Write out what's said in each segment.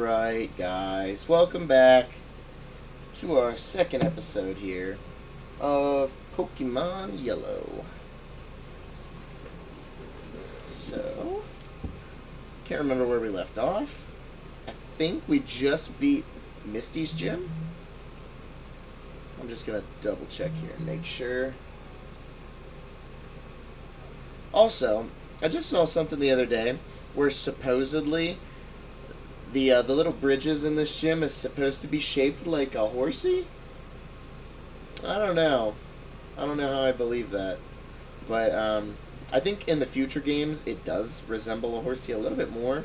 Alright, guys. Welcome back to our second episode here of Pokemon Yellow. So, can't remember where we left off. I think we just beat Misty's gym. I'm just going to double check here and make sure. Also, I just saw something the other day where supposedly the little bridges in this gym is supposed to be shaped like a horsey. I don't know. I don't know how I believe that. But I think in the future games it does resemble a horsey a little bit more.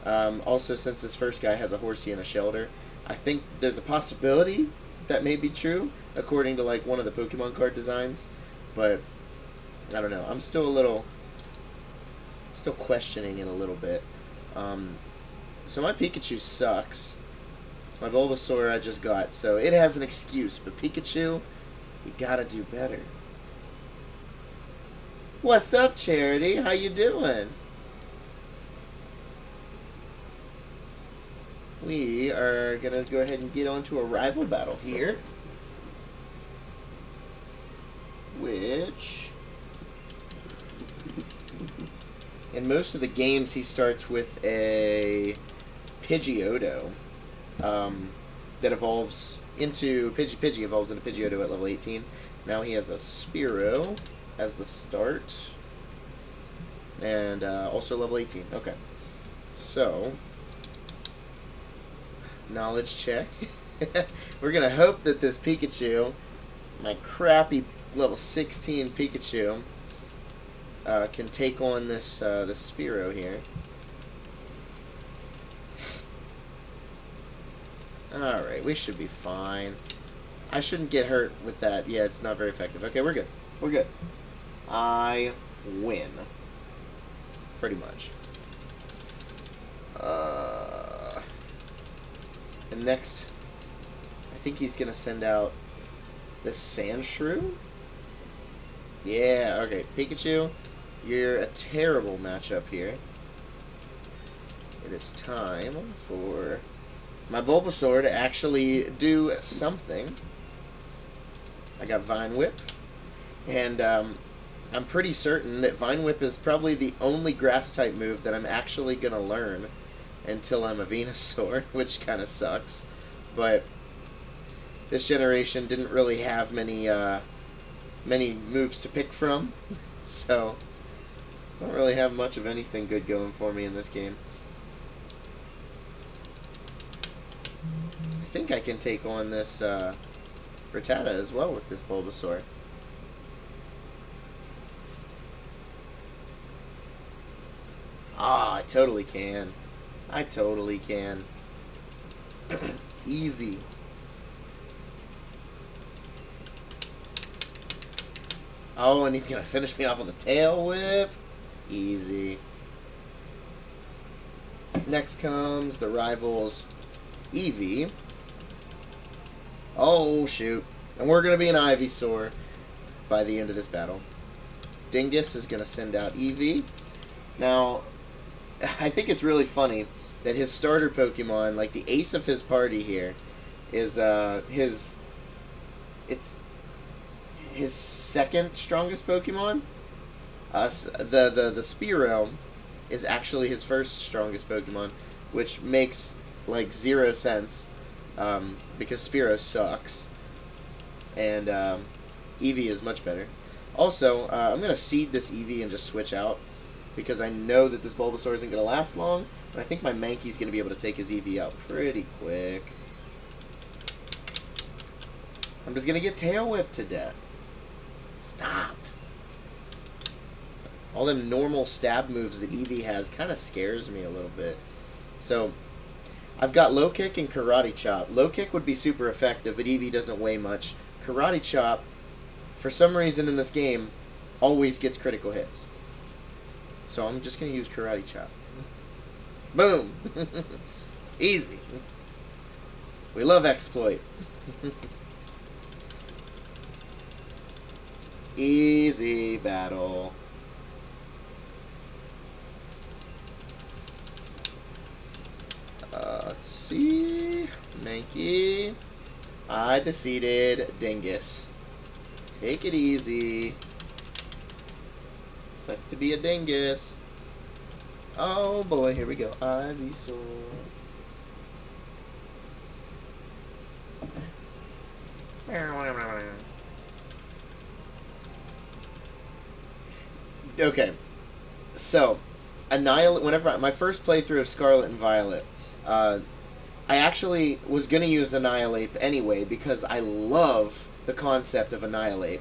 Also, since this first guy has a horsey and a shelter, I think there's a possibility that may be true according to like one of the Pokemon card designs. But I don't know. I'm still questioning it a little bit. So my Pikachu sucks. My Bulbasaur I just got, so it has an excuse. But Pikachu, you gotta do better. What's up, Charity? How you doing? We are gonna go ahead and get on to a rival battle here. Which, in most of the games, he starts with a Pidgeotto that evolves into Pidgey evolves into Pidgeotto at level 18. Now he has a Spearow as the start, and also level 18. Okay, so knowledge check. We're gonna hope that this Pikachu, my crappy level 16 Pikachu, can take on this Spearow here. Alright, we should be fine. I shouldn't get hurt with that. Yeah, it's not very effective. Okay, we're good. We're good. I win. Pretty much. And next, I think he's going to send out this Sandshrew. Yeah, okay. Pikachu, you're a terrible matchup here. It is time for my Bulbasaur to actually do something. I got Vine Whip, and I'm pretty certain that Vine Whip is probably the only Grass-type move that I'm actually going to learn until I'm a Venusaur, which kind of sucks. But this generation didn't really have many moves to pick from, so I don't really have much of anything good going for me in this game. I think I can take on this Rattata as well with this Bulbasaur. Ah, I totally can. I totally can. Easy. Oh, and he's going to finish me off with a Tail Whip. Easy. Next comes the rivals Eevee. Oh, shoot. And we're going to be an Ivysaur by the end of this battle. Dingus is going to send out Eevee. Now, I think it's really funny that his starter Pokemon, like the ace of his party here, is his second strongest Pokemon. The Spearow is actually his first strongest Pokemon, which makes like 0 sense because Spearow sucks, and Eevee is much better. Also, I'm gonna seed this Eevee and just switch out because I know that this Bulbasaur isn't gonna last long, but I think my Mankey's gonna be able to take his Eevee out pretty quick. I'm just gonna get Tail Whipped to death. Stop. All them normal stab moves that Eevee has kind of scares me a little bit. So, I've got Low Kick and Karate Chop. Low Kick would be super effective, but Eevee doesn't weigh much. Karate Chop, for some reason in this game, always gets critical hits. So I'm just going to use Karate Chop. Boom! Easy. We love exploit. Easy battle. See, Mankey. I defeated Dingus. Take it easy. Sucks to be a Dingus. Oh boy, here we go. Ivysaur. Okay, so whenever my first playthrough of Scarlet and Violet, I actually was gonna use Annihilate anyway because I love the concept of Annihilate,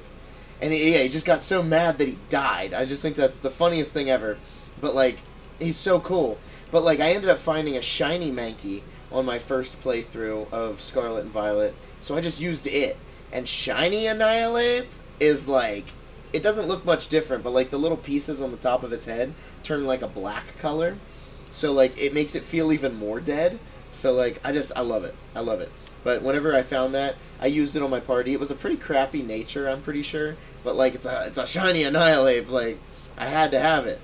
and he just got so mad that he died. I just think that's the funniest thing ever. But like, he's so cool. But like, I ended up finding a shiny Mankey on my first playthrough of Scarlet and Violet, so I just used it. And shiny Annihilate is like, it doesn't look much different, but like the little pieces on the top of its head turn like a black color, so like it makes it feel even more dead. So like, I love it. I love it. But whenever I found that, I used it on my party. It was a pretty crappy nature, I'm pretty sure, but like it's a shiny Annihilate. Like, I had to have it.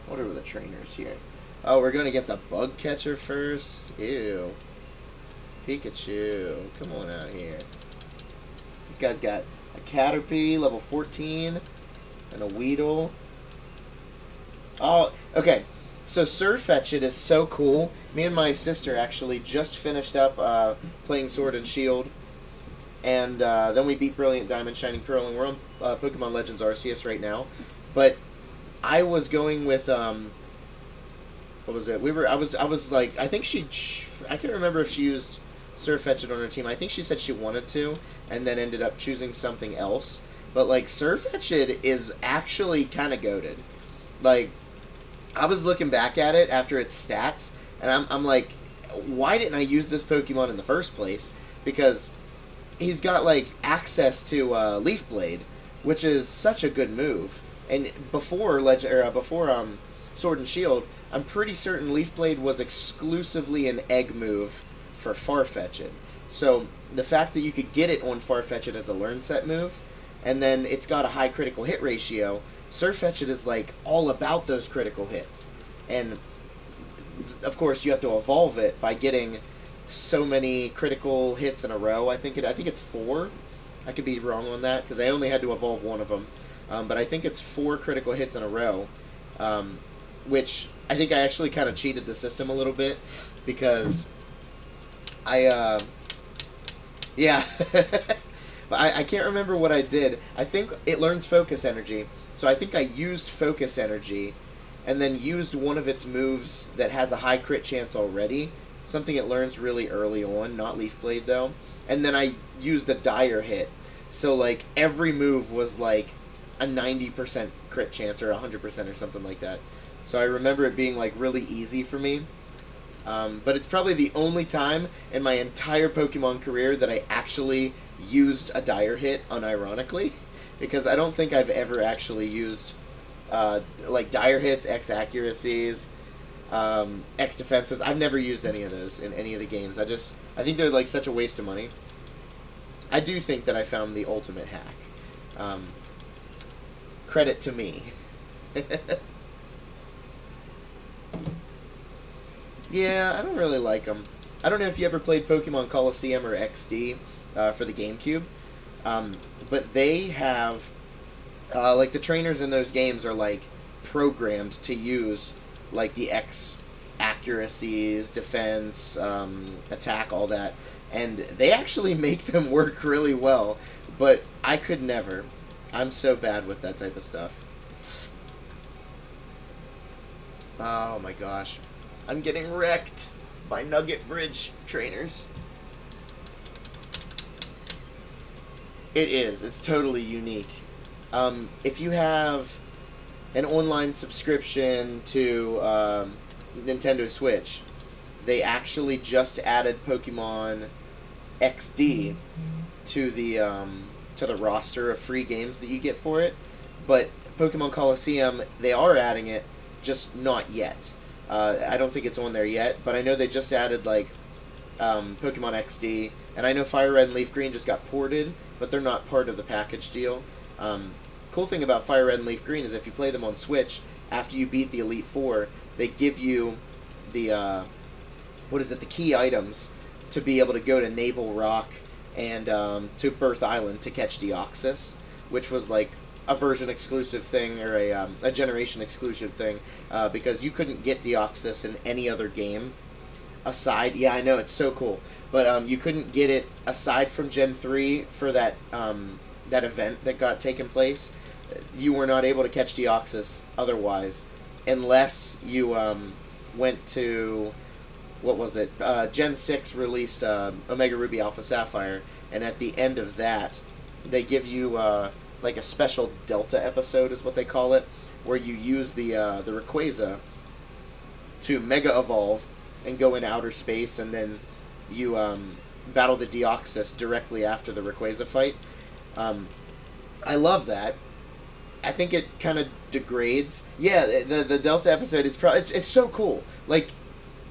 What are the trainers here? Oh, we're going against a bug catcher first? Ew. Pikachu. Come on out here. This guy's got a Caterpie, level 14, and a Weedle. Oh, okay. So Surfetch'd is so cool. Me and my sister actually just finished up playing Sword and Shield. And then we beat Brilliant Diamond, Shining Pearl, and we're on Pokemon Legends Arceus right now. But I was going with what was it? I was like, I think I can't remember if she used Surfetch'd on her team. I think she said she wanted to, and then ended up choosing something else. But like, Surfetch'd is actually kind of goated. Like, I was looking back at it after its stats, and I'm like, why didn't I use this Pokemon in the first place? Because he's got like access to Leaf Blade, which is such a good move. And before Sword and Shield, I'm pretty certain Leaf Blade was exclusively an egg move for Farfetch'd. So the fact that you could get it on Farfetch'd as a learn set move, and then it's got a high critical hit ratio, Surfetch'd is like all about those critical hits. And of course you have to evolve it by getting so many critical hits in a row. I think it's 4. I could be wrong on that because I only had to evolve one of them. But I think it's 4 critical hits in a row, which I think I actually kind of cheated the system a little bit because yeah. But I can't remember what I did. I think it learns Focus Energy, so I think I used Focus Energy and then used one of its moves that has a high crit chance already, something it learns really early on, not Leaf Blade though, and then I used a Dire Hit. So like, every move was like a 90% crit chance or 100% or something like that. So I remember it being like really easy for me. But it's probably the only time in my entire Pokemon career that I actually used a Dire Hit unironically, because I don't think I've ever actually used like Dire Hits, X accuracies, X defenses. I've never used any of those in any of the games. I think they're like such a waste of money. I do think that I found the ultimate hack. Credit to me. Yeah, I don't really like them. I don't know if you ever played Pokemon Coliseum or XD for the GameCube, but they have, like, the trainers in those games are, like, programmed to use, like, the X accuracies, defense, attack, all that, and they actually make them work really well, but I could never. I'm so bad with that type of stuff. Oh my gosh. I'm getting wrecked by Nugget Bridge trainers. It is. It's totally unique. If you have an online subscription to Nintendo Switch, they actually just added Pokemon XD to the roster of free games that you get for it. But Pokemon Coliseum, they are adding it, just not yet. I don't think it's on there yet, but I know they just added, like, Pokemon XD, and I know Fire Red and Leaf Green just got ported, but they're not part of the package deal. Cool thing about Fire Red and Leaf Green is if you play them on Switch, after you beat the Elite Four, they give you the what is it? The key items to be able to go to Naval Rock and to Birth Island to catch Deoxys, which was like a version exclusive thing or a generation exclusive thing because you couldn't get Deoxys in any other game aside. Yeah, I know, it's so cool, but you couldn't get it aside from Gen 3 for that that event that got taken place. You were not able to catch Deoxys otherwise unless you went to, what was it? Gen 6 released Omega Ruby Alpha Sapphire, and at the end of that, they give you like a special Delta episode, is what they call it, where you use the Rayquaza to Mega Evolve and go into outer space, and then you battle the Deoxys directly after the Rayquaza fight. I love that. I think it kind of degrades. Yeah, the Delta episode is probably it's so cool. Like,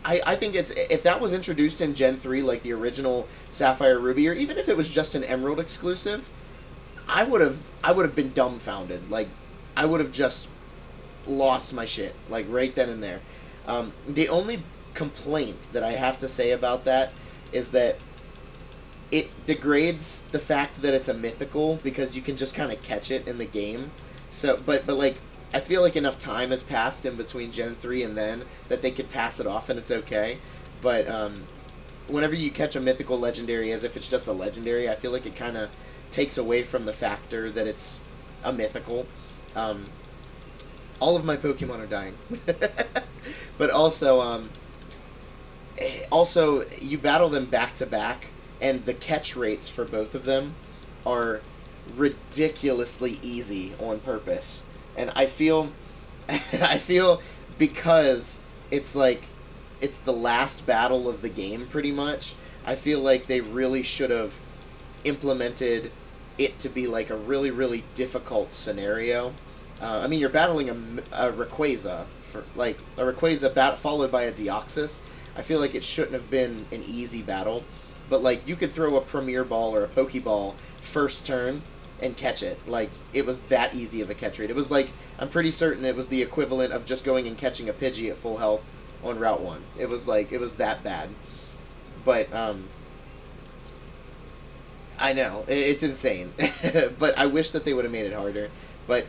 I think it's, if that was introduced in Gen 3, like the original Sapphire Ruby, or even if it was just an Emerald exclusive, I would have been dumbfounded. Like, I would have just lost my shit, like right then and there. The only complaint that I have to say about that is that it degrades the fact that it's a mythical, because you can just kind of catch it in the game. So, but like, I feel like enough time has passed in between Gen 3 and then that they could pass it off and it's okay. But whenever you catch a mythical legendary as if it's just a legendary, I feel like it kind of takes away from the factor that it's a mythical. All of my Pokemon are dying. But also you battle them back to back, and the catch rates for both of them are ridiculously easy on purpose. And I feel because it's like it's the last battle of the game pretty much, I feel like they really should have implemented it to be like a really, really difficult scenario. I mean, you're battling a Rayquaza, for like a Rayquaza followed by a Deoxys. I feel like it shouldn't have been an easy battle, but like you could throw a Premier Ball or a Pokeball first turn and catch it. Like, it was that easy of a catch rate. It was like, I'm pretty certain it was the equivalent of just going and catching a Pidgey at full health on Route 1. It was like, it was that bad. But I know, it's insane. But I wish that they would have made it harder. But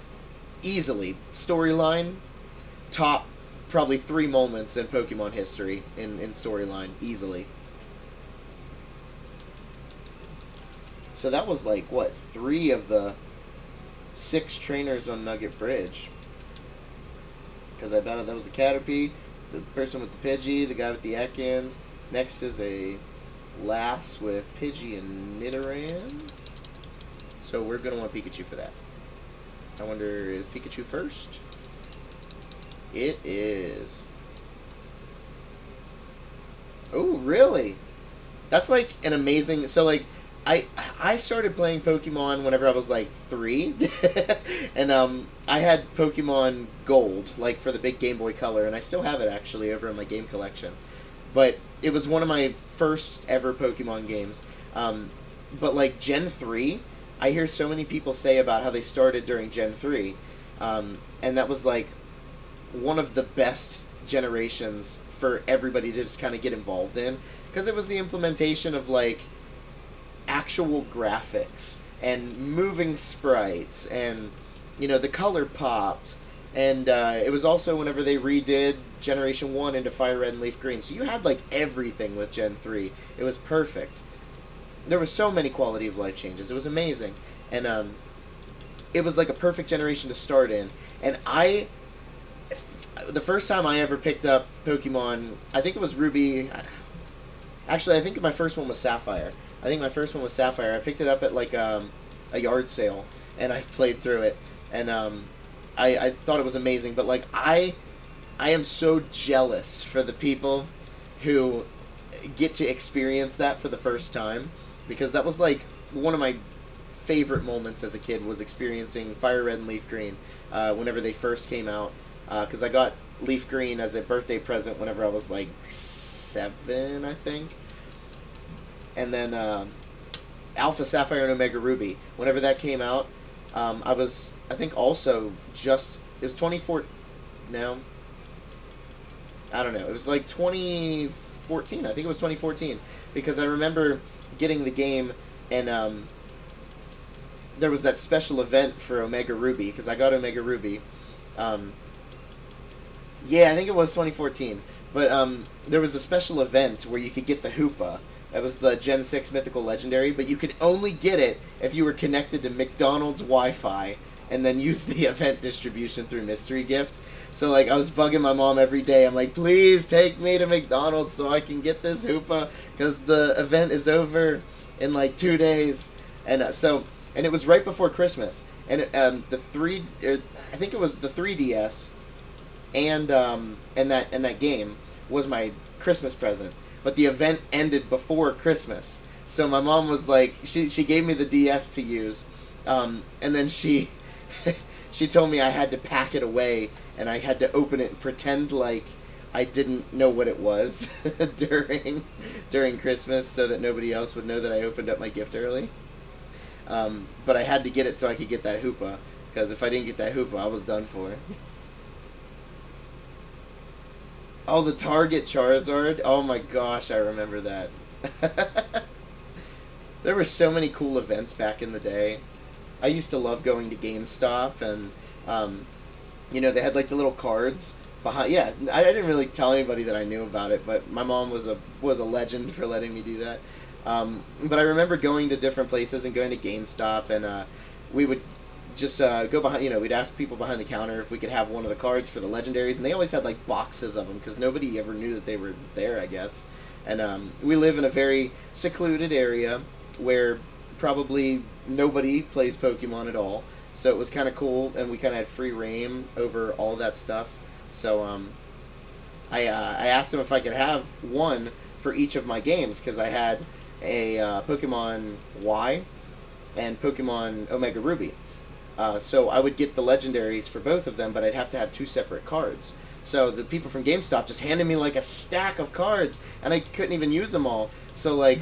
easily, storyline, top probably 3 moments in Pokemon history in storyline, easily. So that was like, what, 3 of the 6 trainers on Nugget Bridge. Because I bet that was the Caterpie, the person with the Pidgey, the guy with the Ekans. Next is a Lass with Pidgey and Nidoran. So we're going to want Pikachu for that. I wonder, is Pikachu first? It is. Oh, really? That's like an amazing... So, like, I started playing Pokemon whenever I was like 3, and I had Pokemon Gold, like for the big Game Boy Color, and I still have it actually over in my game collection. But it was one of my first ever Pokemon games. But like Gen 3, I hear so many people say about how they started during Gen 3, and that was like one of the best generations for everybody to just kind of get involved in, because it was the implementation of like actual graphics and moving sprites, and you know, the color popped, and it was also whenever they redid Generation 1 into Fire Red and Leaf Green, so you had like everything with Gen 3. It was perfect. There was so many quality of life changes. It was amazing, and it was like a perfect generation to start in. And the first time I ever picked up Pokemon, I think it was Ruby. Actually, I think my first one was Sapphire. I picked it up at like a yard sale, and I played through it, and I thought it was amazing. But like I am so jealous for the people who get to experience that for the first time, because that was like one of my favorite moments as a kid, was experiencing Fire Red and Leaf Green whenever they first came out, because I got Leaf Green as a birthday present whenever I was like 7, I think. And then Alpha Sapphire and Omega Ruby, whenever that came out, I think also just, it was 24, no, I don't know. It was like 2014. I think it was 2014 because I remember getting the game and there was that special event for Omega Ruby because I got Omega Ruby. Um, yeah, I think it was 2014. But there was a special event where you could get the Hoopa. That was the Gen 6 Mythical Legendary, but you could only get it if you were connected to McDonald's Wi-Fi and then use the event distribution through Mystery Gift. So, like, I was bugging my mom every day. I'm like, please take me to McDonald's so I can get this Hoopa because the event is over in, like, 2 days. And and it was right before Christmas. And I think it was the 3DS and that game was my Christmas present. But the event ended before Christmas. So my mom was like, she gave me the DS to use. And then she she told me I had to pack it away and I had to open it and pretend like I didn't know what it was during Christmas so that nobody else would know that I opened up my gift early. But I had to get it so I could get that Hoopa. Because if I didn't get that Hoopa, I was done for. Oh, the Target Charizard. Oh my gosh, I remember that. There were so many cool events back in the day. I used to love going to GameStop and, they had like the little cards behind. Yeah, I didn't really tell anybody that I knew about it, but my mom was a legend for letting me do that. But I remember going to different places and going to GameStop, and we would just go behind. We'd ask people behind the counter if we could have one of the cards for the legendaries, and they always had like boxes of them because nobody ever knew that they were there, I guess. And we live in a very secluded area where probably nobody plays Pokemon at all, so it was kind of cool, and we kind of had free reign over all that stuff. So I asked him if I could have one for each of my games because I had a Pokemon Y and Pokemon Omega Ruby. So I would get the legendaries for both of them, but I'd have to have two separate cards. So the people from GameStop just handed me like a stack of cards, and I couldn't even use them all. So like,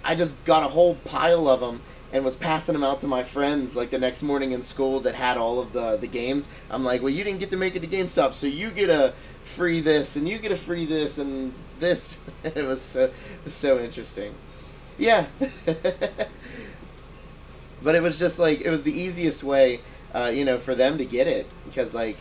I just got a whole pile of them and was passing them out to my friends like the next morning in school that had all of the games. I'm like, well, you didn't get to make it to GameStop, so you get a free this, and you get a free this, and this. It was so interesting. Yeah. But it was just like, it was the easiest way, for them to get it. Because, like,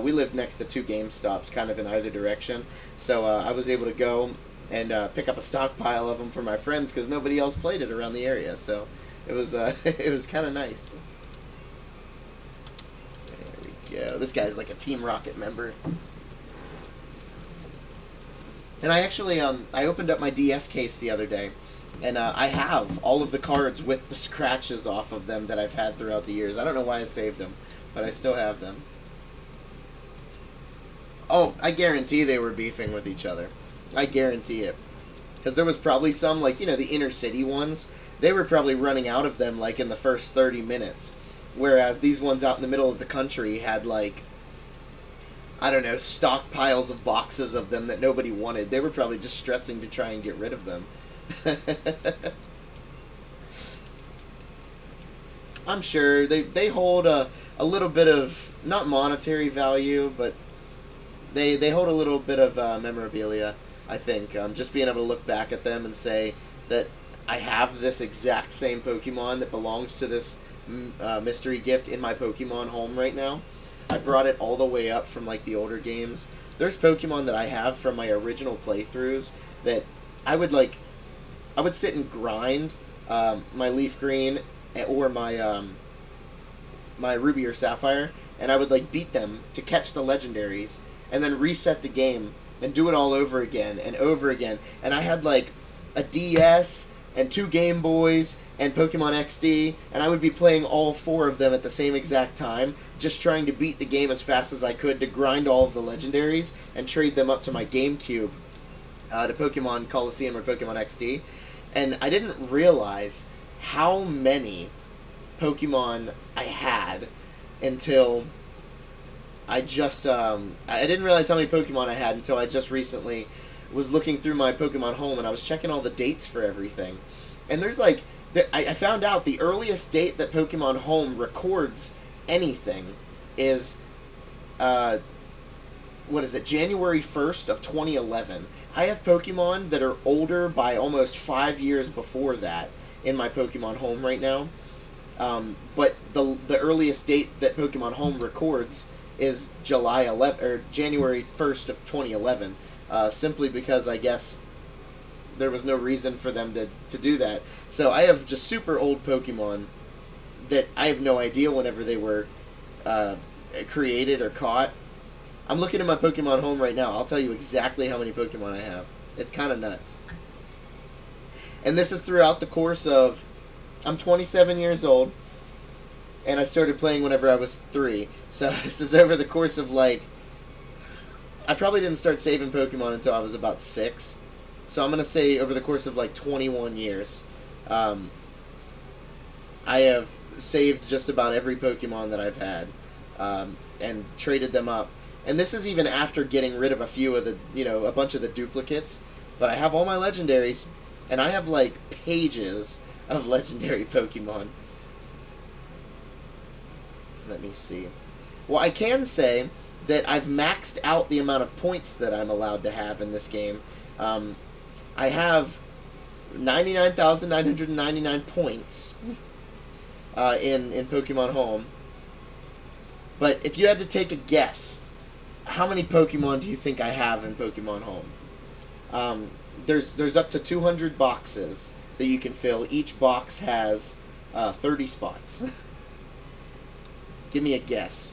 we lived next to two GameStops kind of in either direction. So I was able to go and pick up a stockpile of them for my friends because nobody else played it around the area. So it was it was kind of nice. There we go. This guy's like a Team Rocket member. And I actually, I opened up my DS case the other day. And I have all of the cards with the scratches off of them that I've had throughout the years. I don't know why I saved them, but I still have them. Oh, I guarantee they were beefing with each other. I guarantee it. Because there was probably some, like, the inner city ones, they were probably running out of them, like, in the first 30 minutes. Whereas these ones out in the middle of the country had, like, I don't know, stockpiles of boxes of them that nobody wanted. They were probably just stressing to try and get rid of them. I'm sure they hold a little bit of, not monetary value, but they hold a little bit of memorabilia, I think. Just being able to look back at them and say that I have this exact same Pokemon that belongs to this mystery gift in my Pokemon home right now. I brought it all the way up from like the older games. There's Pokemon that I have from my original playthroughs that I would sit and grind my Leaf Green or my my Ruby or Sapphire, and I would like beat them to catch the legendaries, and then reset the game and do it all over again and over again. And I had like a DS and 2 Game Boys and Pokemon XD, and I would be playing all 4 of them at the same exact time, just trying to beat the game as fast as I could to grind all of the legendaries and trade them up to my GameCube to Pokemon Coliseum or Pokemon XD. And I didn't realize how many Pokemon I had until I just I didn't realize how many Pokemon I had until I just recently was looking through my Pokemon home, and I was checking all the dates for everything. And there's like, I found out the earliest date that Pokemon Home records anything is what is it, January 1st of 2011. I have Pokemon that are older by almost 5 years before that in my Pokemon Home right now. But the earliest date that Pokemon Home records is July 11 or January 1st of 2011. Simply because I guess there was no reason for them to do that. So I have just super old Pokemon that I have no idea whenever they were created or caught. I'm looking at my Pokemon Home right now. I'll tell you exactly how many Pokemon I have. It's kind of nuts. And this is throughout the course of... I'm 27 years old, and I started playing whenever I was 3. So this is over the course of, like... I probably didn't start saving Pokemon until I was about 6. So I'm going to say over the course of, like, 21 years. I have saved just about every Pokemon that I've had, and traded them up. And this is even after getting rid of a few of the, a bunch of the duplicates. But I have all my legendaries, and I have, like, pages of legendary Pokemon. Let me see. Well, I can say that I've maxed out the amount of points that I'm allowed to have in this game. I have 99,999 points in Pokemon Home. But if you had to take a guess, how many Pokemon do you think I have in Pokemon Home? There's up to 200 boxes that you can fill. Each box has 30 spots. Give me a guess.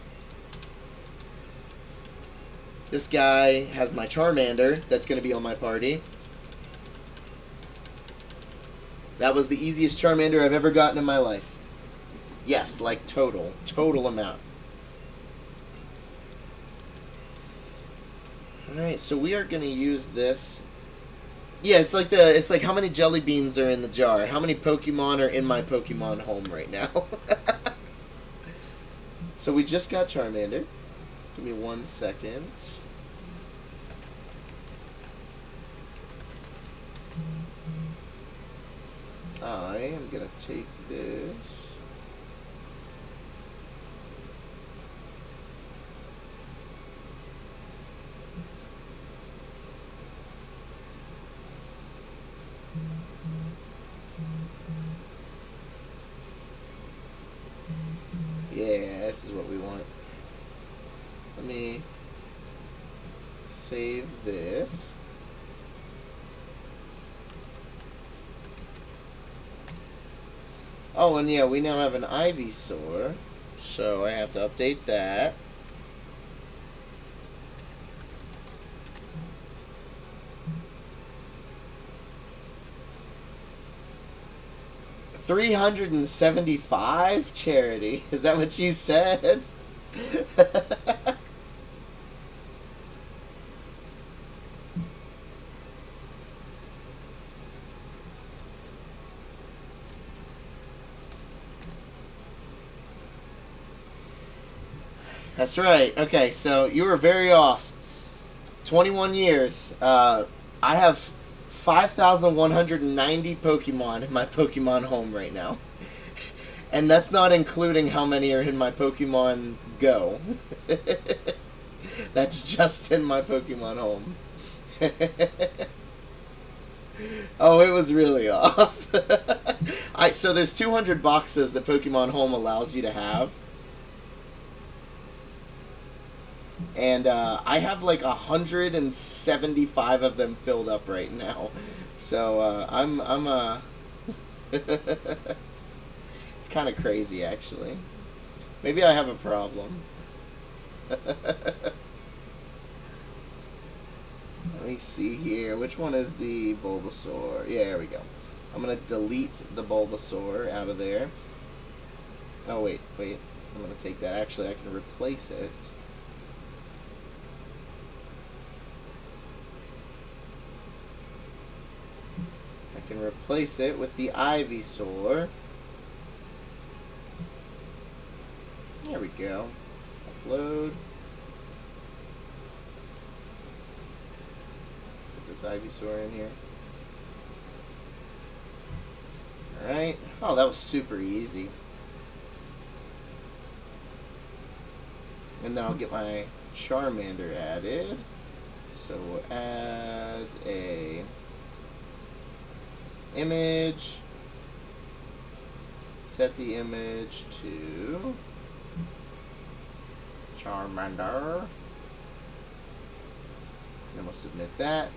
This guy has my Charmander that's going to be on my party. That was the easiest Charmander I've ever gotten in my life. Yes, like total amount. Alright, so we are going to use this. Yeah, it's like how many jelly beans are in the jar. How many Pokemon are in my Pokemon Home right now? So we just got Charmander. Give me 1 second. I am going to take this. Yeah, this is what we want. Let me save this. Oh, and yeah, we now have an Ivysaur, so I have to update that. $375, Charity. Is that what you said? That's right. Okay, so you were very off. 21 years. I have 5,190 Pokemon in my Pokemon Home right now. And that's not including how many are in my Pokemon Go. That's just in my Pokemon Home. Oh, it was really off. So there's 200 boxes that Pokemon Home allows you to have. And I have like 175 of them filled up right now. So I'm it's kind of crazy, actually. Maybe I have a problem. Let me see here. Which one is the Bulbasaur? Yeah, there we go. I'm going to delete the Bulbasaur out of there. Oh, wait. I'm going to take that. Actually, I can replace it. I can replace it with the Ivysaur. There we go. Upload. Put this Ivysaur in here. Alright. Oh, that was super easy. And then I'll get my Charmander added. So we'll add a image. Set the image to Charmander. Then we'll submit that.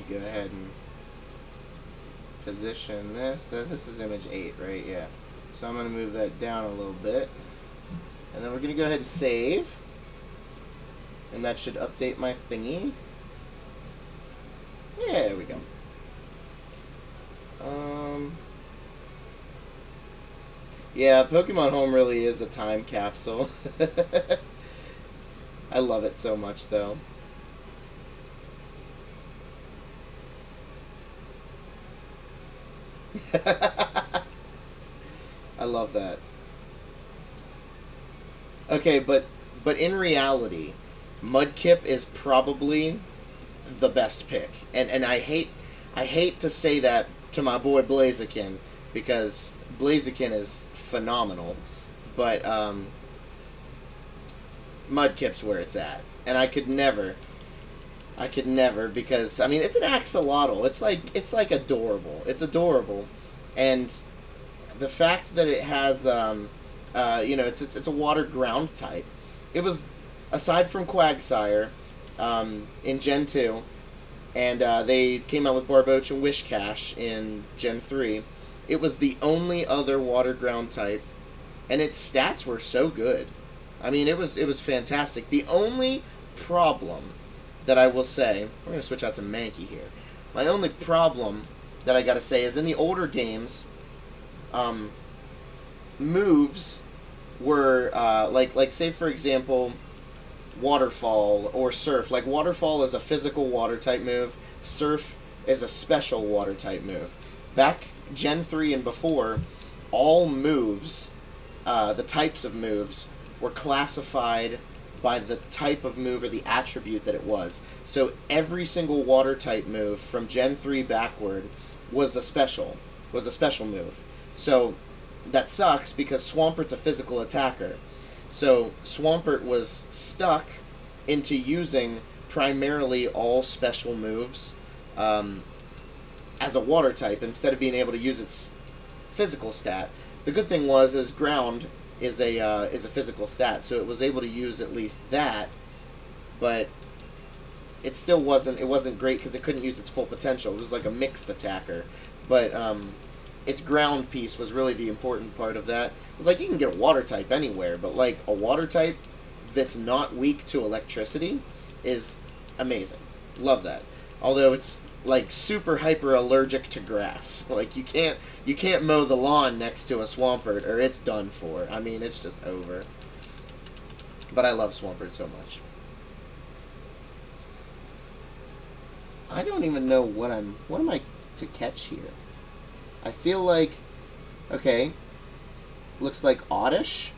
Go ahead and position this. This is image 8, right? Yeah. So I'm going to move that down a little bit. And then we're going to go ahead and save. And that should update my thingy. Yeah, there we go. Yeah, Pokemon Home really is a time capsule. I love it so much, though. I love that. Okay, but in reality, Mudkip is probably the best pick, and I hate to say that to my boy Blaziken, because Blaziken is phenomenal, but Mudkip's where it's at, and I could never, because I mean it's an axolotl. It's like adorable. It's adorable, and the fact that it has it's a water ground type. It was, aside from Quagsire, in Gen 2, and they came out with Barboach and Wishcash in Gen 3. It was the only other water ground type, and its stats were so good. I mean, it was fantastic. The only problem that I will say, we're going to switch out to Mankey here. My only problem that I got to say is in the older games, moves were like say for example, Waterfall or Surf. Like Waterfall is a physical water type move. Surf is a special water type move. Back Gen 3 and before, all moves, the types of moves, were classified by the type of move or the attribute that it was. So every single water type move from Gen 3 backward was a special move. So that sucks because Swampert's a physical attacker. So Swampert was stuck into using primarily all special moves as a water type instead of being able to use its physical stat. The good thing is ground is a physical stat, so it was able to use at least that, but it still wasn't great because it couldn't use its full potential. It was like a mixed attacker, but its ground piece was really the important part of that. It's like you can get a water type anywhere, but like a water type that's not weak to electricity is amazing. Love that. Although it's like super hyper allergic to grass. Like you can't mow the lawn next to a Swampert or it's done for. I mean, it's just over. But I love Swampert so much. I don't even know what am I to catch here? I feel like, okay, looks like Oddish,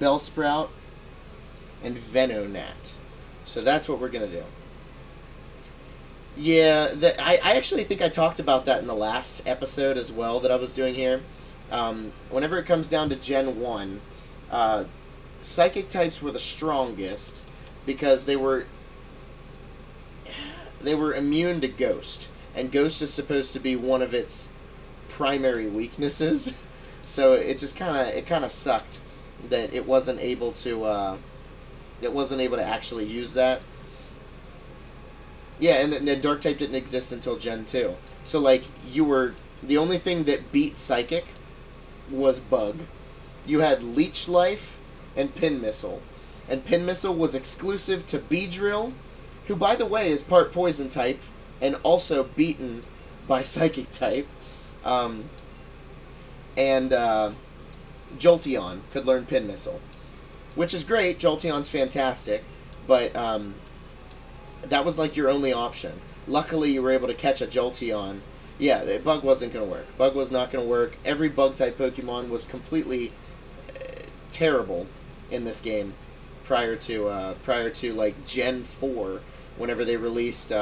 Bellsprout, and Venonat. So that's what we're going to do. Yeah, I actually think I talked about that in the last episode as well that I was doing here. Whenever it comes down to Gen 1, Psychic types were the strongest because they were immune to Ghost. And Ghost is supposed to be one of its primary weaknesses, so it just kind of sucked that it wasn't able to actually use that. Yeah, and the Dark type didn't exist until Gen 2. So like the only thing that beat Psychic was Bug. You had Leech Life and Pin Missile, and Pin Missile was exclusive to Beedrill, who by the way is part Poison type. And also beaten by Psychic type. And Jolteon could learn Pin Missile. Which is great, Jolteon's fantastic. But that was like your only option. Luckily you were able to catch a Jolteon Yeah, Bug wasn't going to work. Bug was not going to work. Every Bug-type Pokemon was completely terrible in this game prior to like Gen 4, whenever they released they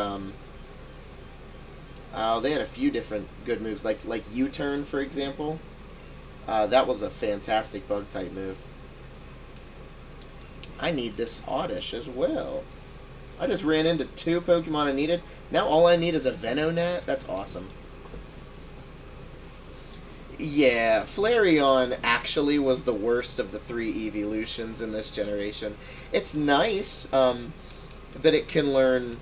had a few different good moves, like U-turn, for example. That was a fantastic Bug-type move. I need this Oddish as well. I just ran into 2 Pokemon I needed. Now all I need is a Venonat. That's awesome. Yeah, Flareon actually was the worst of the 3 evolutions in this generation. It's nice that it can learn,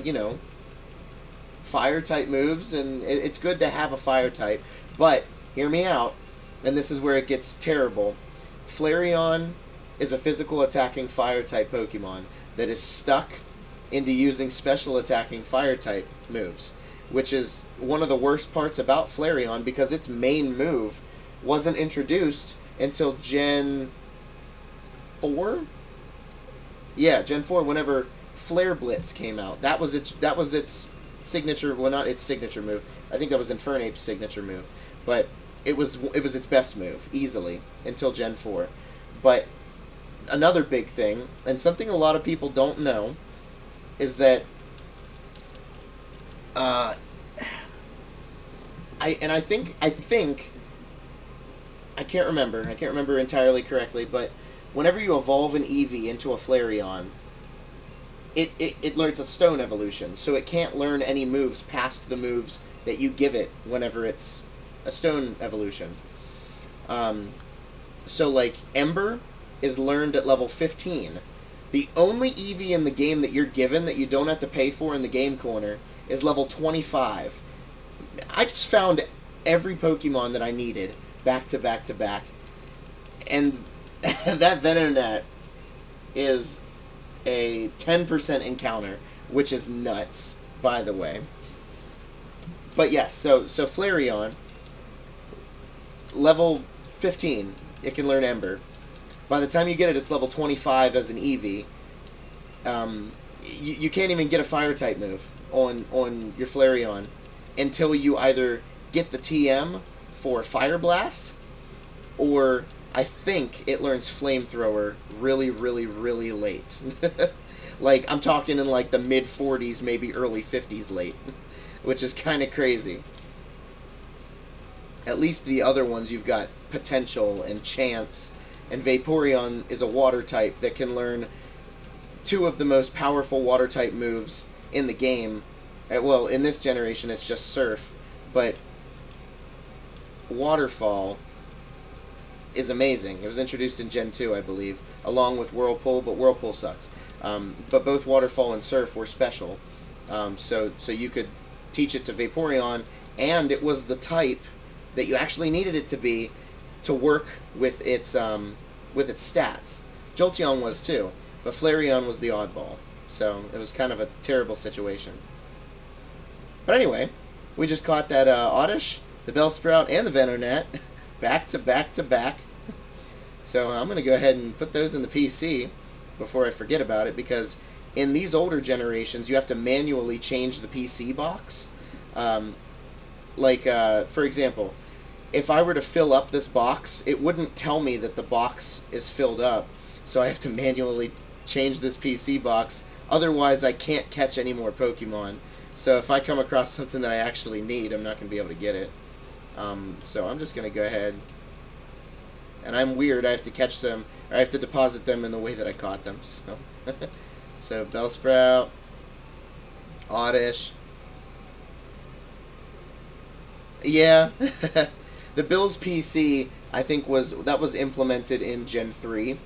you know, fire-type moves, and it's good to have a fire-type. But, hear me out, and this is where it gets terrible. Flareon is a physical attacking fire-type Pokemon that is stuck into using special attacking fire-type moves, which is one of the worst parts about Flareon, because its main move wasn't introduced until Gen 4? Yeah, Gen 4, whenever Flare Blitz came out. That was its signature, well, not its signature move. I think that was Infernape's signature move. But it was its best move, easily, until Gen 4. But another big thing, and something a lot of people don't know, is that I think I can't remember entirely correctly, but whenever you evolve an Eevee into a Flareon, it learns a stone evolution, so it can't learn any moves past the moves that you give it whenever it's a stone evolution. So like Ember is learned at level 15. The only Eevee in the game that you're given that you don't have to pay for in the game corner is level 25. I just found every Pokemon that I needed back to back to back. And that Venonat is a 10% encounter, which is nuts, by the way. But yes, so Flareon, level 15, it can learn Ember. By the time you get it, it's level 25 as an Eevee. You can't even get a Fire-type move on your Flareon until you either get the TM for Fire Blast, or I think it learns Flamethrower really, really, really late. Like, I'm talking in like the mid-40s, maybe early 50s late, which is kind of crazy. At least the other ones, you've got Potential and Chance, and Vaporeon is a water type that can learn 2 of the most powerful water type moves in the game. Well, in this generation it's just Surf, but Waterfall is amazing. It was introduced in Gen 2, I believe, along with Whirlpool, but Whirlpool sucks. But both Waterfall and Surf were special, so you could teach it to Vaporeon, and it was the type that you actually needed it to be to work with its stats. Jolteon was too, but Flareon was the oddball, so it was kind of a terrible situation. But anyway, we just caught that Oddish, the Bellsprout, and the Venonat back to back to back. So I'm going to go ahead and put those in the PC before I forget about it, because in these older generations you have to manually change the PC box. For example, if I were to fill up this box, it wouldn't tell me that the box is filled up, so I have to manually change this PC box. Otherwise, I can't catch any more Pokemon. So if I come across something that I actually need, I'm not going to be able to get it. So I'm just going to go ahead. And I'm weird. I have to catch them, or I have to deposit them in the way that I caught them. So Bellsprout, Oddish. Yeah. The Bills PC, I think, was implemented in Gen 3,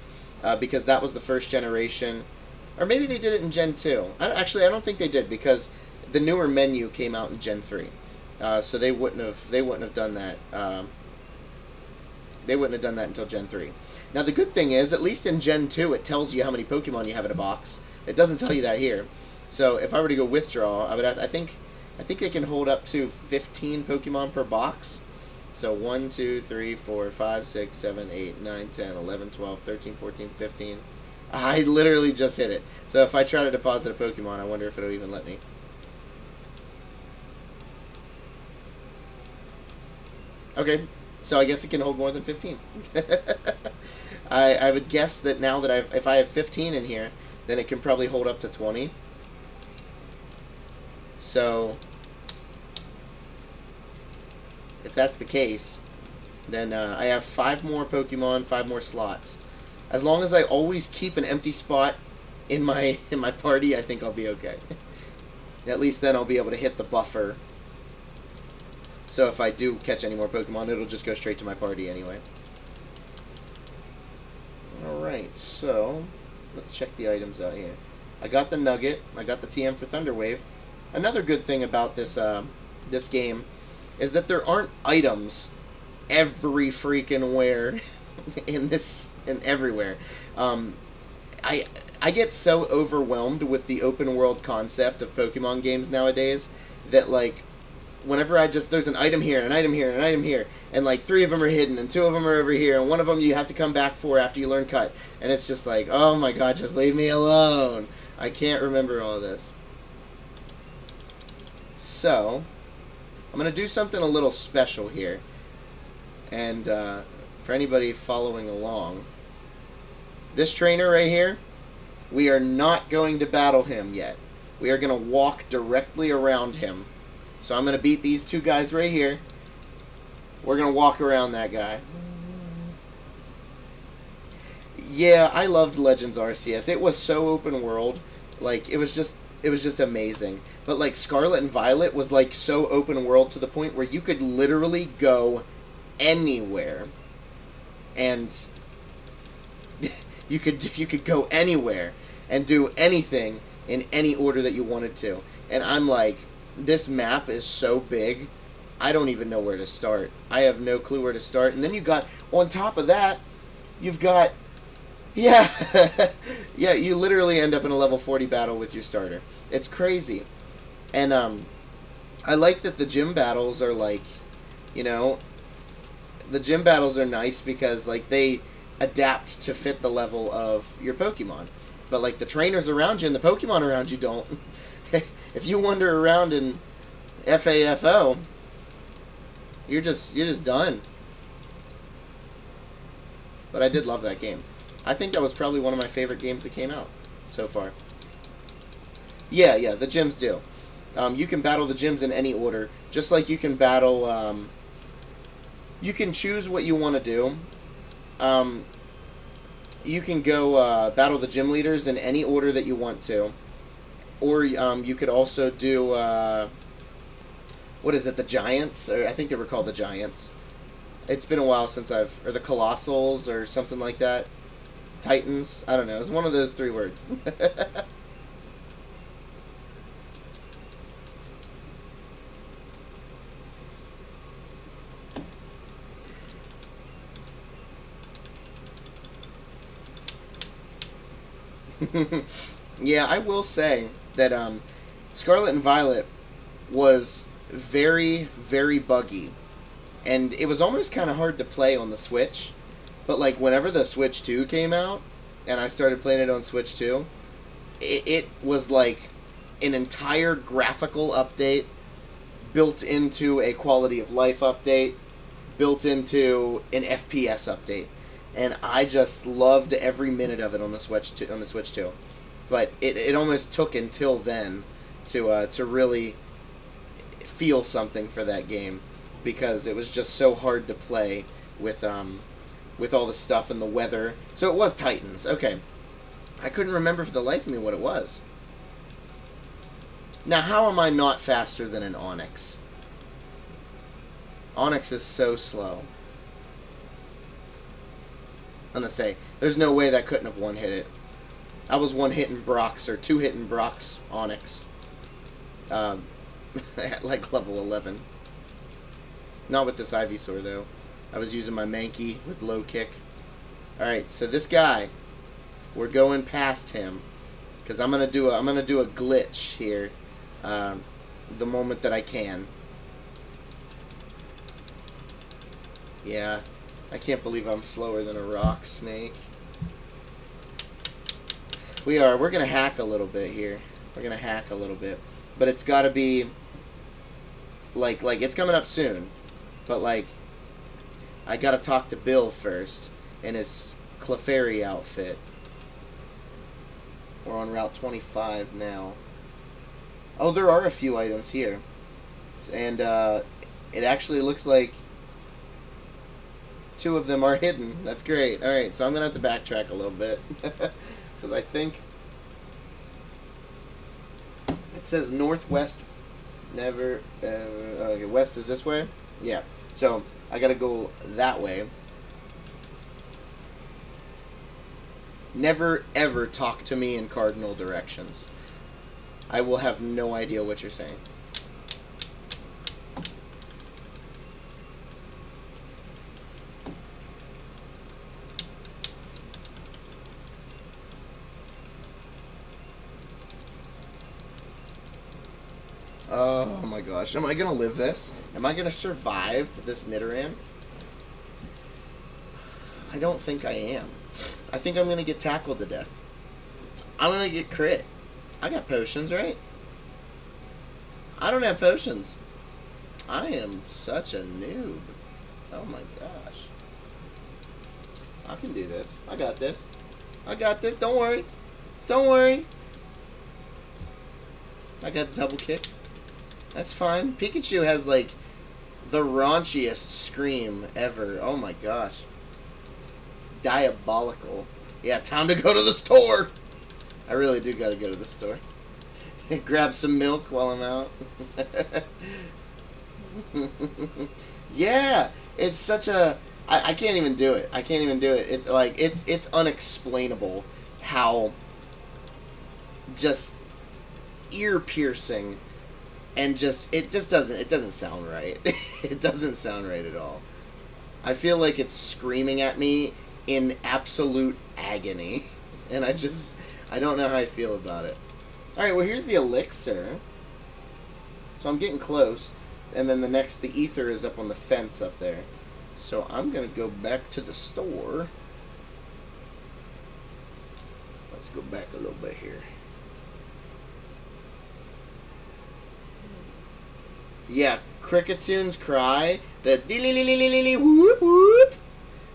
because that was the first generation. Or maybe they did it in Gen 2. I don't think they did, because the newer menu came out in Gen 3. So they wouldn't have done that. They wouldn't have done that until Gen 3. Now the good thing is, at least in Gen 2, it tells you how many Pokemon you have in a box. It doesn't tell you that here. So if I were to go withdraw, I think they can hold up to 15 Pokemon per box. So 1, 2, 3, 4, 5, 6, 7, 8, 9, 10, 11, 12, 13, 14, 15. I literally just hit it. So if I try to deposit a Pokemon, I wonder if it'll even let me. Okay, so I guess it can hold more than 15. I would guess that now that if I have 15 in here, then it can probably hold up to 20. So, if that's the case, then I have 5 more Pokemon, 5 more slots. As long as I always keep an empty spot in my party, I think I'll be okay. At least then I'll be able to hit the buffer. So if I do catch any more Pokemon, it'll just go straight to my party anyway. Alright, so let's check the items out here. I got the Nugget. I got the TM for Thunder Wave. Another good thing about this this game is that there aren't items every freaking where in everywhere. I get so overwhelmed with the open world concept of Pokemon games nowadays that like whenever there's an item here, an item here, an item here, and like 3 of them are hidden and 2 of them are over here, and one of them you have to come back for after you learn Cut, and it's just like, oh my god, just leave me alone. I can't remember all this. So I'm gonna do something a little special here, and for anybody following along, this trainer right here, we are not going to battle him yet. We are going to walk directly around him. So I'm going to beat these 2 guys right here. We're going to walk around that guy. Yeah, I loved Legends Arceus. It was so open world. Like, it was just amazing. But like Scarlet and Violet was like so open world to the point where you could literally go anywhere. And you could go anywhere and do anything in any order that you wanted to. And I'm like, this map is so big, I don't even know where to start. I have no clue where to start. And then you got, on top of that, you've got, yeah, yeah, you literally end up in a level 40 battle with your starter. It's crazy. And I like that the gym battles are like, you know, the gym battles are nice because like they adapt to fit the level of your Pokemon. But like the trainers around you and the Pokemon around you don't. If you wander around in FAFO, you're just done. But I did love that game. I think that was probably one of my favorite games that came out so far. Yeah, the gyms do. You can battle the gyms in any order, just like you can battle. You can choose what you want to do. You can go battle the gym leaders in any order that you want to. Or you could also do, what is it, the Giants? Or I think they were called the Giants. It's been a while since or the Colossals or something like that. Titans? I don't know. It's one of those 3 words. Yeah, I will say that Scarlet and Violet was very, very buggy. And it was almost kind of hard to play on the Switch. But like whenever the Switch 2 came out, and I started playing it on Switch 2, it was like an entire graphical update built into a quality of life update, built into an FPS update. And I just loved every minute of it on the Switch 2. But it almost took until then to really feel something for that game, because it was just so hard to play with all the stuff and the weather. So it was Titans. Okay. I couldn't remember for the life of me what it was. Now, how am I not faster than an Onix? Onix is so slow. I'm going to say, there's no way that couldn't have one-hit it. I was one-hitting Brock's, or two-hitting Brock's Onix. At like level 11. Not with this Ivysaur, though. I was using my Mankey with low kick. Alright, so this guy, we're going past him, because I'm gonna do a glitch here, the moment that I can. Yeah, I can't believe I'm slower than a rock snake. We're gonna hack a little bit here. We're gonna hack a little bit, but it's gotta be like it's coming up soon, but like I gotta talk to Bill first in his Clefairy outfit. We're on Route 25 now. Oh, there are a few items here. And it actually looks like 2 of them are hidden. That's great. Alright, so I'm going to have to backtrack a little bit. Because I think it says northwest. Never. Okay, west is this way? Yeah. So I got to go that way. Never ever talk to me in cardinal directions. I will have no idea what you're saying. Oh my gosh. Am I going to live this? Am I going to survive this Nidoran? I don't think I am. I think I'm going to get tackled to death. I'm going to get crit. I got potions, right? I don't have potions. I am such a noob. Oh my gosh. I can do this. I got this. I got this. Don't worry. Don't worry. I got double kicked. That's fine. Pikachu has, like, the raunchiest scream ever. Oh my gosh. It's diabolical. Yeah, time to go to the store. I really do gotta go to the store. Grab some milk while I'm out. Yeah, it's such a... I can't even do it. I can't even do it. It's like, it's unexplainable how just ear-piercing and just, it doesn't sound right. It doesn't sound right at all. I feel like it's screaming at me in absolute agony. And I don't know how I feel about it. Alright, well here's the elixir. So I'm getting close. And then the ether is up on the fence up there. So I'm going to go back to the store. Let's go back a little bit here. Yeah, Crickettoon's cry, the dee-lee-lee-lee-lee-lee whoop whoop,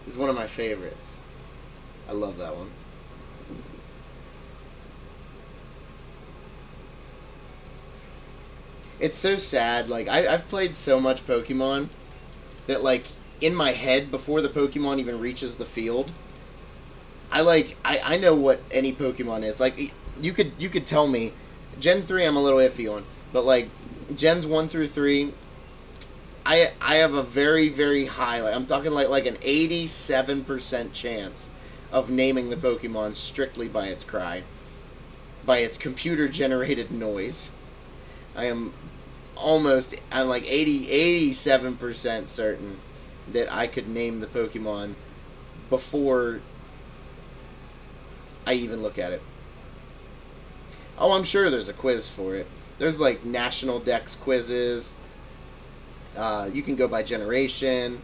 is one of my favorites. I love that one. It's so sad. Like, I've played so much Pokemon that, like, in my head, before the Pokemon even reaches the field, I know what any Pokemon is. Like, you could tell me, Gen 3 I'm a little iffy on, but, like, Gens 1 through 3, I have a very, very high, like, I'm talking like an 87% chance of naming the Pokemon strictly by its cry, by its computer-generated noise. I'm like 87% certain that I could name the Pokemon before I even look at it. Oh, I'm sure there's a quiz for it. There's like national dex quizzes. You can go by generation.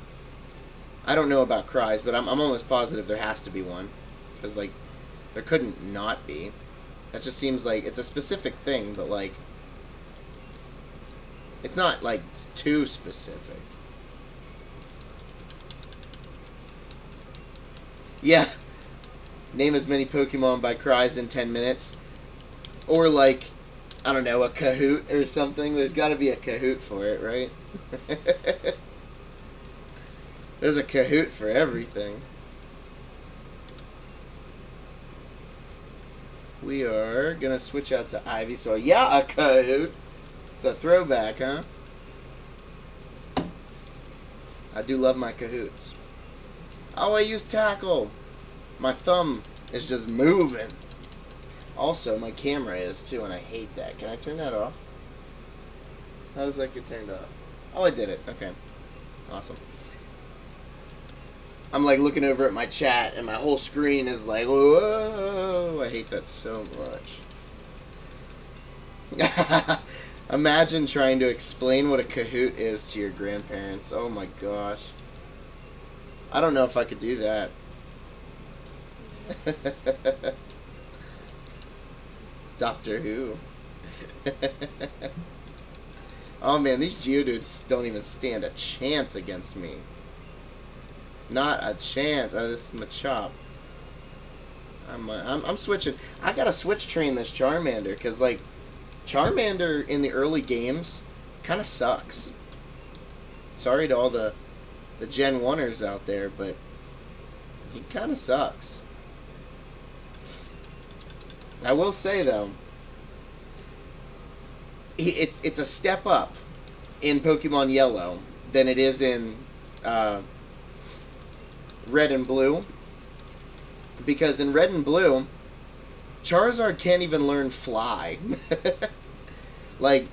I don't know about cries, but I'm almost positive there has to be one. Because, like, there couldn't not be. That just seems like it's a specific thing, but, like, it's not, like, too specific. Yeah. Name as many Pokemon by cries in 10 minutes. Or, like, I don't know, a Kahoot or something. There's got to be a Kahoot for it, right? There's a Kahoot for everything. We are going to switch out to Ivy. So, yeah, a Kahoot. It's a throwback, huh? I do love my Kahoots. Oh, I use tackle. My thumb is just moving. Also, my camera is too, and I hate that. Can I turn that off? How does that get turned off? Oh, I did it. Okay. Awesome. I'm like looking over at my chat, and my whole screen is like, whoa. I hate that so much. Imagine trying to explain what a Kahoot is to your grandparents. Oh my gosh. I don't know if I could do that. Doctor Who. Oh man, these Geodudes don't even stand a chance against me. Not a chance. This is Machop. I'm switching. I gotta switch train this Charmander because like Charmander in the early games kind of sucks. Sorry to all the Gen 1ers out there, but he kind of sucks. I will say though, it's a step up in Pokemon Yellow than it is in Red and Blue. Because in Red and Blue, Charizard can't even learn Fly. Like,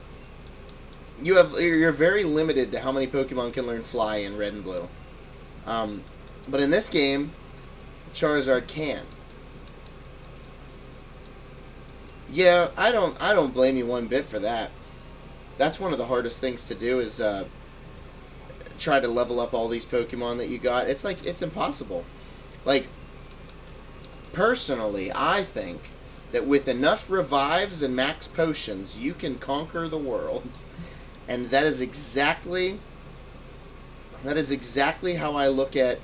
you're very limited to how many Pokemon can learn Fly in Red and Blue. But in this game, Charizard can. Yeah, I don't blame you one bit for that. That's one of the hardest things to do is try to level up all these Pokemon that you got. It's like it's impossible. Like, personally, I think that with enough revives and max potions, you can conquer the world. And that is exactly how I look at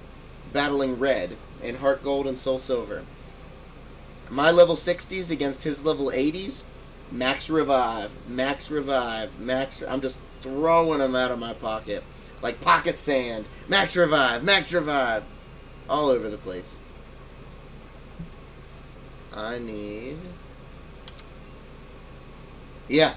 battling Red in Heart Gold and Soul Silver. My level 60s against his level 80s, max revive, max revive, max... I'm just throwing them out of my pocket. Like pocket sand. Max revive, all over the place. I need... Yeah.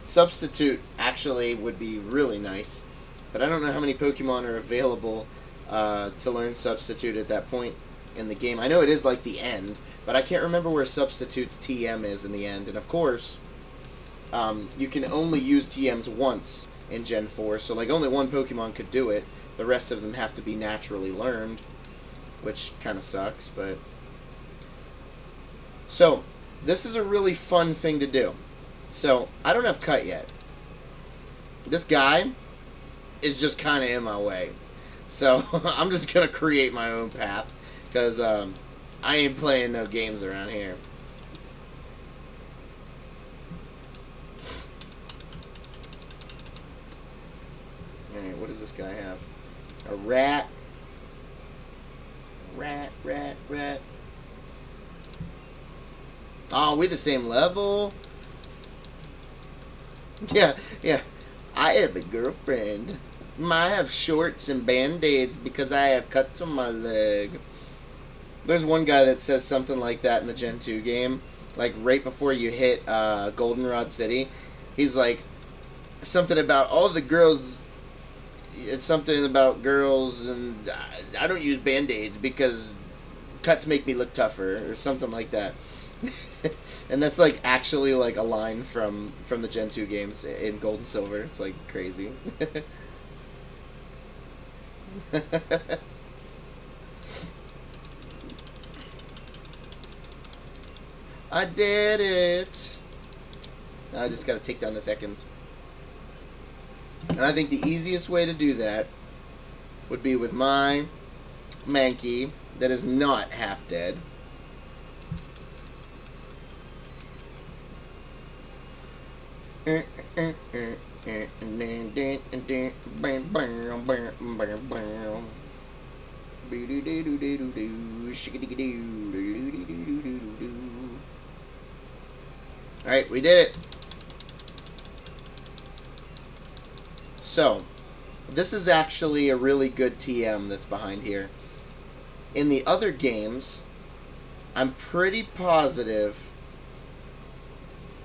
Substitute actually would be really nice. But I don't know how many Pokemon are available to learn Substitute at that point in the game. I know it is like the end, but I can't remember where Substitute's TM is in the end. And of course, you can only use TMs once in Gen 4, so like only one Pokemon could do it. The rest of them have to be naturally learned, which kind of sucks, but... So, this is a really fun thing to do. So, I don't have Cut yet. This guy is just kind of in my way. So, I'm just going to create my own path, because I ain't playing no games around here. Alright, what does this guy have? A rat. Rat. Oh, we're the same level? Yeah. I have a girlfriend. I have shorts and band-aids because I have cuts on my leg. There's one guy that says something like that in the Gen 2 game. Like, right before you hit Goldenrod City. He's like, something about all the girls... It's something about girls, and I don't use Band-Aids because cuts make me look tougher, or something like that. And that's, like, actually, like, a line from the Gen 2 games in Gold and Silver. It's, like, crazy. I did it! I just gotta take down the seconds. And I think the easiest way to do that would be with my Mankey that is not half dead. Alright, we did it. So, this is actually a really good TM that's behind here. In the other games, I'm pretty positive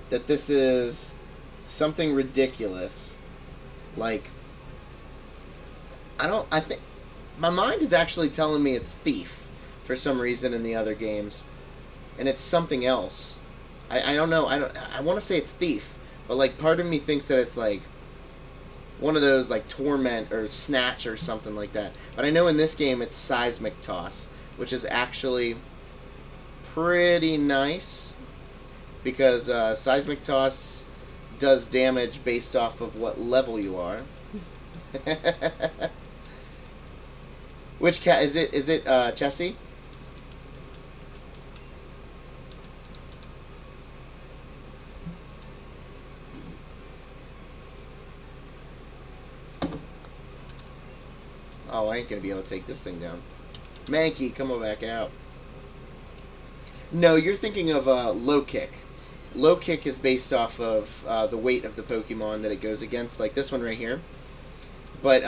that this is something ridiculous. Like, I think, my mind is actually telling me it's Thief for some reason in the other games. And it's something else. I don't know, I want to say it's Thief, but like part of me thinks that it's like one of those like Torment or Snatch or something like that. But I know in this game it's Seismic Toss, which is actually pretty nice because Seismic Toss does damage based off of what level you are. Which cat is it? Is it Chessie? I ain't going to be able to take this thing down. Mankey, come on back out. No, you're thinking of low kick. Low kick is based off of the weight of the Pokemon that it goes against, like this one right here. But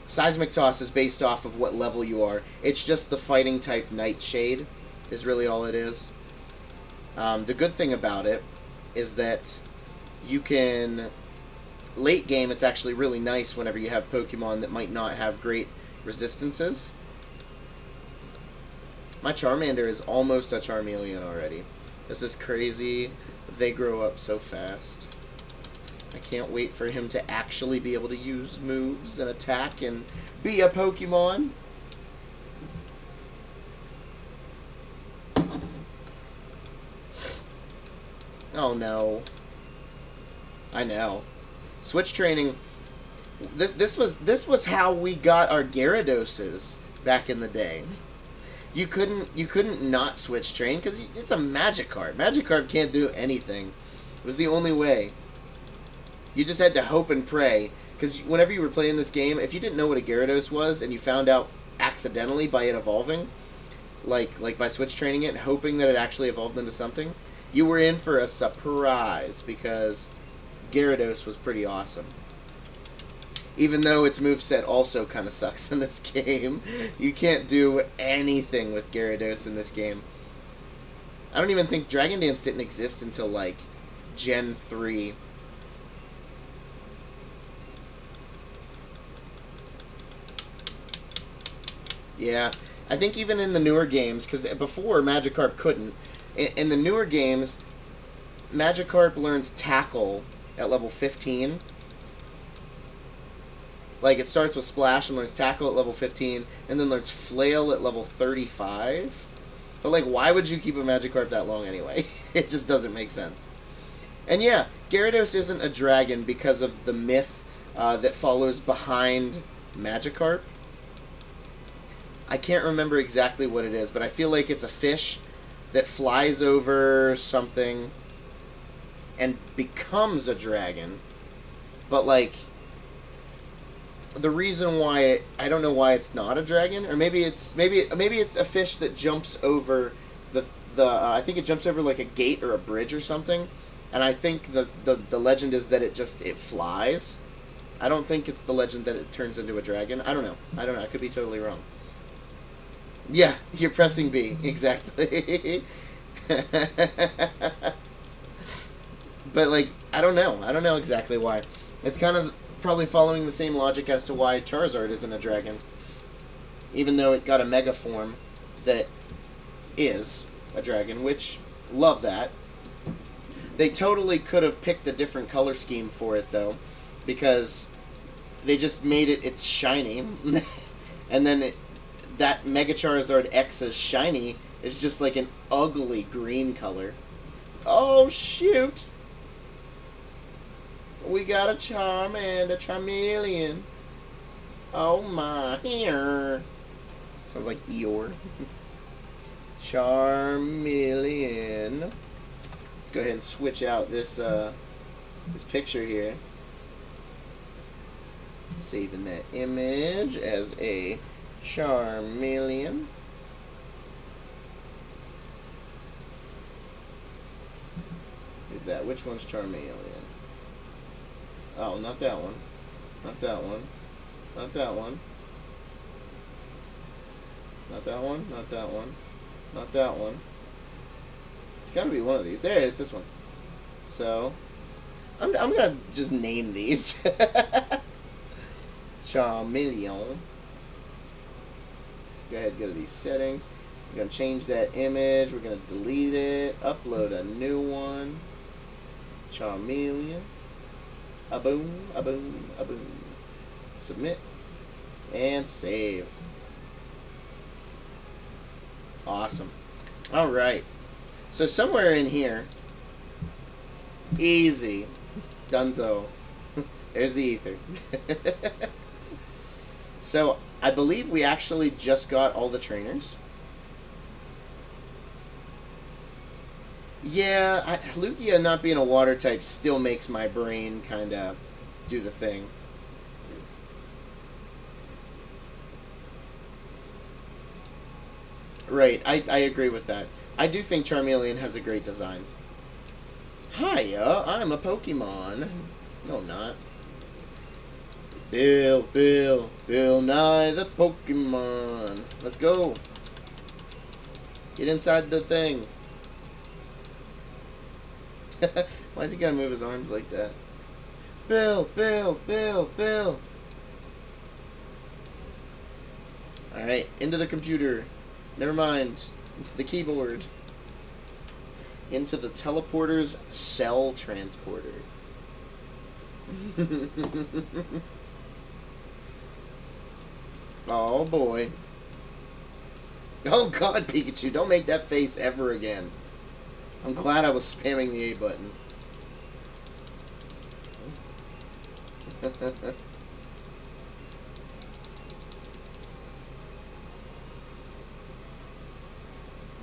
Seismic Toss is based off of what level you are. It's just the fighting type Nightshade is really all it is. The good thing about it is that you can... Late game, it's actually really nice whenever you have Pokemon that might not have great resistances. My Charmander is almost a Charmeleon already. This is crazy. They grow up so fast. I can't wait for him to actually be able to use moves and attack and be a Pokemon. Oh no. I know. Switch training. This was how we got our Gyarados back in the day. You couldn't not switch train because it's a Magikarp. Magikarp can't do anything. It was the only way. You just had to hope and pray, because whenever you were playing this game, if you didn't know what a Gyarados was and you found out accidentally by it evolving, like by switch training it and hoping that it actually evolved into something, you were in for a surprise, because Gyarados was pretty awesome. Even though its moveset also kind of sucks in this game. You can't do anything with Gyarados in this game. I don't even think Dragon Dance didn't exist until, like, Gen 3. Yeah, I think even in the newer games, because before Magikarp couldn't, in the newer games, Magikarp learns Tackle at level 15. Like, it starts with Splash and learns Tackle at level 15, and then learns Flail at level 35. But, like, why would you keep a Magikarp that long anyway? It just doesn't make sense. And yeah, Gyarados isn't a dragon because of the myth that follows behind Magikarp. I can't remember exactly what it is, but I feel like it's a fish that flies over something and becomes a dragon. But, like, the reason why I don't know why it's not a dragon, or maybe it's a fish that jumps over the I think it jumps over like a gate or a bridge or something, and I think the legend is that it flies. I don't think it's the legend that it turns into a dragon. I don't know. I could be totally wrong. Yeah, you're pressing B. Exactly. But, like, I don't know exactly why. It's kind of probably following the same logic as to why Charizard isn't a dragon. Even though it got a mega form that is a dragon, which, love that. They totally could have picked a different color scheme for it, though, because they just made it's shiny. And then that Mega Charizard X's shiny is just like an ugly green color. Oh, shoot! We got a Charm and a Charmeleon. Oh my, here. Sounds like Eeyore. Charmeleon. Let's go ahead and switch out this this picture here. Saving that image as a Charmeleon. Who's that? Which one's Charmeleon? Oh, not that one. Not that one. Not that one. Not that one. Not that one. Not that one. It's got to be one of these. There it is, this one. So, I'm going to just name these. Charmeleon. Go ahead and go to these settings. We're going to change that image. We're going to delete it. Upload a new one. Charmeleon. A boom, a boom, a boom. Submit. And save. Awesome. Alright. So somewhere in here, easy. Dunzo. There's the ether. So, I believe we actually just got all the trainers. Yeah, Lugia not being a water type still makes my brain kind of do the thing. Right, I agree with that. I do think Charmeleon has a great design. Hiya, I'm a Pokemon. No, I'm not. Bill Nye the Pokemon. Let's go. Get inside the thing. Why is he gotta move his arms like that? Bill. Alright, into the computer. Never mind. Into the keyboard. Into the teleporter's cell transporter. Oh boy. Oh god, Pikachu, don't make that face ever again. I'm glad I was spamming the A button.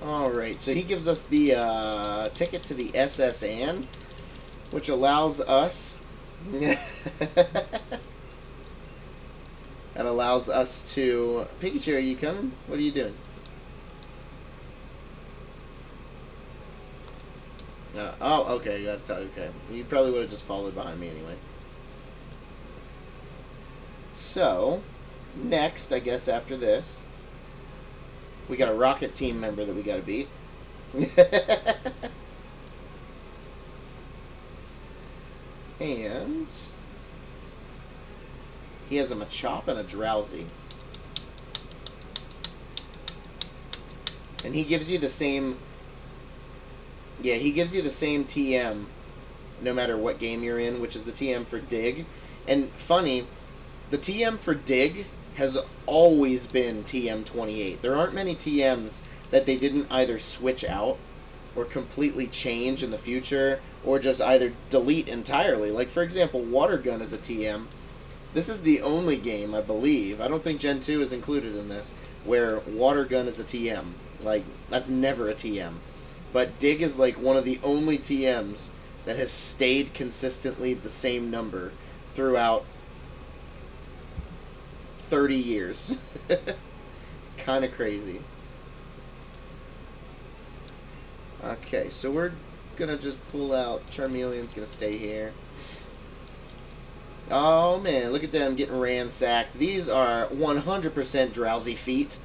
Alright, so he gives us the ticket to the SS Anne, which allows us... That allows us to... Pikachu, are you coming? What are you doing? Oh, okay, okay. You probably would have just followed behind me anyway. So, next, I guess after this, we got a Rocket Team member that we gotta beat. And he has a Machop and a Drowsy. And he gives you the same... Yeah, he gives you the same TM no matter what game you're in, which is the TM for Dig. And funny, the TM for Dig has always been TM28. There aren't many TMs that they didn't either switch out or completely change in the future or just either delete entirely. Like, for example, Water Gun is a TM. This is the only game, I believe, I don't think Gen 2 is included in this, where Water Gun is a TM. Like, that's never a TM. But Dig is like one of the only TMs that has stayed consistently the same number throughout 30 years. It's kind of crazy. Okay, so we're going to just pull out. Charmeleon's going to stay here. Oh man, look at them getting ransacked. These are 100% Drowsy feet.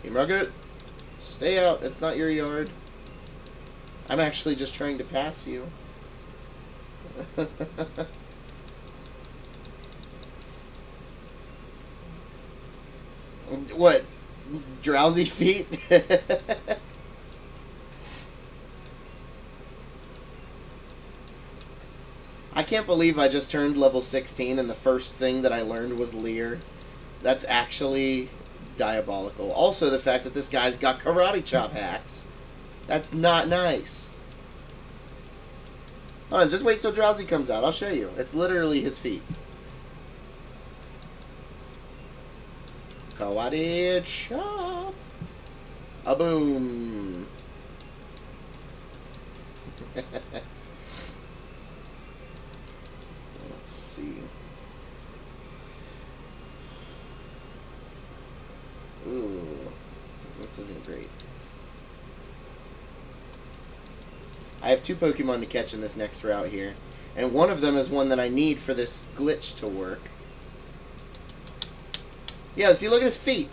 Team Rocket, stay out. It's not your yard. I'm actually just trying to pass you. What? Drowsy feet? I can't believe I just turned level 16 and the first thing that I learned was Leer. That's actually diabolical. Also, the fact that this guy's got karate chop hacks. That's not nice. Hold on, just wait till Drowsy comes out. I'll show you. It's literally his feet. Karate chop. A boom. Let's see. Ooh, this isn't great. I have 2 Pokemon to catch in this next route here. And one of them is one that I need for this glitch to work. Yeah, see, look at his feet.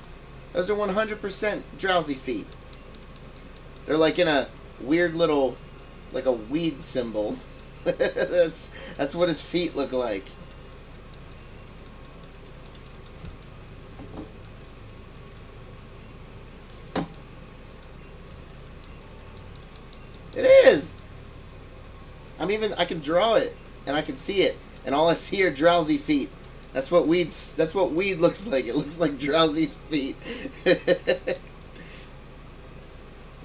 Those are 100% Drowsy feet. They're like in a weird little, like a weed symbol. That's what his feet look like. It is! I can draw it, and I can see it, and all I see are Drowsy feet. That's what weed looks like. It looks like Drowsy's feet.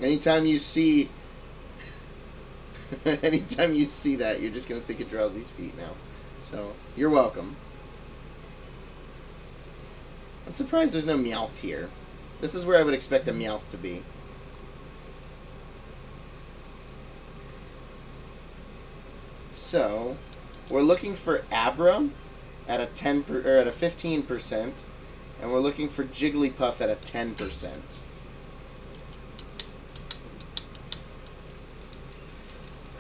Anytime you see that, you're just gonna think of Drowsy's feet now. So, you're welcome. I'm surprised there's no Meowth here. This is where I would expect a Meowth to be. So, we're looking for Abra at a 15%, and we're looking for Jigglypuff at a 10%.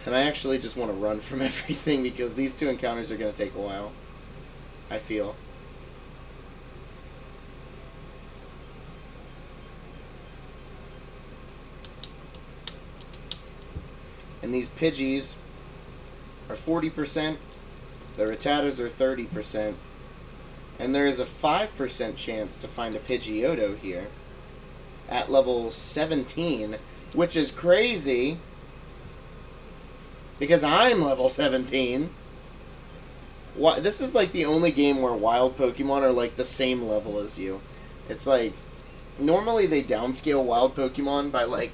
And I actually just want to run from everything because these two encounters are going to take a while, I feel. And these Pidgeys are 40%, the Rattatas are 30%, and there is a 5% chance to find a Pidgeotto here at level 17, which is crazy because I'm level 17. This is like the only game where wild Pokemon are like the same level as you. It's like, normally they downscale wild Pokemon by like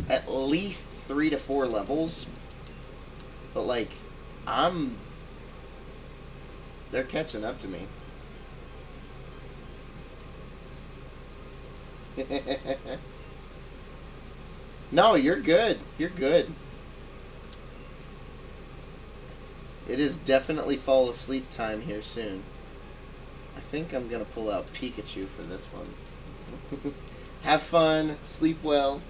at least 3 to 4 levels. But like, they're catching up to me. No, you're good. You're good. It is definitely fall asleep time here soon. I think I'm going to pull out Pikachu for this one. Have fun. Sleep well.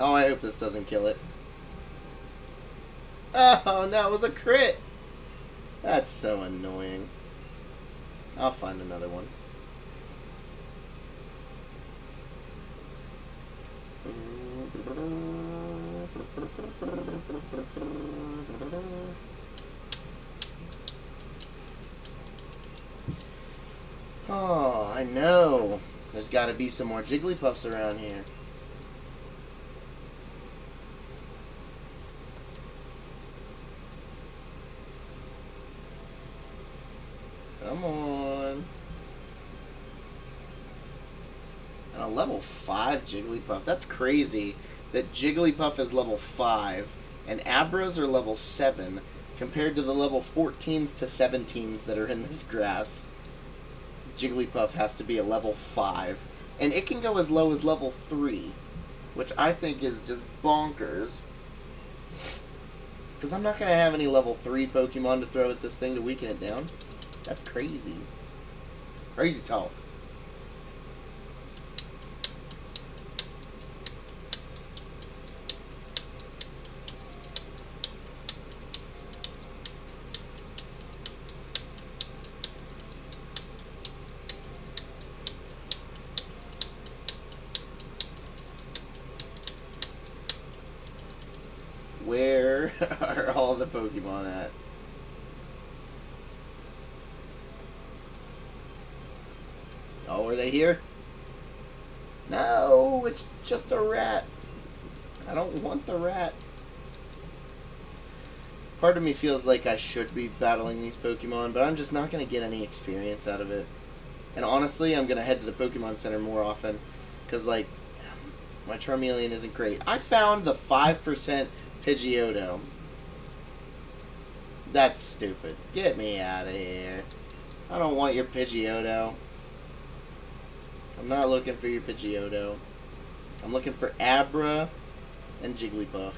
Oh, I hope this doesn't kill it. Oh, no, it was a crit. That's so annoying. I'll find another one. Oh, I know. There's got to be some more Jigglypuffs around here. Come on. And a level 5 Jigglypuff. That's crazy that Jigglypuff is level 5 and Abras are level 7 compared to the level 14s to 17s that are in this grass. Jigglypuff has to be a level 5. And it can go as low as level 3, which I think is just bonkers. Because I'm not going to have any level 3 Pokemon to throw at this thing to weaken it down. That's crazy. Crazy talk. Where are all the Pokemon at? Oh, are they here? No, it's just a rat. I don't want the rat. Part of me feels like I should be battling these Pokemon, but I'm just not going to get any experience out of it. And honestly, I'm going to head to the Pokemon Center more often, because, like, my Charmeleon isn't great. I found the 5% Pidgeotto. That's stupid. Get me out of here. I don't want your Pidgeotto. I'm not looking for your Pidgeotto. I'm looking for Abra and Jigglypuff.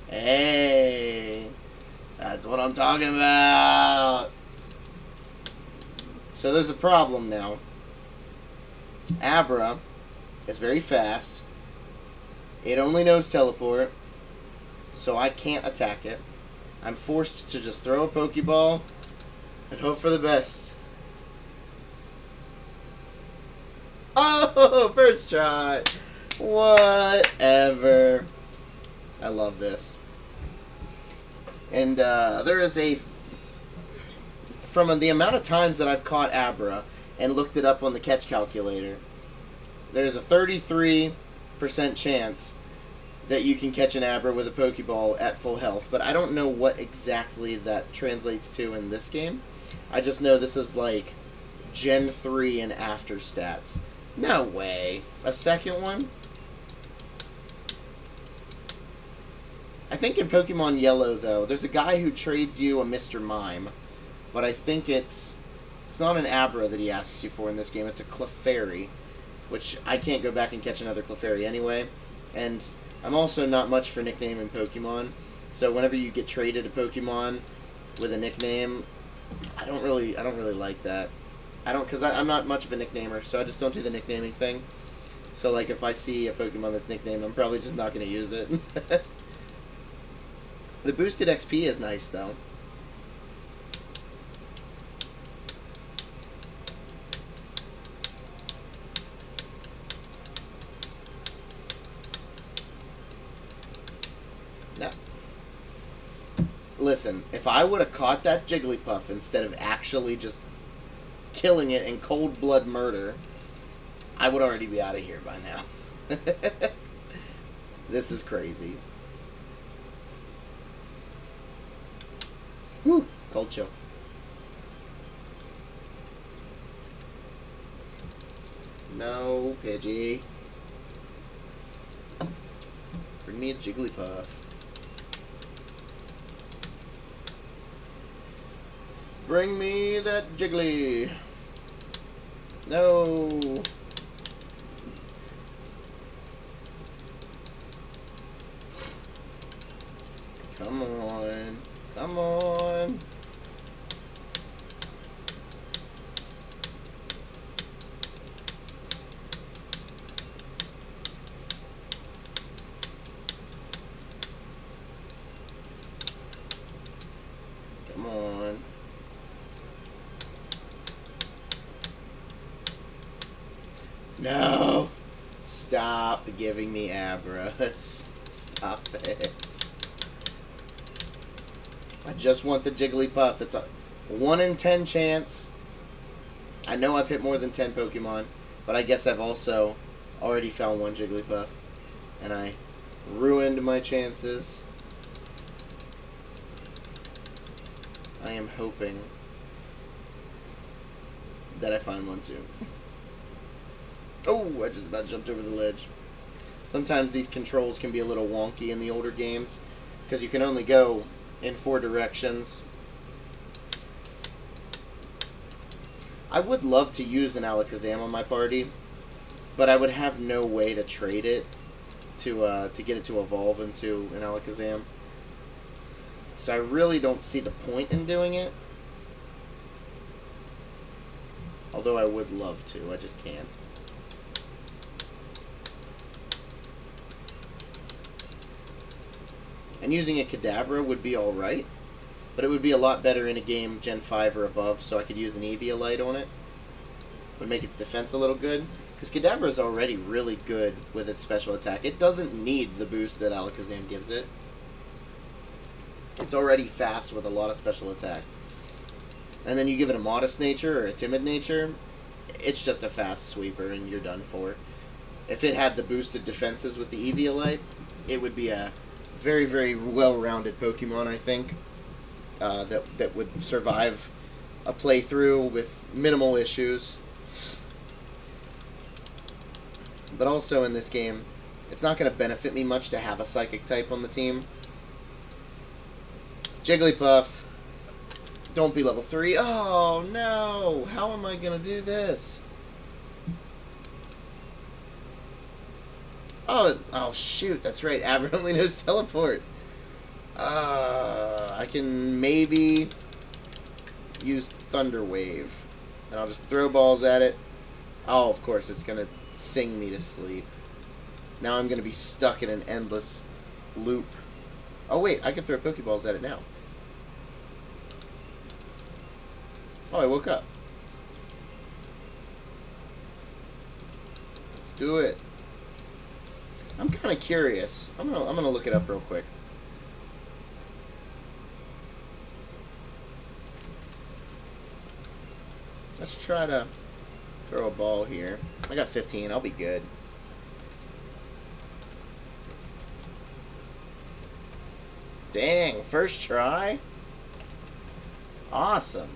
Hey! That's what I'm talking about! So there's a problem now. Abra is very fast. It only knows Teleport, so I can't attack it. I'm forced to just throw a Pokeball and hope for the best. Oh, first try. Whatever. I love this. And there is a... From the amount of times that I've caught Abra and looked it up on the catch calculator, there's a 33% chance that you can catch an Abra with a Pokeball at full health. But I don't know what exactly that translates to in this game. I just know this is like Gen 3 and after stats. No way. A second one? I think in Pokemon Yellow, though, there's a guy who trades you a Mr. Mime. But I think it's not an Abra that he asks you for in this game. It's a Clefairy. which I can't go back and catch another Clefairy anyway. And I'm also not much for nicknaming Pokemon, so whenever you get traded a Pokemon with a nickname, I don't really like that. Because I'm not much of a nicknamer, so I just don't do the nicknaming thing. So, like, if I see a Pokemon that's nicknamed, I'm probably just not going to use it. The boosted XP is nice, though. Now, listen, if I would have caught that Jigglypuff instead of actually just killing it in cold blood murder, I would already be out of here by now. This is crazy. Woo! Cold chill. No, Pidgey. Bring me a Jigglypuff. Bring me that Jiggly. No. Come on. Come on. Come on. No. Stop giving me Abras. Stop it. I just want the Jigglypuff. It's a 1 in 10 chance. I know I've hit more than 10 Pokemon, but I guess I've also already found one Jigglypuff. And I ruined my chances. I am hoping that I find one soon. Oh, I just about jumped over the ledge. Sometimes these controls can be a little wonky in the older games, because you can only go in 4 directions. I would love to use an Alakazam on my party, but I would have no way to trade it to get it to evolve into an Alakazam. So I really don't see the point in doing it. Although I would love to, I just can't. And using a Kadabra would be alright, but it would be a lot better in a game Gen 5 or above, so I could use an Eviolite on it. Would make its defense a little good, because Kadabra is already really good with its special attack. It doesn't need the boost that Alakazam gives it. It's already fast with a lot of special attack. And then you give it a modest nature or a timid nature, it's just a fast sweeper and you're done for. If it had the boosted defenses with the Eviolite, it would be a very, very well-rounded Pokemon, I think, that would survive a playthrough with minimal issues. But also in this game, it's not going to benefit me much to have a Psychic type on the team. Jigglypuff, don't be level 3. Oh, no! How am I going to do this? Oh, shoot, that's right. Aberrantly knows Teleport. I can maybe use Thunder Wave. And I'll just throw balls at it. Oh, of course, it's going to sing me to sleep. Now I'm going to be stuck in an endless loop. Oh, wait, I can throw Pokeballs at it now. Oh, I woke up. Let's do it. I'm kind of curious. I'm gonna look it up real quick. Let's try to throw a ball here. I got 15. I'll be good. Dang, first try? Awesome.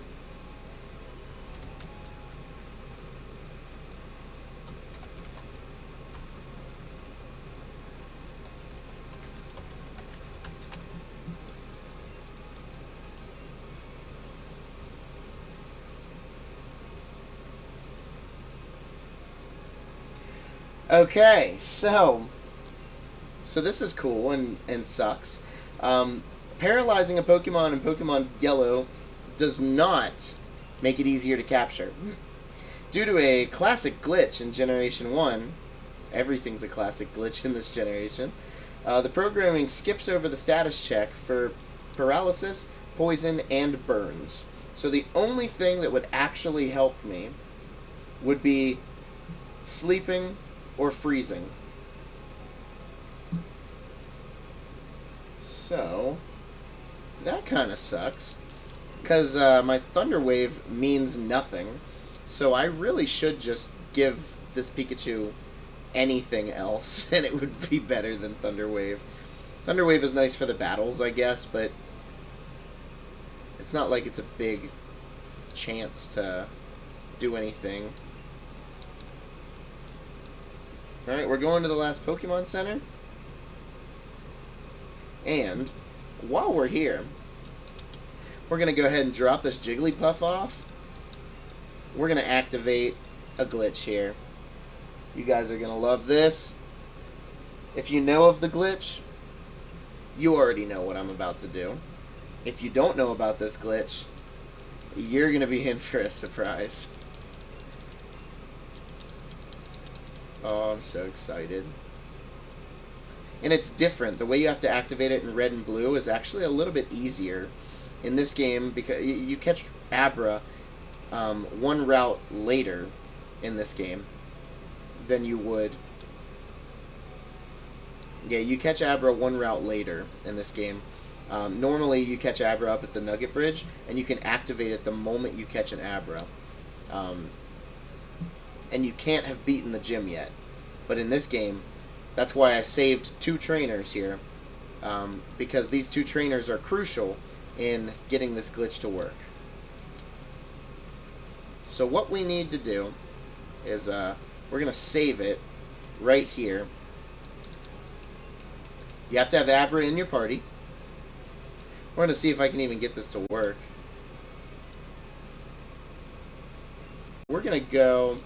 Okay, so this is cool and sucks. Paralyzing a Pokemon in Pokemon Yellow does not make it easier to capture. Due to a classic glitch in Generation 1, everything's a classic glitch in this generation, the programming skips over the status check for paralysis, poison, and burns. So the only thing that would actually help me would be sleeping or freezing. So that kind of sucks, because my Thunder Wave means nothing. So I really should just give this Pikachu anything else, and it would be better than Thunder Wave. Thunder Wave is nice for the battles, I guess, but it's not like it's a big chance to do anything. Alright, we're going to the last Pokemon Center. And while we're here, we're going to go ahead and drop this Jigglypuff off. We're going to activate a glitch here. You guys are going to love this. If you know of the glitch, you already know what I'm about to do. If you don't know about this glitch, you're going to be in for a surprise. Oh, I'm so excited. And it's different. The way you have to activate it in red and blue is actually a little bit easier in this game, because you catch Abra one route later in this game than you would. Yeah, you catch Abra one route later in this game. Normally you catch Abra up at the Nugget Bridge, and you can activate it the moment you catch an Abra. And you can't have beaten the gym yet. But in this game, that's why I saved 2 trainers here, because these 2 trainers are crucial in getting this glitch to work. So what we need to do is we're going to save it right here. You have to have Abra in your party. We're going to see if I can even get this to work. We're going to go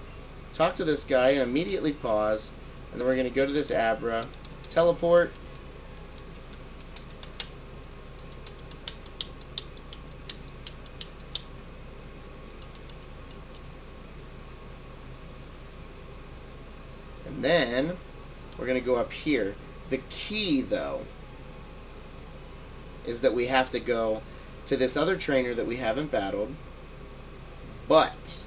talk to this guy and immediately pause. And then we're going to go to this Abra, teleport, and then we're going to go up here. The key, though, is that we have to go to this other trainer that we haven't battled, but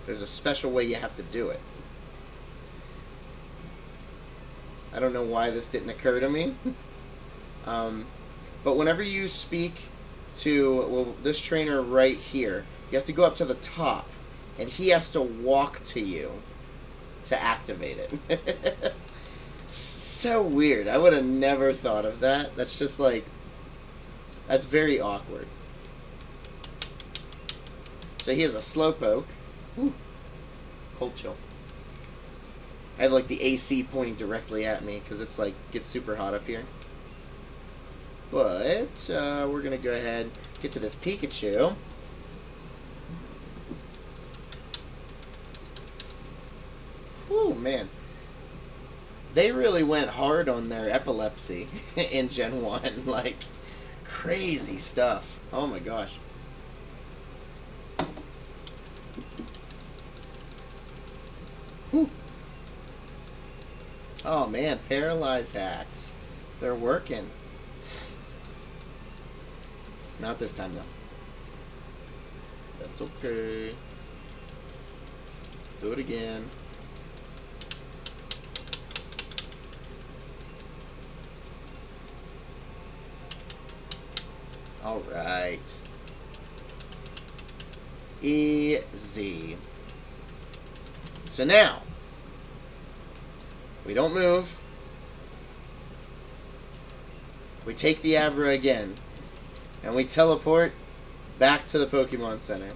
there's a special way you have to do it. I don't know why this didn't occur to me. But whenever you speak to this trainer right here, you have to go up to the top, and he has to walk to you to activate it. So weird. I would have never thought of that. That's just like, that's very awkward. So he has a Slowpoke. Ooh. Cold chill. I have like the AC pointing directly at me because it's like gets super hot up here. But we're gonna go ahead and get to this Pikachu. Oh man, they really went hard on their epilepsy in Gen 1. Like crazy stuff. Oh my gosh. Whew. Oh man, paralyzed hacks. They're working. Not this time though. That's okay. Do it again. Alright. Easy. So now, we don't move. We take the Abra again, and we teleport back to the Pokemon Center.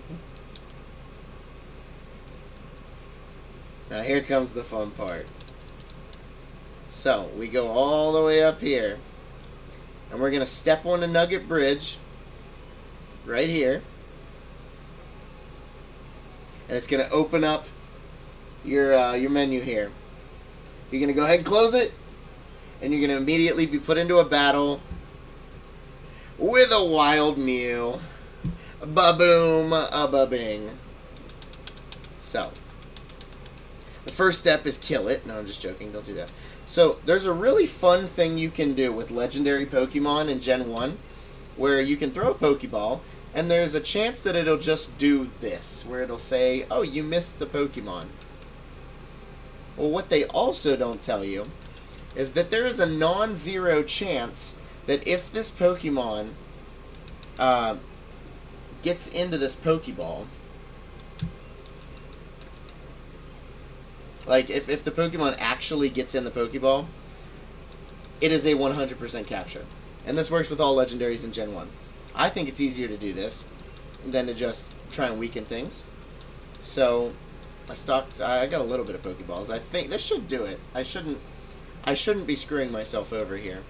Now here comes the fun part. So, we go all the way up here, and we're going to step on the Nugget Bridge, right here, and it's going to open up your menu here. You're gonna go ahead and close it, and you're gonna immediately be put into a battle with a wild Mew. Ba-boom, a ba-bing. So, the first step is kill it. No, I'm just joking. Don't do that. So, there's a really fun thing you can do with legendary Pokemon in Gen 1, where you can throw a Pokeball, and there's a chance that it'll just do this, where it'll say, oh, you missed the Pokemon. Well, what they also don't tell you is that there is a non-zero chance that if this Pokemon gets into this Pokeball, like if the Pokemon actually gets in the Pokeball, it is a 100% capture. And this works with all legendaries in Gen 1. I think it's easier to do this than to just try and weaken things. So I got a little bit of Pokeballs. I think this should do it. I shouldn't be screwing myself over here.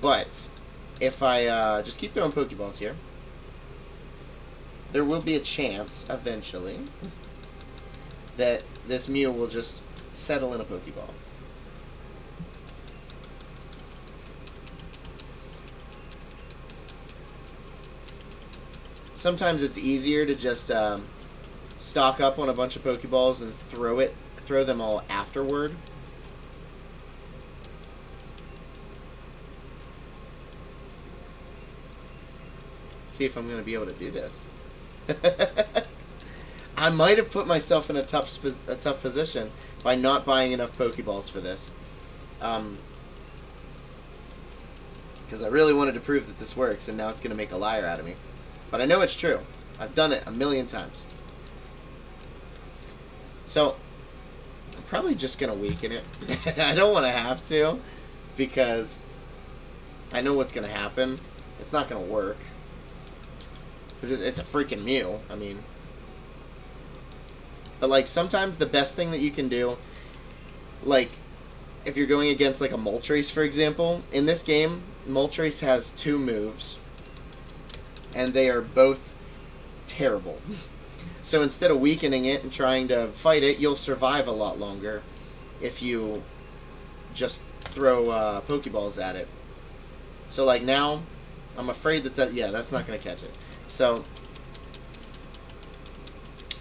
But if I just keep throwing Pokeballs here, there will be a chance eventually that this Mew will just settle in a Pokeball. Sometimes it's easier to just stock up on a bunch of Pokeballs and throw them all afterward. See if I'm going to be able to do this. I might have put myself in a tough position by not buying enough Pokeballs for this. Because I really wanted to prove that this works, and now it's going to make a liar out of me. But I know it's true. I've done it a million times. So, I'm probably just going to weaken it. I don't want to have to, because I know what's going to happen. It's not going to work. Because it's a freaking Mew. I mean... But, like, sometimes the best thing that you can do, like, if you're going against, like, a Moltres, for example, in this game, Moltres has 2 moves, and they are both terrible. So instead of weakening it and trying to fight it, you'll survive a lot longer if you just throw Pokeballs at it. So, like, now, I'm afraid that's not going to catch it. So...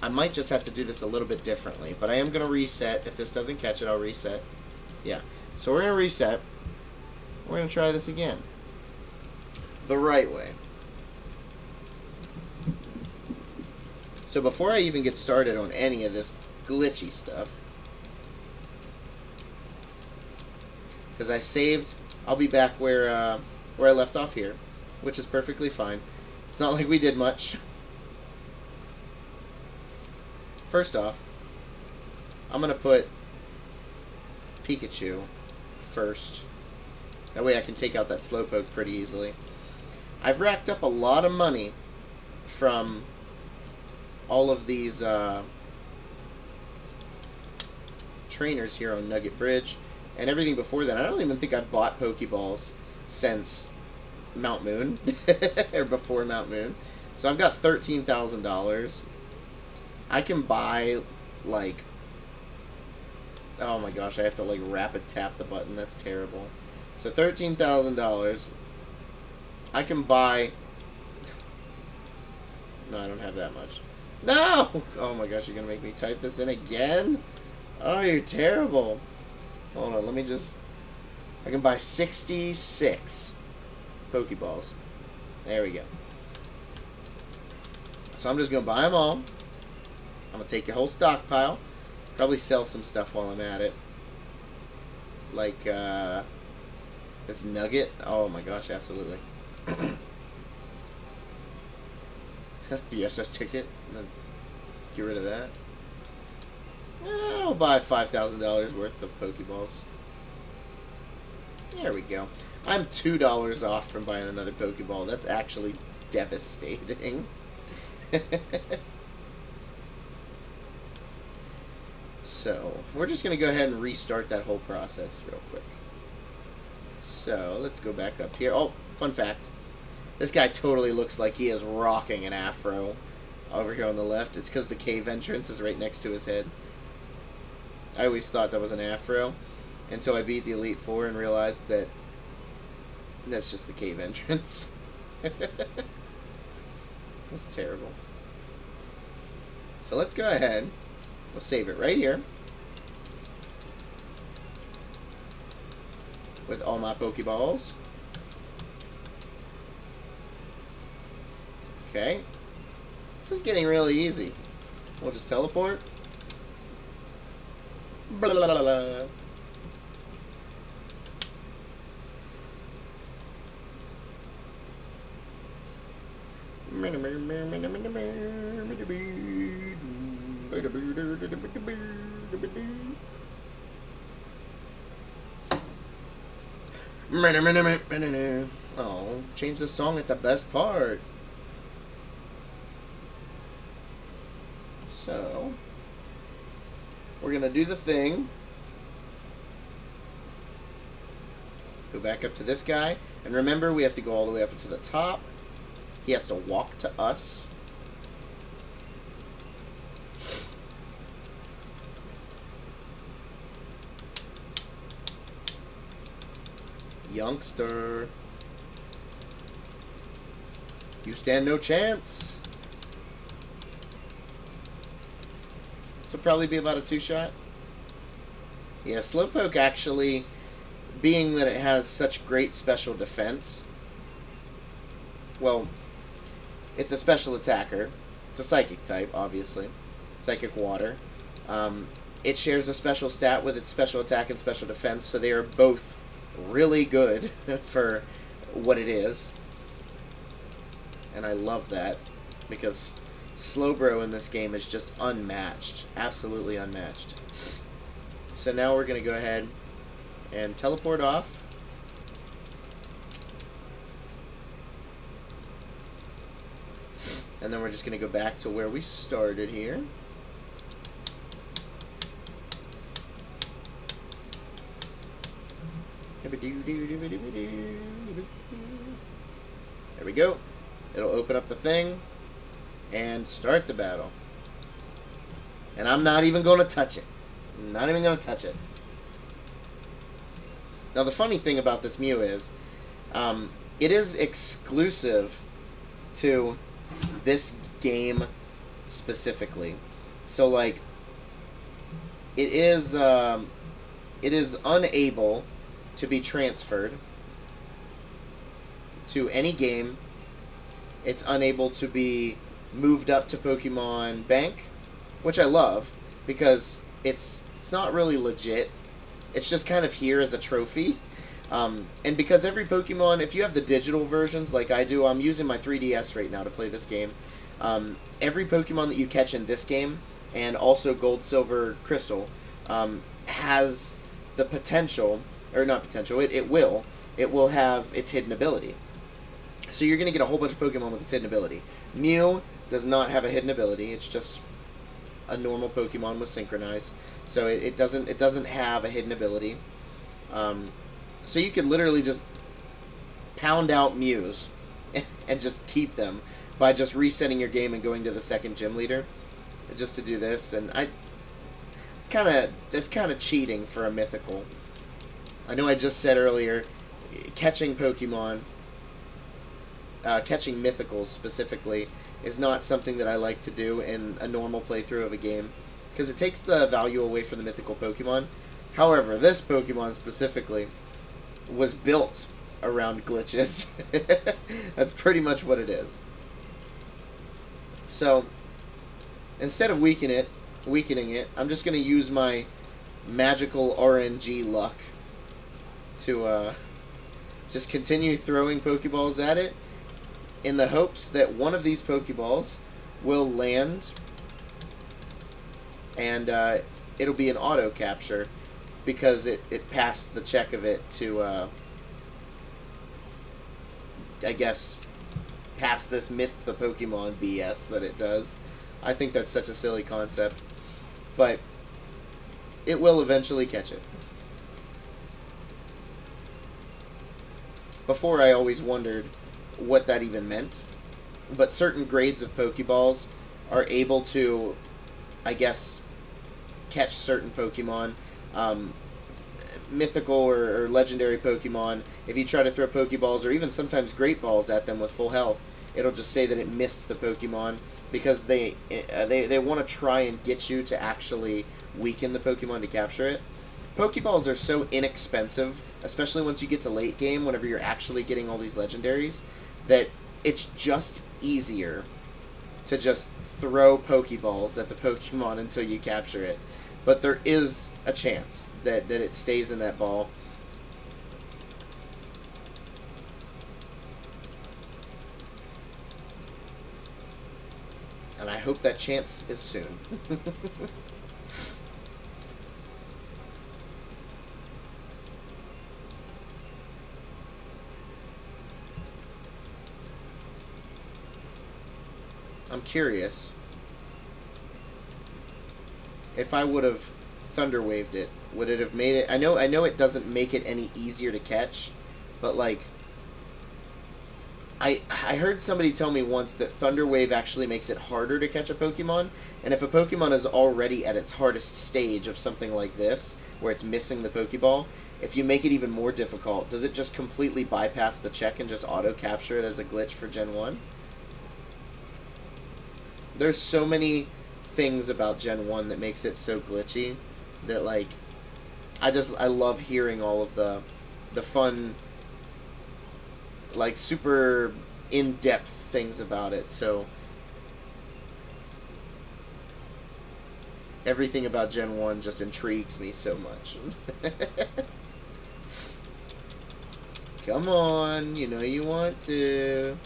I might just have to do this a little bit differently, but I am going to reset. If this doesn't catch it, I'll reset. Yeah. So we're going to reset. We're going to try this again. The right way. So before I even get started on any of this glitchy stuff, because I saved, I'll be back where I left off here, which is perfectly fine. It's not like we did much. First off, I'm going to put Pikachu first. That way I can take out that Slowpoke pretty easily. I've racked up a lot of money from all of these trainers here on Nugget Bridge and everything before that. I don't even think I've bought Pokeballs since Mount Moon, or before Mount Moon. So I've got $13,000. I can buy, like, oh my gosh, I have to, like, rapid tap the button. That's terrible. So $13,000. I can buy, no, I don't have that much. No! Oh my gosh, you're going to make me type this in again? Oh, you're terrible. Hold on, let me just, I can buy 66 Pokeballs. There we go. So I'm just going to buy them all. I'm going to take your whole stockpile. Probably sell some stuff while I'm at it. Like, this nugget. Oh my gosh, absolutely. The SS ticket. Get rid of that. I'll buy $5,000 worth of Pokeballs. There we go. I'm $2 off from buying another Pokeball. That's actually devastating. So, we're just going to go ahead and restart that whole process real quick. So, let's go back up here. Oh, fun fact. This guy totally looks like he is rocking an afro over here on the left. It's because the cave entrance is right next to his head. I always thought that was an afro until I beat the Elite Four and realized that that's just the cave entrance. It was terrible. So let's go ahead. We'll save it right here. With all my Pokeballs. Okay. This is getting really easy. We'll just teleport. Blah, blah, blah, blah. Oh, change the song at the best part. So, we're going to do the thing. Go back up to this guy. And remember, we have to go all the way up to the top. He has to walk to us. Youngster. You stand no chance. This will probably be about a 2-shot. Yeah, Slowpoke actually, being that it has such great special defense, well, it's a special attacker. It's a psychic type, obviously. Psychic water. It shares a special stat with its special attack and special defense, so they are both really good for what it is. And I love that, because Slowbro in this game is just unmatched. Absolutely unmatched. So now we're going to go ahead and teleport off. And then we're just going to go back to where we started here. There we go. It'll open up the thing and start the battle. And I'm not even going to touch it. I'm not even going to touch it. Now the funny thing about this Mew is, it is exclusive to this game specifically. So like, it is unable to be transferred to any game. It's unable to be moved up to Pokemon Bank, which I love, because it's not really legit. It's just kind of here as a trophy. And because every Pokemon, if you have the digital versions like I do, I'm using my 3DS right now to play this game. Every Pokemon that you catch in this game, and also Gold, Silver, Crystal, has the potential, or not potential, it will have its hidden ability. So you're going to get a whole bunch of Pokemon with its hidden ability. Mew does not have a hidden ability. It's just a normal Pokemon with Synchronize. So it doesn't have a hidden ability. So you could literally just pound out Mews and just keep them by just resetting your game and going to the second gym leader just to do this. And it's kind of cheating for a mythical. I know I just said earlier, catching Pokemon, catching mythicals specifically, is not something that I like to do in a normal playthrough of a game, because it takes the value away from the mythical Pokemon. However, this Pokemon specifically was built around glitches. That's pretty much what it is. So, instead of weakening it, I'm just going to use my magical RNG luck to just continue throwing Pokeballs at it, in the hopes that one of these Pokeballs will land, and it'll be an auto capture, because it passed the check of it to, I guess, pass this missed the Pokemon BS that it does. I think that's such a silly concept, but it will eventually catch it. Before, I always wondered what that even meant, but certain grades of Pokeballs are able to, I guess, catch certain Pokemon. Mythical or legendary Pokemon, if you try to throw Pokeballs or even sometimes Great Balls at them with full health, it'll just say that it missed the Pokemon because they want to try and get you to actually weaken the Pokemon to capture it. Pokeballs are so inexpensive, especially once you get to late game, whenever you're actually getting all these legendaries, that it's just easier to just throw Pokeballs at the Pokemon until you capture it. But there is a chance that it stays in that ball. And I hope that chance is soon. I'm curious if I would have Thunder Waved it, would it have made it? I know it doesn't make it any easier to catch, but like I heard somebody tell me once that Thunder Wave actually makes it harder to catch a Pokemon, and if a Pokemon is already at its hardest stage of something like this, where it's missing the Pokeball, if you make it even more difficult, does it just completely bypass the check and just auto-capture it as a glitch for Gen 1? There's so many things about Gen 1 that makes it so glitchy that, like, I love hearing all of the fun, like, super in-depth things about it. So everything about Gen 1 just intrigues me so much. Come on, you know you want to.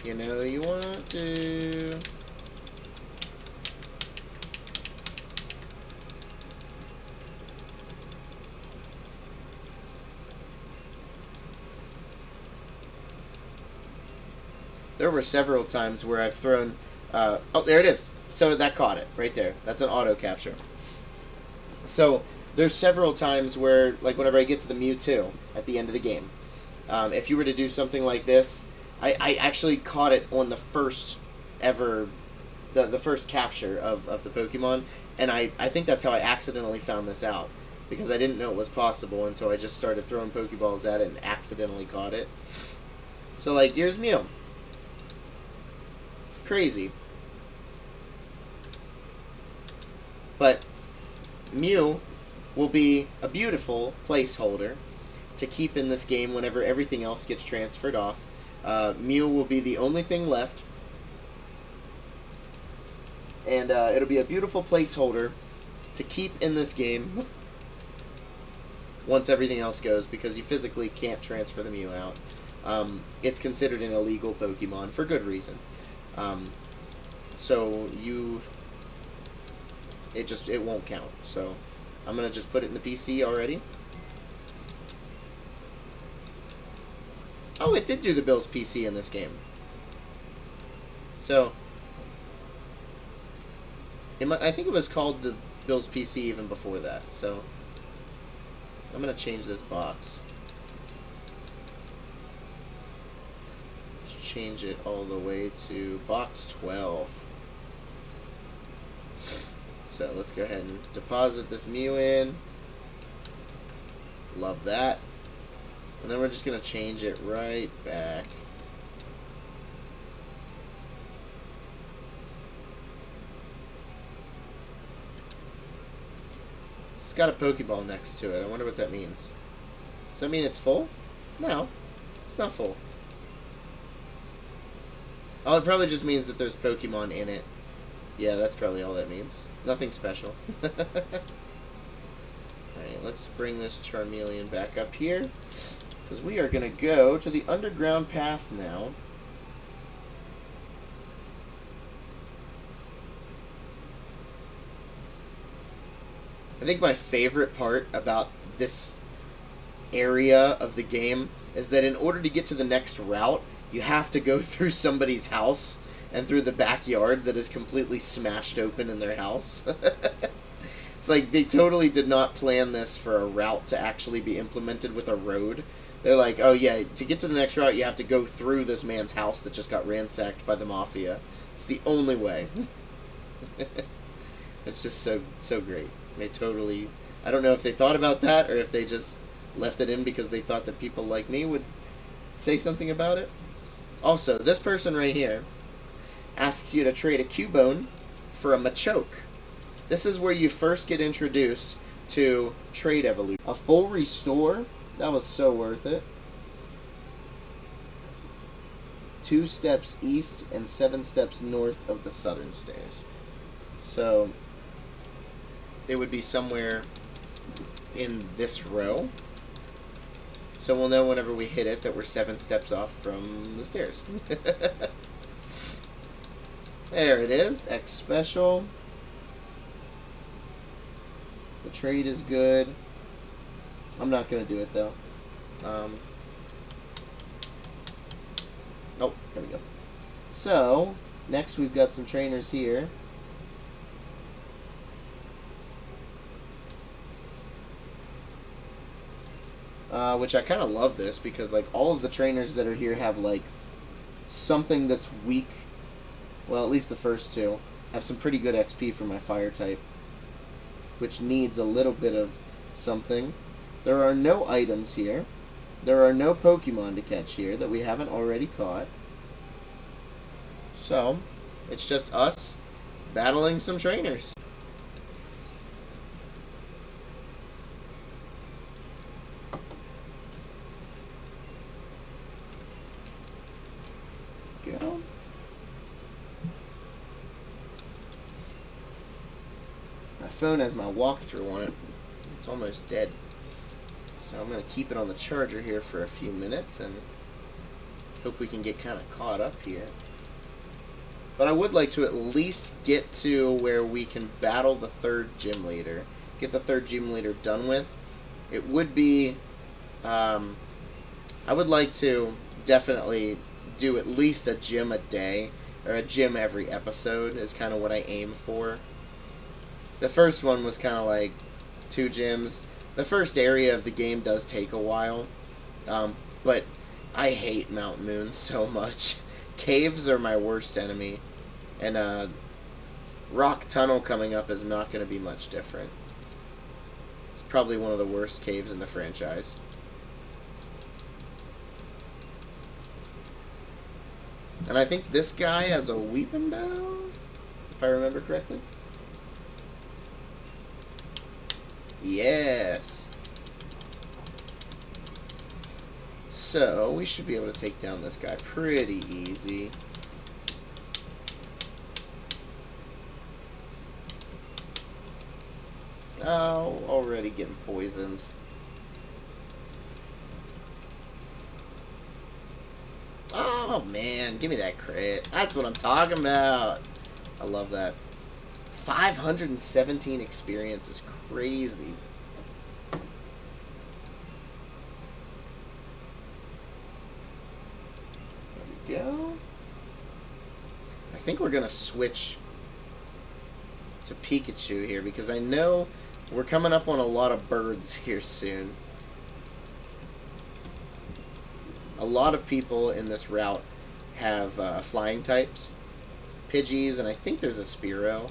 You know you want to. There were several times where I've thrown... oh, there it is. So that caught it right there. That's an auto capture. So there's several times where, like whenever I get to the Mewtwo at the end of the game, if you were to do something like this, I actually caught it on the first ever, the first capture of the Pokemon, and I think that's how I accidentally found this out, because I didn't know it was possible until I just started throwing Pokeballs at it and accidentally caught it. So, like, here's Mew. It's crazy. But Mew will be a beautiful placeholder to keep in this game whenever everything else gets transferred off. Mew will be the only thing left, and it'll be a beautiful placeholder to keep in this game once everything else goes, because you physically can't transfer the Mew out. It's considered an illegal Pokemon for good reason. So it won't count. So I'm gonna just put it in the PC already. Oh, it did do the Bills PC in this game. So, I think it was called the Bills PC even before that. So, I'm going to change this box. Let's change it all the way to box 12. So, let's go ahead and deposit this Mew in. Love that. And then we're just going to change it right back. It's got a Pokeball next to it. I wonder what that means. Does that mean it's full? No, it's not full. Oh, it probably just means that there's Pokemon in it. Yeah, that's probably all that means. Nothing special. Alright, let's bring this Charmeleon back up here, because we are going to go to the underground path now. I think my favorite part about this area of the game is that in order to get to the next route, you have to go through somebody's house and through the backyard that is completely smashed open in their house. It's like they totally did not plan this for a route to actually be implemented with a road. They're like, oh yeah, to get to the next route, you have to go through this man's house that just got ransacked by the Mafia. It's the only way. It's just so great. They totally. I don't know if they thought about that or if they just left it in because they thought that people like me would say something about it. Also, this person right here asks you to trade a Cubone for a Machoke. This is where you first get introduced to trade evolution. A full restore, that was so worth it. 2 steps east and 7 steps north of the southern stairs. So they would be somewhere in this row. So we'll know whenever we hit it that we're 7 steps off from the stairs. There it is, X special. The trade is good. I'm not going to do it though. Oh, there we go. So, next we've got some trainers here. Which I kind of love this because like all of the trainers that are here have like something that's weak. Well, at least the first 2 have some pretty good XP for my fire type, which needs a little bit of something. There are no items here. There are no Pokemon to catch here that we haven't already caught. So, it's just us battling some trainers. Go. My phone has my walkthrough on it. It's almost dead. So I'm going to keep it on the charger here for a few minutes and hope we can get kind of caught up here. But I would like to at least get to where we can battle the 3rd gym leader. Get the 3rd gym leader done with. It would be... I would like to definitely do at least a gym a day, or a gym every episode is kind of what I aim for. The first one was kind of like 2 gyms. The first area of the game does take a while, but I hate Mount Moon so much. Caves are my worst enemy, and Rock Tunnel coming up is not going to be much different. It's probably one of the worst caves in the franchise. And I think this guy has a Weeping Bell, if I remember correctly. Yes. So, we should be able to take down this guy pretty easy. Oh, already getting poisoned. Oh, man, give me that crit. That's what I'm talking about. I love that. 517 experience is crazy. There we go. I think we're going to switch to Pikachu here because I know we're coming up on a lot of birds here soon. A lot of people in this route have flying types. Pidgeys, and I think there's a Spearow.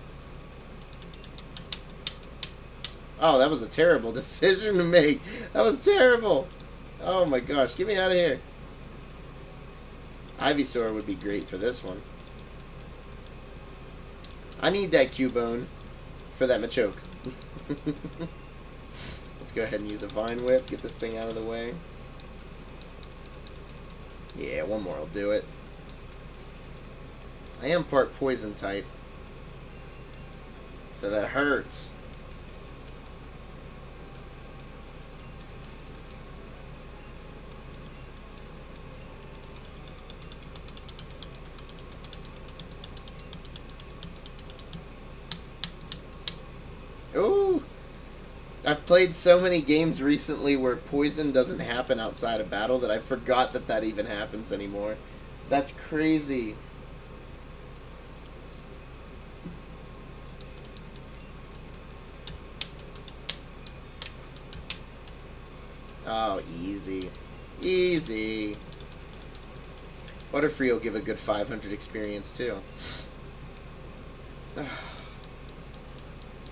Oh, that was a terrible decision to make. That was terrible. Oh my gosh, get me out of here. Ivysaur would be great for this one. I need that Cubone for that Machoke. Let's go ahead and use a Vine Whip, get this thing out of the way. Yeah, one more will do it. I am part poison type, so that hurts. Ooh! I've played so many games recently where poison doesn't happen outside of battle that I forgot that that even happens anymore. That's crazy. Oh, easy. Easy. Butterfree will give a good 500 experience, too.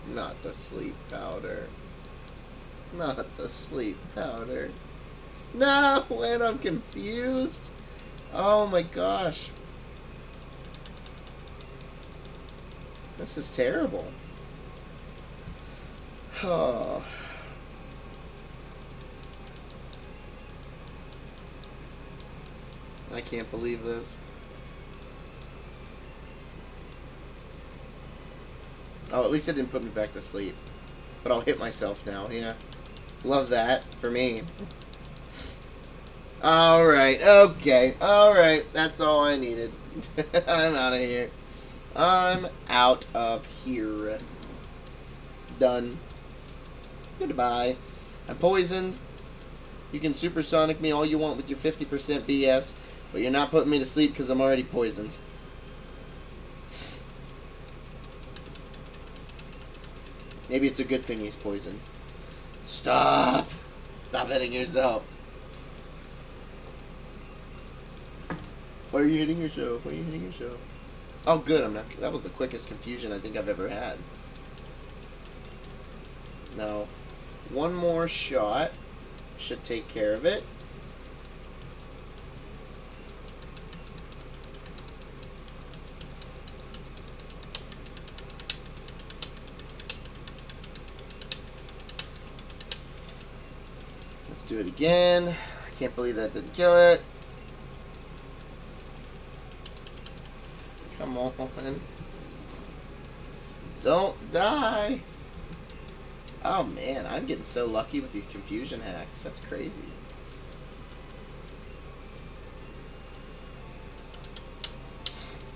Not the sleep powder. Not the sleep powder. No, and I'm confused. Oh my gosh. This is terrible. Oh. I can't believe this. Oh, at least it didn't put me back to sleep. But I'll hit myself now, yeah. Love that, for me. Alright, okay. Alright, that's all I needed. I'm out of here. I'm out of here. Done. Goodbye. I'm poisoned. You can supersonic me all you want with your 50% BS, but you're not putting me to sleep because I'm already poisoned. Maybe it's a good thing he's poisoned. Stop! Stop hitting yourself. Why are you hitting yourself? Why are you hitting yourself? Oh, good. I'm not. That was the quickest confusion I think I've ever had. Now, one more shot should take care of it. Let's do it again. I can't believe that didn't kill it. Come on. Don't die. Oh man, I'm getting so lucky with these confusion hacks. That's crazy.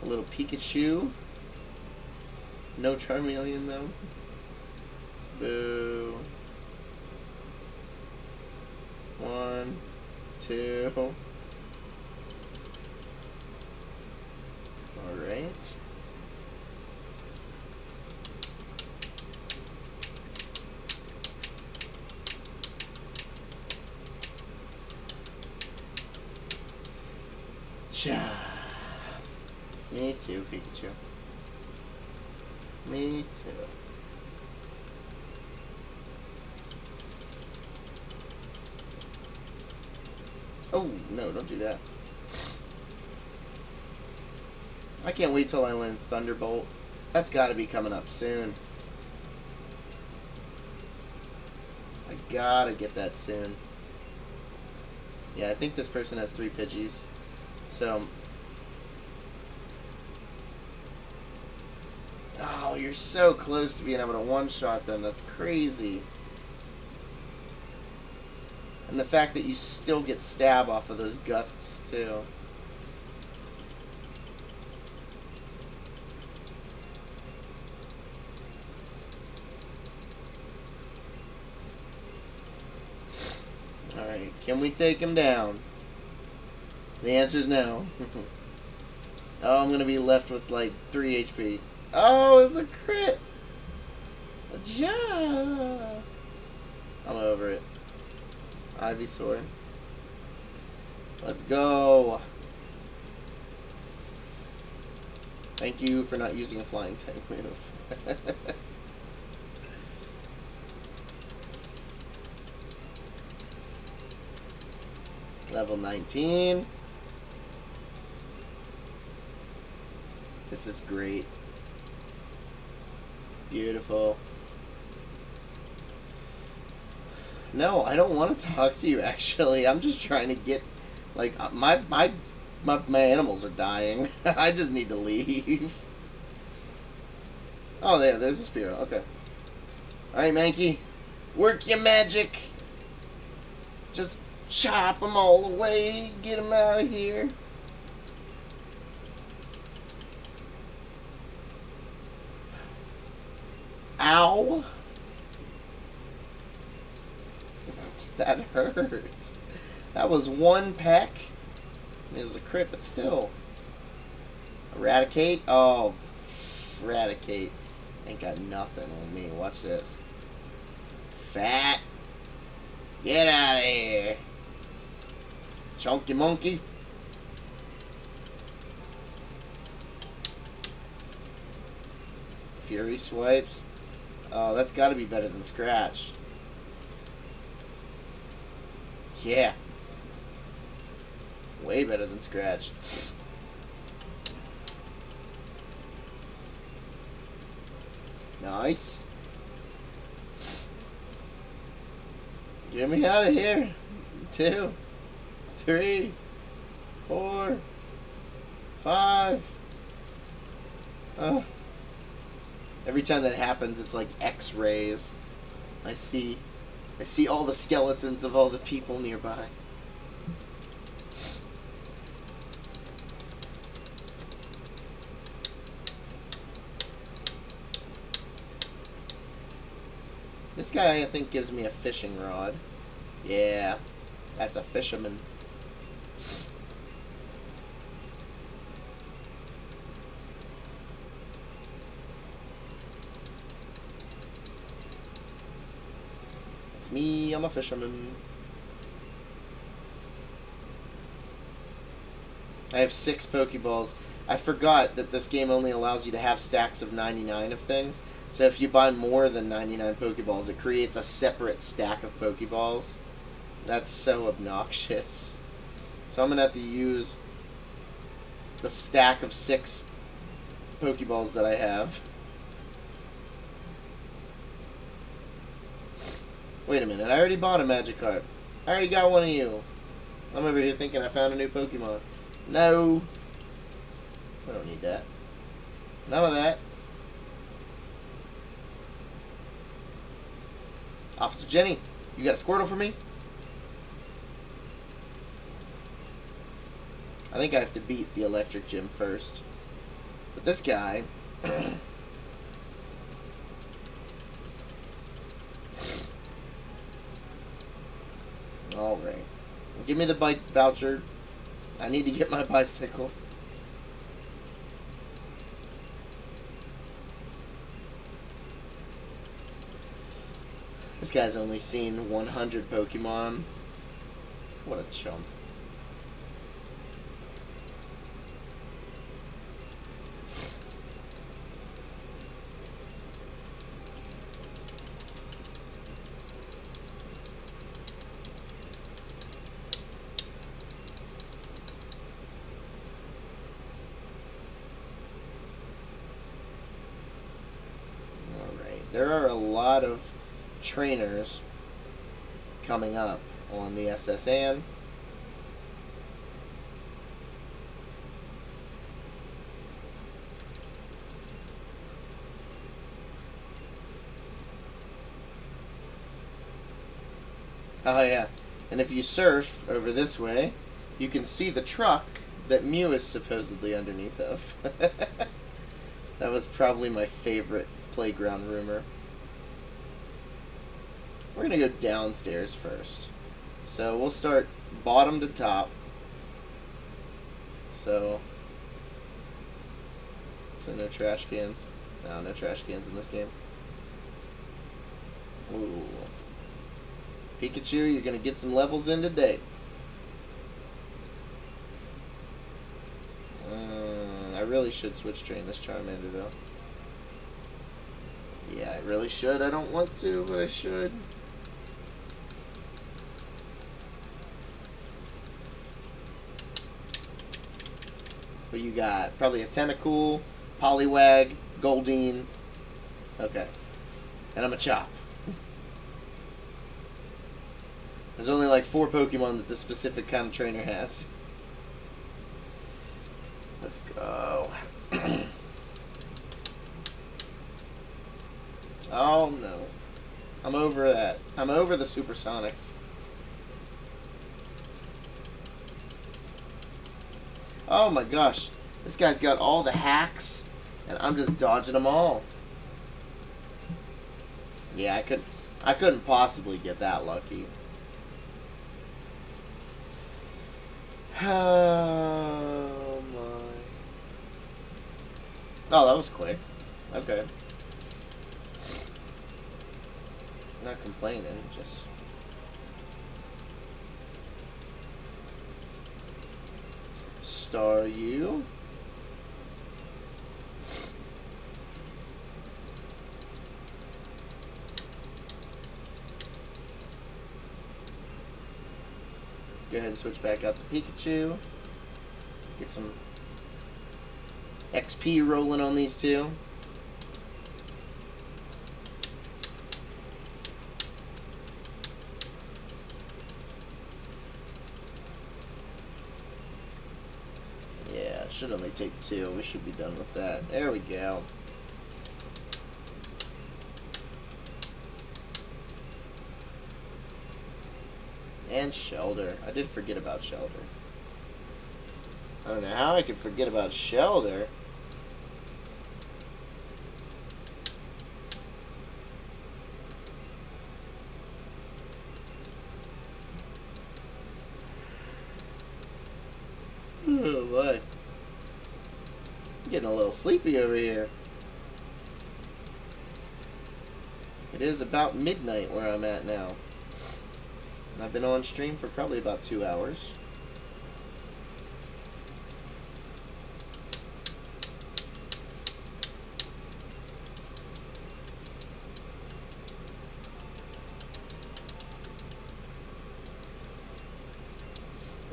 A little Pikachu. No Charmeleon though. Boo. 1, 2. Alright. Cha. Me too, Pikachu. Me too. Oh, no, don't do that. I can't wait till I learn Thunderbolt. That's got to be coming up soon. I gotta get that soon. Yeah, I think this person has 3 Pidgeys. So... Oh, you're so close to being able to one-shot them. That's crazy. And the fact that you still get stab off of those gusts, too. Alright, can we take him down? The answer's no. Oh, I'm going to be left with like 3 HP. Oh, it's a crit! Ja! I'm over it. Ivysaur. Let's go! Thank you for not using a flying type move. Level 19. This is great. It's beautiful. No, I don't want to talk to you, actually. I'm just trying to get... Like, my animals are dying. I just need to leave. Oh, there's a Spearow. Okay. Alright, Mankey. Work your magic. Just chop them all away. Get them out of here. Ow. That hurt. That was 1 peck. It was a crit, but still. Eradicate? Oh, Eradicate. Ain't got nothing on me. Watch this. Fat. Get out of here. Chunky monkey. Fury swipes. Oh, that's got to be better than Scratch. Yeah. Way better than Scratch. Nice. Get me out of here. 2, 3, 4, 5. Every time that happens, it's like X-rays. I see all the skeletons of all the people nearby. This guy, I think, gives me a fishing rod. Yeah, that's a fisherman. It's me, I'm a fisherman. I have 6 Pokeballs. I forgot that this game only allows you to have stacks of 99 of things. So if you buy more than 99 Pokeballs, it creates a separate stack of Pokeballs. That's so obnoxious. So I'm going to have to use the stack of 6 Pokeballs that I have. Wait a minute, I already bought a Magikarp. I already got one of you. I'm over here thinking I found a new Pokemon. No. I don't need that. None of that. Officer Jenny, you got a Squirtle for me? I think I have to beat the electric gym first. But this guy... Alright. Give me the bike voucher. I need to get my bicycle. This guy's only seen 100 Pokemon. What a chump. Alright, there are a lot of trainers coming up on the SSN. Oh yeah, and if you surf over this way, you can see the truck that Mew is supposedly underneath of. That was probably my favorite playground rumor. We're going to go downstairs first. So we'll start bottom to top. So no trash cans. No trash cans in this game. Ooh. Pikachu, you're going to get some levels in today. I really should switch train this Charmander, though. Yeah, I really should. I don't want to, but I should. What you got? Probably a Tentacool, Poliwag, Goldeen. Okay. And I'm a Chop. There's only like 4 Pokemon that this specific kind of trainer has. Let's go. Oh no. I'm over that. I'm over the Supersonics. Oh my gosh. This guy's got all the hacks, and I'm just dodging them all. Yeah, I couldn't possibly get that lucky. Oh my. Oh, that was quick. Okay. Not complaining, just... Staryu. go ahead and switch back out to Pikachu. Get some XP rolling on these two. Yeah, it should only take 2. We should be done with that. There we go. And Shelter. I did forget about Shelter. I don't know how I could forget about Shelter. Oh boy. I'm getting a little sleepy over here. It is about midnight where I'm at now. I've been on stream for probably about 2 hours.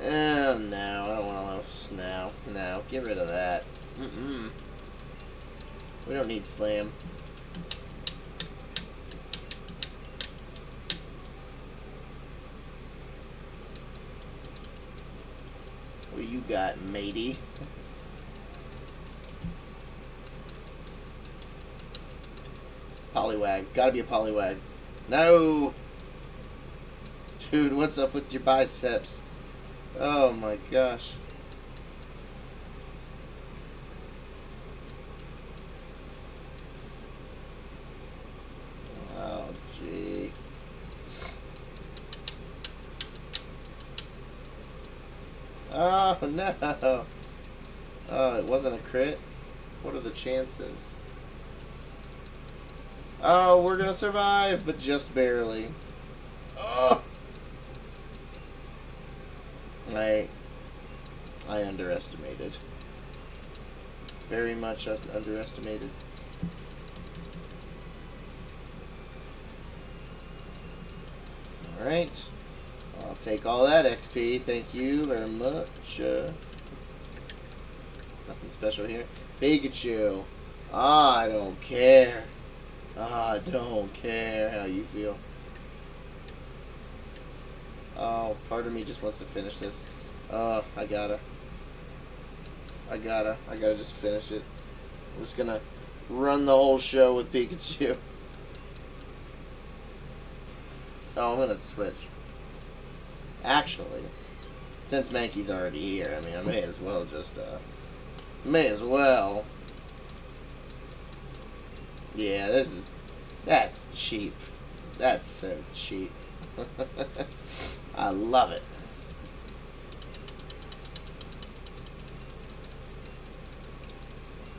Oh, no, I don't want to. No, get rid of that. We don't need Slam. What do you got, matey? Poliwag. Gotta be a Poliwag. No! Dude, what's up with your biceps? Oh my gosh. Oh, gee. Oh, no. Oh, it wasn't a crit? What are the chances? Oh, we're gonna survive, but just barely. Oh! I underestimated. Very much underestimated. Alright. I'll take all that XP. Thank you very much. Nothing special here. Pikachu. I don't care. I don't care how you feel. Oh, part of me just wants to finish this. I gotta just finish it. I'm just gonna run the whole show with Pikachu. Oh, I'm gonna switch. Actually, since Mankey's already here, I mean, I may as well just, may as well. Yeah, that's cheap. That's so cheap. I love it.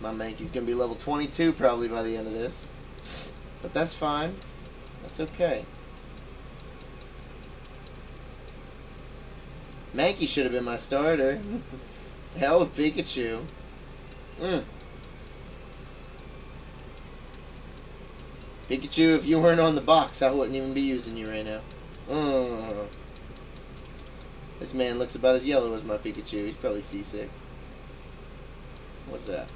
My Mankey's gonna be level 22 probably by the end of this. But that's fine. That's okay. Mankey should have been my starter. Hell with Pikachu. Pikachu, if you weren't on the box, I wouldn't even be using you right now. This man looks about as yellow as my Pikachu. He's probably seasick. What's that?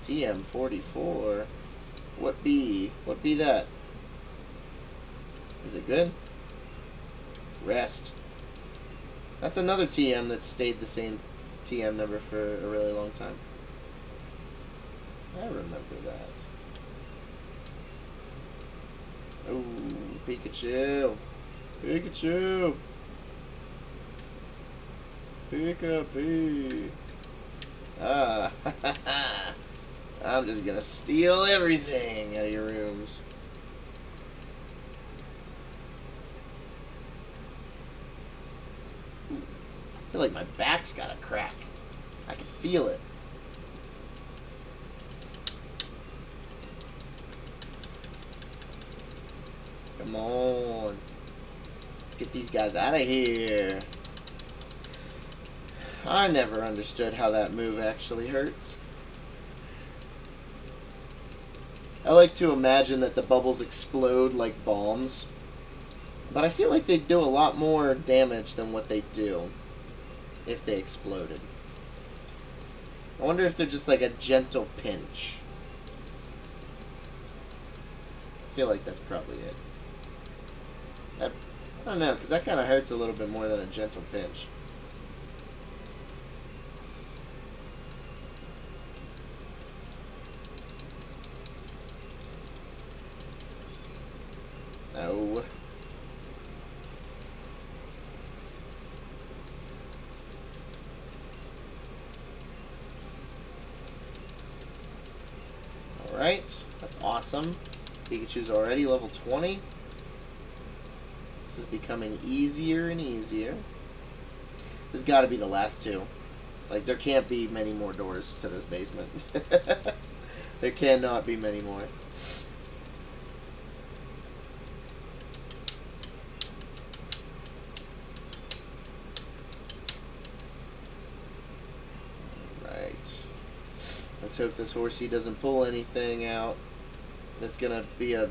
TM44. What be that? Is it good? Rest. That's another TM that stayed the same TM number for a really long time. I remember that. Oh, Pikachu. Pikachu. Pika-Pee. Ah, I'm just gonna steal everything out of your rooms. Ooh, I feel like my back's got a crack. I can feel it. Come on. Let's get these guys out of here. I never understood how that move actually hurts. I like to imagine that the bubbles explode like bombs. But I feel like they'd do a lot more damage than what they do if they exploded. I wonder if they're just like a gentle pinch. I feel like that's probably it. I don't know, because that kind of hurts a little bit more than a gentle pinch. No. Alright, that's awesome. Pikachu's already level 20. This is becoming easier and easier. This has got to be the last two. Like, there can't be many more doors to this basement. There cannot be many more. Right. Let's hope this horsey doesn't pull anything out. That's gonna be a...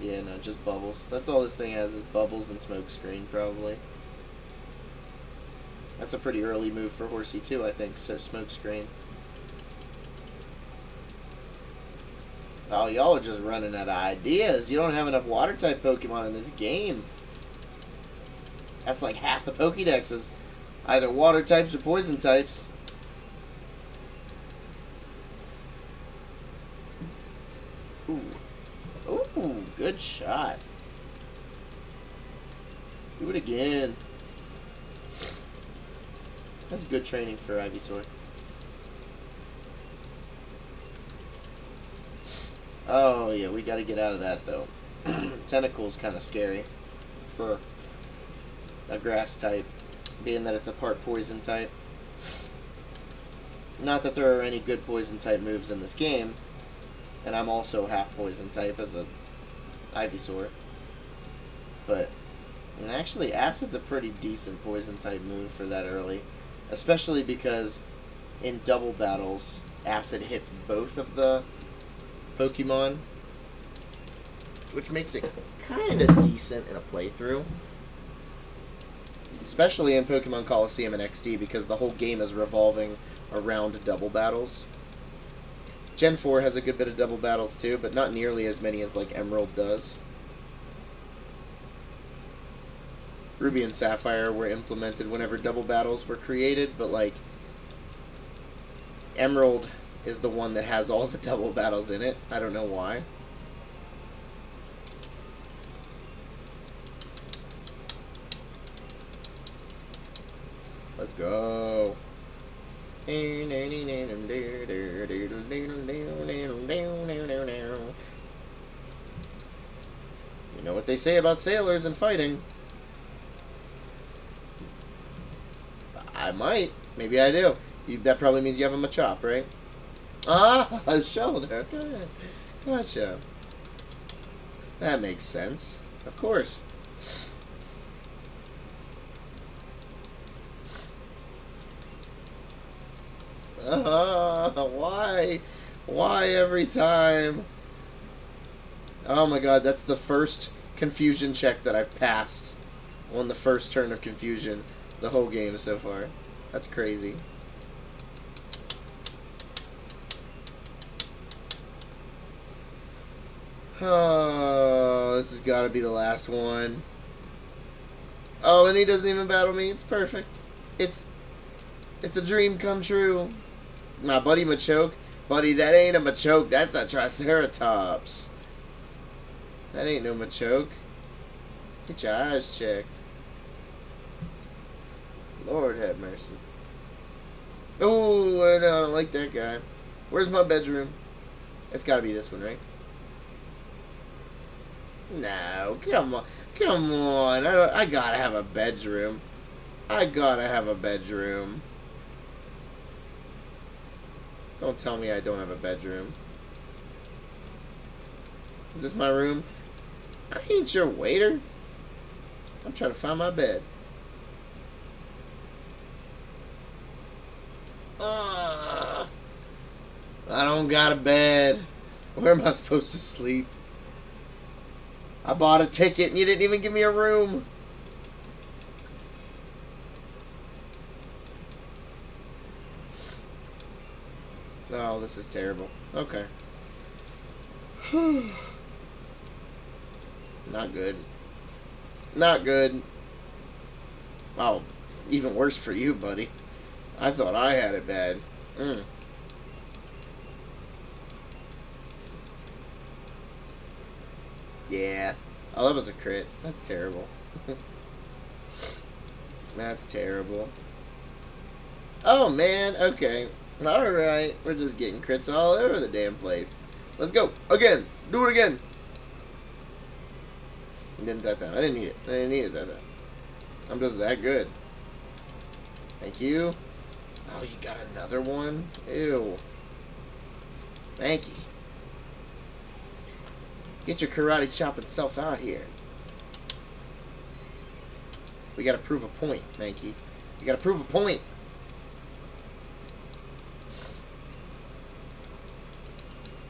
Yeah, no, just bubbles. That's all this thing has is bubbles and smoke screen, probably. That's a pretty early move for horsey, too, I think, so smoke screen. Oh, y'all are just running out of ideas. You don't have enough water-type Pokemon in this game. That's like half the Pokédex is either water types or poison types. Ooh. Ooh, good shot. Do it again. That's good training for Ivysaur. Oh, yeah, we gotta get out of that, though. Tentacle's kind of scary for a grass type, being that it's a part poison type. Not that there are any good poison type moves in this game, and I'm also half poison type as a Ivysaur. But and actually, Acid's a pretty decent poison type move for that early, especially because in double battles, Acid hits both of the Pokemon, which makes it kind of decent in a playthrough. Especially in Pokemon Coliseum and XD, because the whole game is revolving around double battles. Gen 4 has a good bit of double battles too, but not nearly as many as like Emerald does. Ruby and Sapphire were implemented whenever double battles were created, but like Emerald is the one that has all the double battles in it. I don't know why. Let's go. You know what they say about sailors and fighting. I might. Maybe I do. That probably means you have a Machop, right? Ah, a shoulder. Gotcha. That makes sense. Of course. Why? Why every time? Oh my god, that's the first confusion check that I've passed on the first turn of confusion the whole game so far. That's crazy. Oh, this has got to be the last one. Oh, and he doesn't even battle me. It's perfect. It's a dream come true. My buddy Machoke. Buddy, that ain't a Machoke. That's a Triceratops. That ain't no Machoke. Get your eyes checked. Lord have mercy. Oh, I don't like that guy. Where's my bedroom? It's got to be this one, right? No, come on. Come on. I gotta have a bedroom. I gotta have a bedroom. Don't tell me I don't have a bedroom. Is this my room? I ain't your waiter. I'm trying to find my bed. I don't got a bed. Where am I supposed to sleep? I bought a ticket and you didn't even give me a room. Oh, this is terrible. Okay. Not good. Not good. Oh, even worse for you, buddy. I thought I had it bad. Yeah. Oh, that was a crit. That's terrible. That's terrible. Oh, man. Okay. Alright. We're just getting crits all over the damn place. Let's go. Again. Do it again. Didn't that time. I didn't need it. I didn't need it that time. I'm just that good. Thank you. Oh, you got another one? Ew. Thank you. Get your karate chopping self out here. We gotta prove a point, Mankey. You gotta prove a point.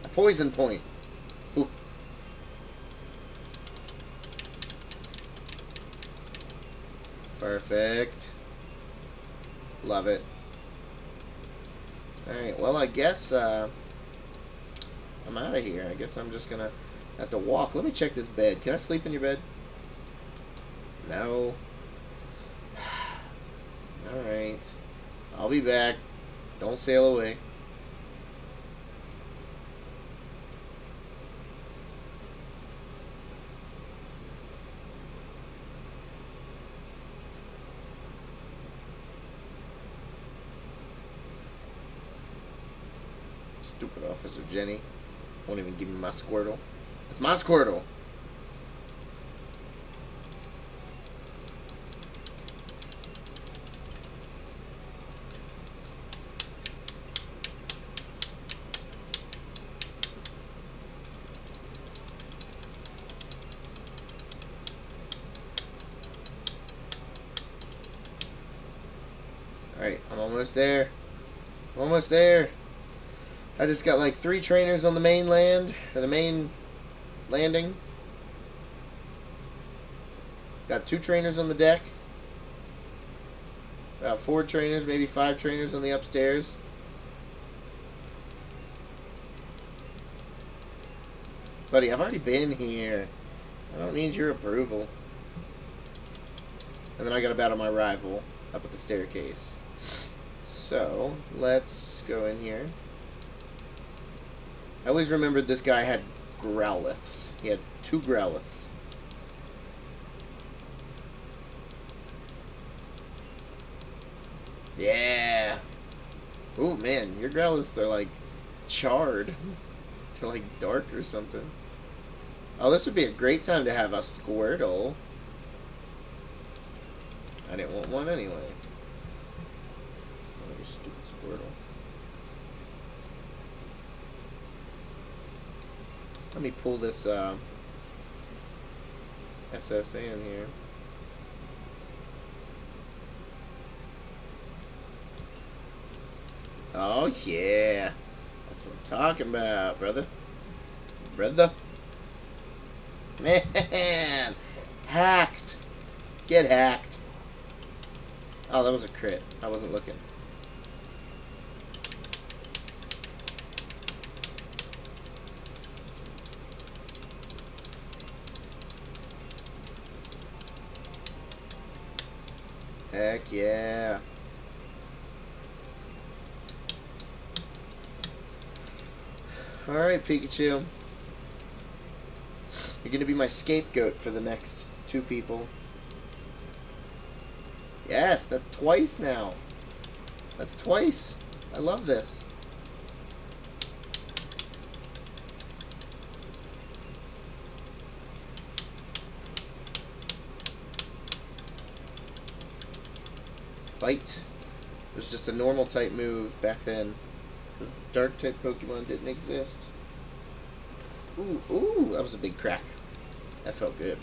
A poison point. Ooh. Perfect. Love it. Alright, well, I guess I'm out of here. I guess I'm just gonna have to walk. Let me check this bed. Can I sleep in your bed? No. Alright. I'll be back. Don't sail away. Stupid Officer Jenny. Won't even give me my Squirtle. It's my Squirtle. Alright, I'm almost there. I'm almost there. I just got like 3 trainers on the mainland, or the main landing. Got 2 trainers on the deck. About 4 trainers, maybe 5 trainers on the upstairs. Buddy, I've already been here. I don't need your approval. And then I gotta battle my rival up at the staircase. So, let's go in here. I always remembered this guy had Growliths. He had 2 Growliths. Yeah. Ooh, man, your Growliths are like charred. They're like dark or something. Oh, this would be a great time to have a Squirtle. I didn't want one anyway. Oh, you stupid Squirtle. Let me pull this SSA in here. Oh yeah, that's what I'm talking about, brother. Brother. Man, hacked. Get hacked. Oh, that was a crit. I wasn't looking. Heck yeah. Alright, Pikachu. You're gonna be my scapegoat for the next 2 people. Yes, that's twice now. That's twice. I love this. Bite. It was just a normal type move back then. Because dark type Pokemon didn't exist. Ooh, ooh, that was a big crack. That felt good.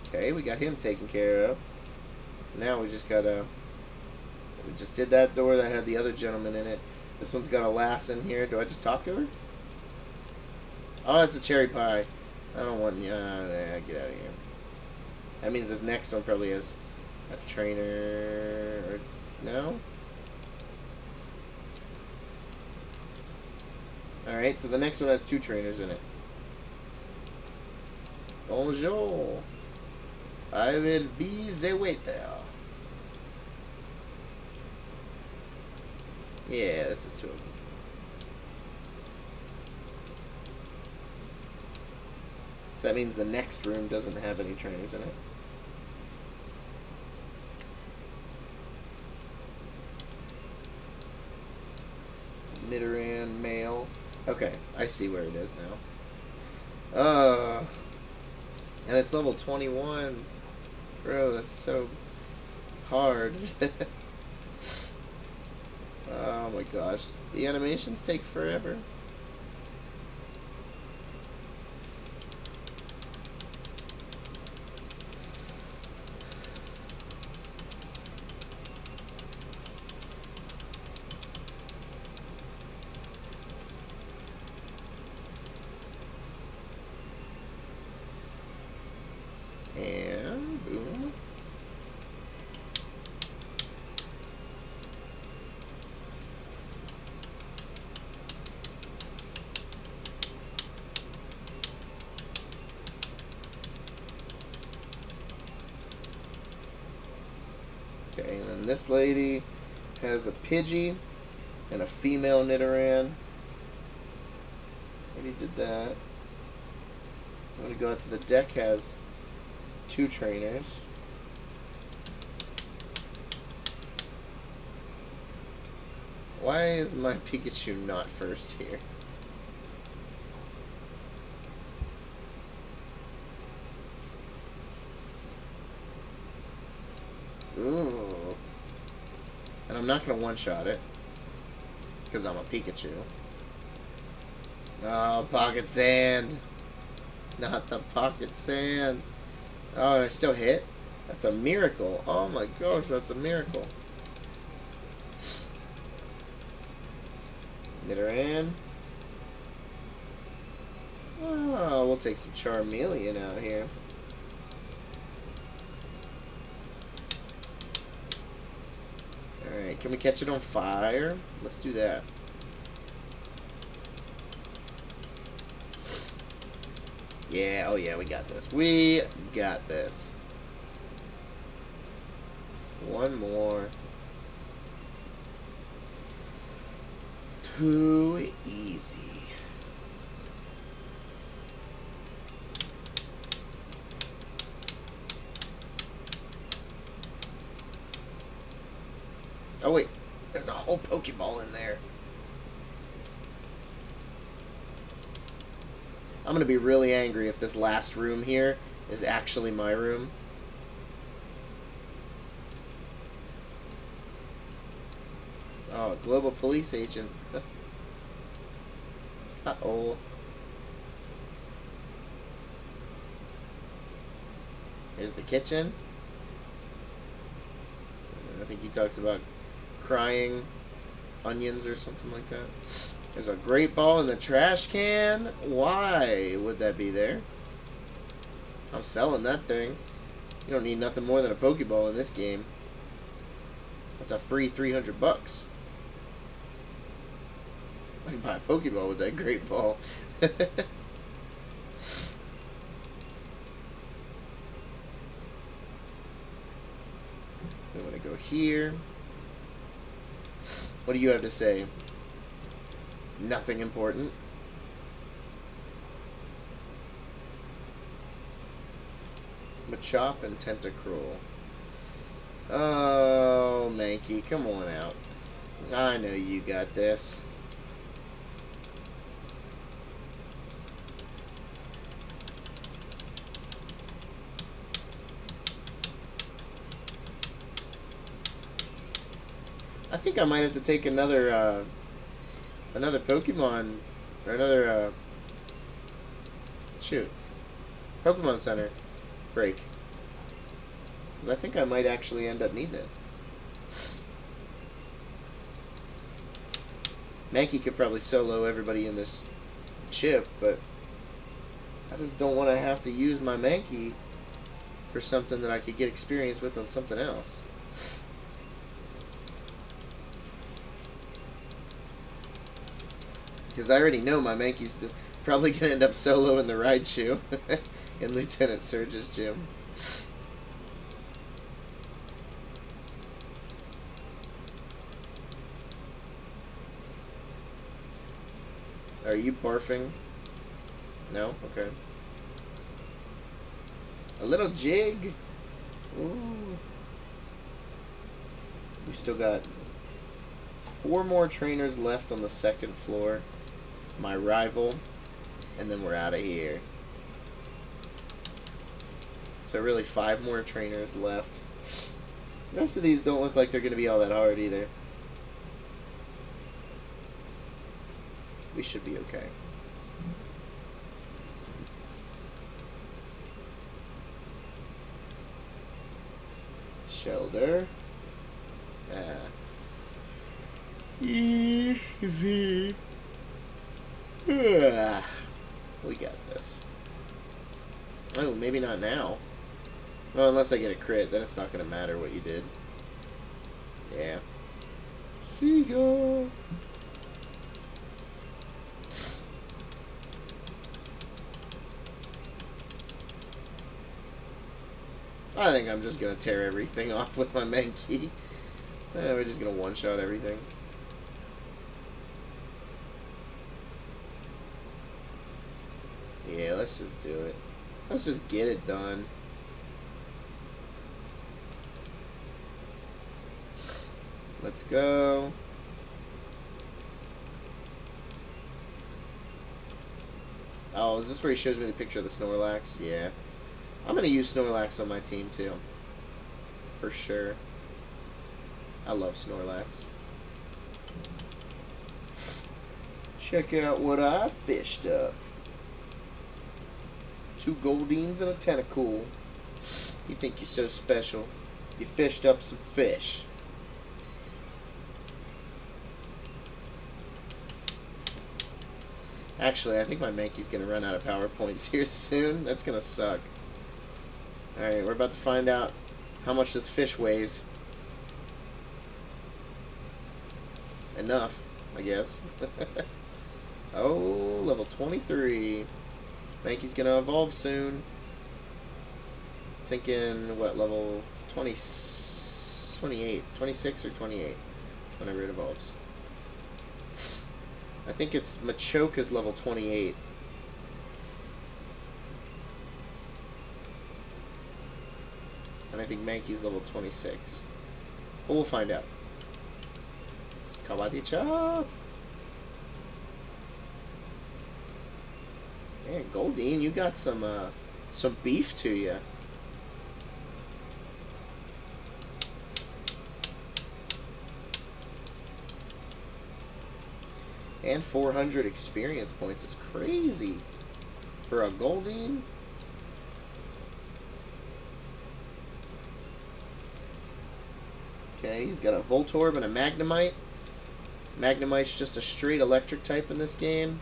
Okay, we got him taken care of. Now we just gotta... We just did that door that had the other gentleman in it. This one's got a lass in here. Do I just talk to her? Oh, that's a cherry pie. I don't want... get out of here. That means this next one probably has a trainer... Or, no? Alright, so the next one has 2 trainers in it. Bonjour. I will be the waiter. Yeah, this is 2 of them. So that means the next room doesn't have any trainers in it. It's a Nidoran male. Okay, I see where it is now. And it's level 21. Bro, that's so hard. Oh my gosh. The animations take forever. And boom. Okay, and then this lady has a Pidgey and a female Nidoran. Already did that. I'm going to go out to the deck, has 2 trainers. Why is my Pikachu not first here? Ooh. And I'm not going to one-shot it, because I'm a Pikachu. Oh, Pocket Sand. Not the Pocket Sand. Oh, and I still hit? That's a miracle. Oh my gosh, that's a miracle. Nidoran. Oh, we'll take some Charmeleon out here. Alright, can we catch it on fire? Let's do that. Yeah, oh yeah, we got this. We got this. One more. Too easy. Oh wait, there's a whole Pokeball in there. I'm going to be really angry if this last room here is actually my room. Oh, global police agent. Uh-oh. Here's the kitchen. I think he talks about crying onions or something like that. There's a great ball in the trash can. Why would that be there? I'm selling that thing. You don't need nothing more than a Pokeball in this game. That's a free 300 bucks. I can buy a Pokeball with that great ball. I'm going to go here. What do you have to say? Nothing important. Machop and Tentacruel. Oh, Mankey, come on out. I know you got this. I think I might have to take another Pokemon, or another, Pokemon Center break. Because I think I might actually end up needing it. Mankey could probably solo everybody in this chip, but I just don't want to have to use my Mankey for something that I could get experience with on something else. Because I already know my Mankey's probably going to end up solo in the Raichu in Lieutenant Surge's gym. Are you barfing? No? Okay. A little jig. Ooh. We still got 4 more trainers left on the second floor. My rival. And then we're out of here. So really 5 more trainers left. The rest of these don't look like they're going to be all that hard either. We should be okay. Shelter. Easy. We got this. Oh, maybe not now. Well, unless I get a crit, then it's not going to matter what you did. Yeah. See ya. I think I'm just going to tear everything off with my Mankey. We're just going to one-shot everything. Yeah, let's just do it. Let's just get it done. Let's go. Oh, is this where he shows me the picture of the Snorlax? Yeah. I'm going to use Snorlax on my team, too. For sure. I love Snorlax. Check out what I fished up. 2 Goldines and a Tentacool. You think you're so special. You fished up some fish. Actually, I think my Mankey's going to run out of power points here soon. That's going to suck. Alright, we're about to find out how much this fish weighs. Enough, I guess. Oh, level 23. Mankey's going to evolve soon. Thinking, what, level 20, 28, 26 or 28 whenever it evolves. I think it's Machoka's level 28. And I think Mankey's level 26. But we'll find out. Kawadi-cha! Man, Goldine, you got some beef to you. And 400 experience points is crazy for a Goldine. Okay, he's got a Voltorb and a Magnemite. Magnemite's just a straight electric type in this game.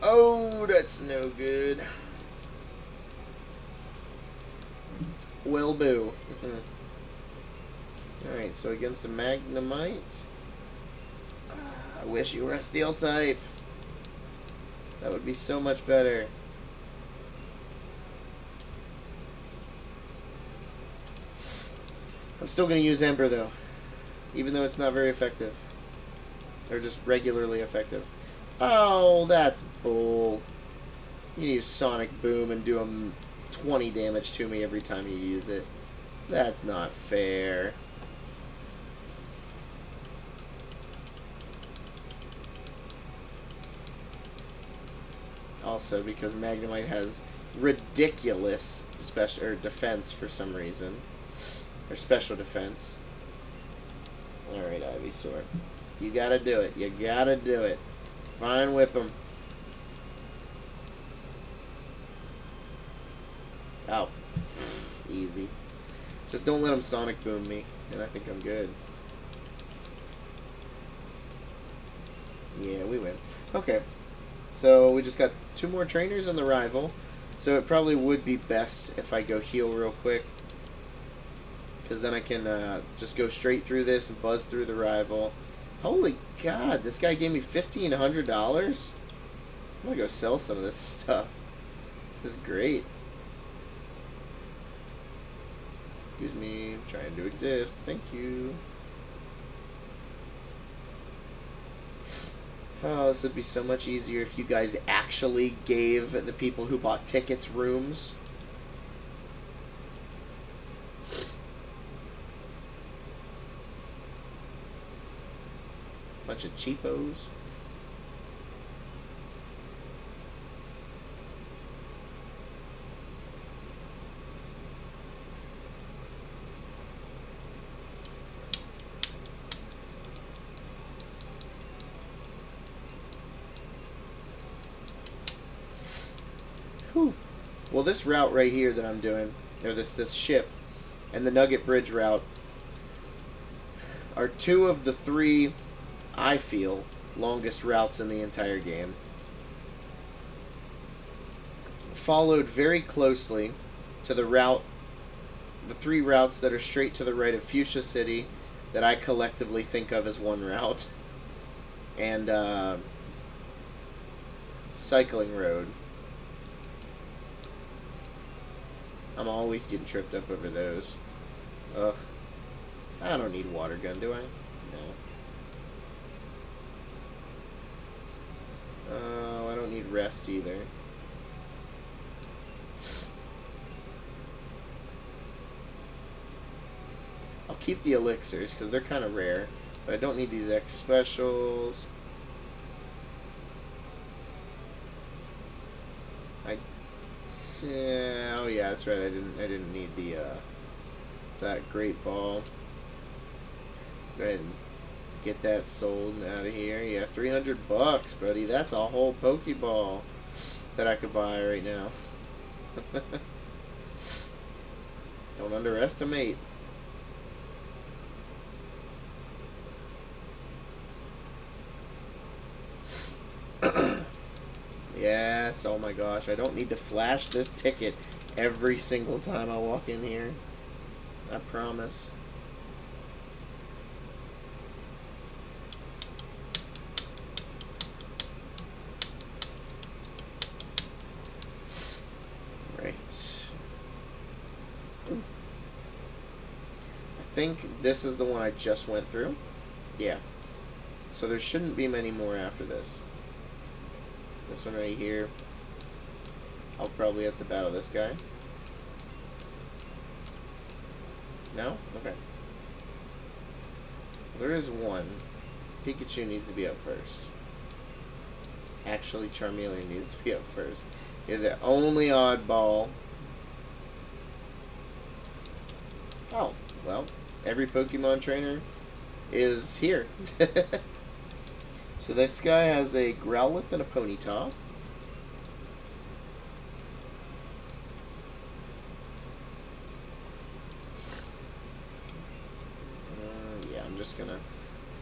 Oh, that's no good. Well, boo. Alright, so against a Magnemite. I wish you were a Steel type. That would be so much better. I'm still going to use Ember, though. Even though it's not very effective. Or just regularly effective. Oh, that's bull. You use Sonic Boom and do 20 damage to me every time you use it. That's not fair. Also, because Magnemite has ridiculous special or defense for some reason. Or special defense. Alright, Ivysaur. You gotta do it. You gotta do it. Fine, whip him. Oh. Easy. Just don't let him Sonic Boom me, and I think I'm good. Yeah, we win. Okay. So we just got 2 more trainers on the rival. So it probably would be best if I go heal real quick. Because then I can just go straight through this and buzz through the rival. Holy God, this guy gave me $1,500? I'm going to go sell some of this stuff. This is great. Excuse me, I'm trying to exist. Thank you. Oh, this would be so much easier if you guys actually gave the people who bought tickets rooms. Bunch of cheapos. Whew. Well, this route right here that I'm doing, or this ship, and the Nugget Bridge route, are 2 of the 3, I feel, longest routes in the entire game. Followed very closely to the 3 routes that are straight to the right of Fuchsia City that I collectively think of as one route. And Cycling Road. I'm always getting tripped up over those. Ugh. I don't need water gun, do I? No. Oh, I don't need rest either. I'll keep the elixirs because they're kind of rare, but I don't need these X specials. Yeah, oh yeah, that's right. I didn't need the that great ball. Go ahead and get that sold out of here. Yeah, $300, buddy. That's a whole Pokeball that I could buy right now. Don't underestimate. Yes, oh my gosh, I don't need to flash this ticket every single time I walk in here. I promise. Right. I think this is the one I just went through. Yeah. So there shouldn't be many more after this. This one right here. I'll probably have to battle this guy. No? Okay. There is one. Pikachu needs to be up first. Actually, Charmeleon needs to be up first. You're the only oddball. Oh, well, every Pokemon trainer is here. So this guy has a Growlithe and a Ponyta. Yeah, I'm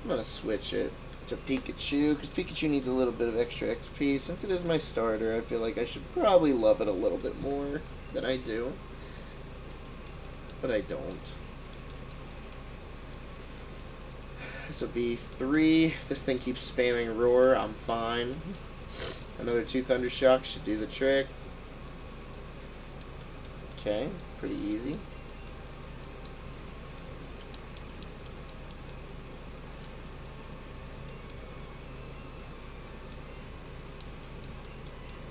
gonna switch it to Pikachu because Pikachu needs a little bit of extra XP. Since it is my starter, I feel like I should probably love it a little bit more than I do, but I don't. This will be 3. If this thing keeps spamming Roar, I'm fine. Another 2 Thunder Shocks should do the trick. Okay, pretty easy.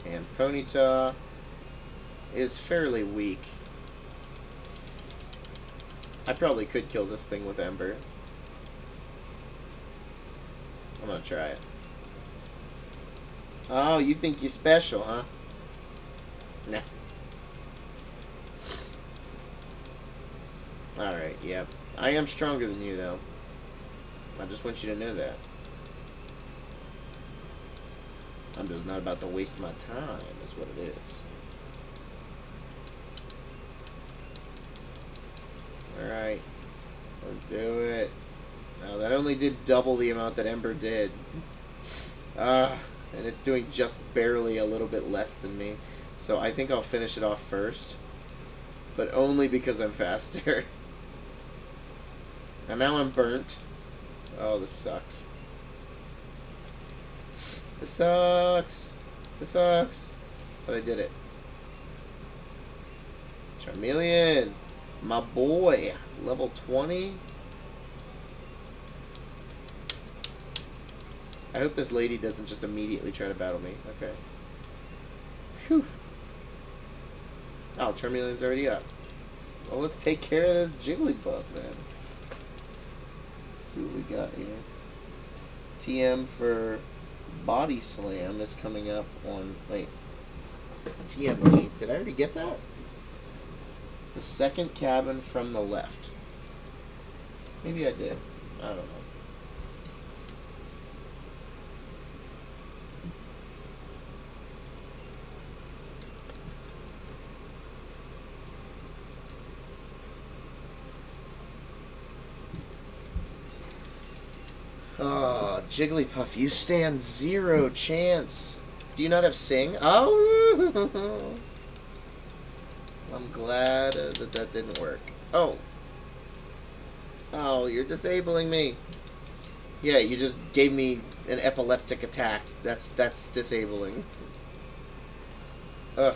And Ponyta is fairly weak. I probably could kill this thing with Ember. I'm gonna try it. Oh, you think you're special, huh? Nah. Alright, yep. I am stronger than you, though. I just want you to know that. I'm just not about to waste my time, is what it is. Alright. Let's do it. Now, that only did double the amount that Ember did. And it's doing just barely a little bit less than me. So I think I'll finish it off first. But only because I'm faster. And now I'm burnt. Oh, this sucks. This sucks. This sucks. But I did it. Vermilion. My boy. Level 20. I hope this lady doesn't just immediately try to battle me. Okay. Whew. Oh, Vermilion's already up. Well, let's take care of this Jigglypuff, then. Let's see what we got here. TM for Body Slam is coming up on... Wait. TM8. Did I already get that? The second cabin from the left. Maybe I did. I don't know. Oh, Jigglypuff, you stand 0 chance. Do you not have Sing? Oh! I'm glad that didn't work. Oh. Oh, you're disabling me. Yeah, you just gave me an epileptic attack. That's disabling. Ugh.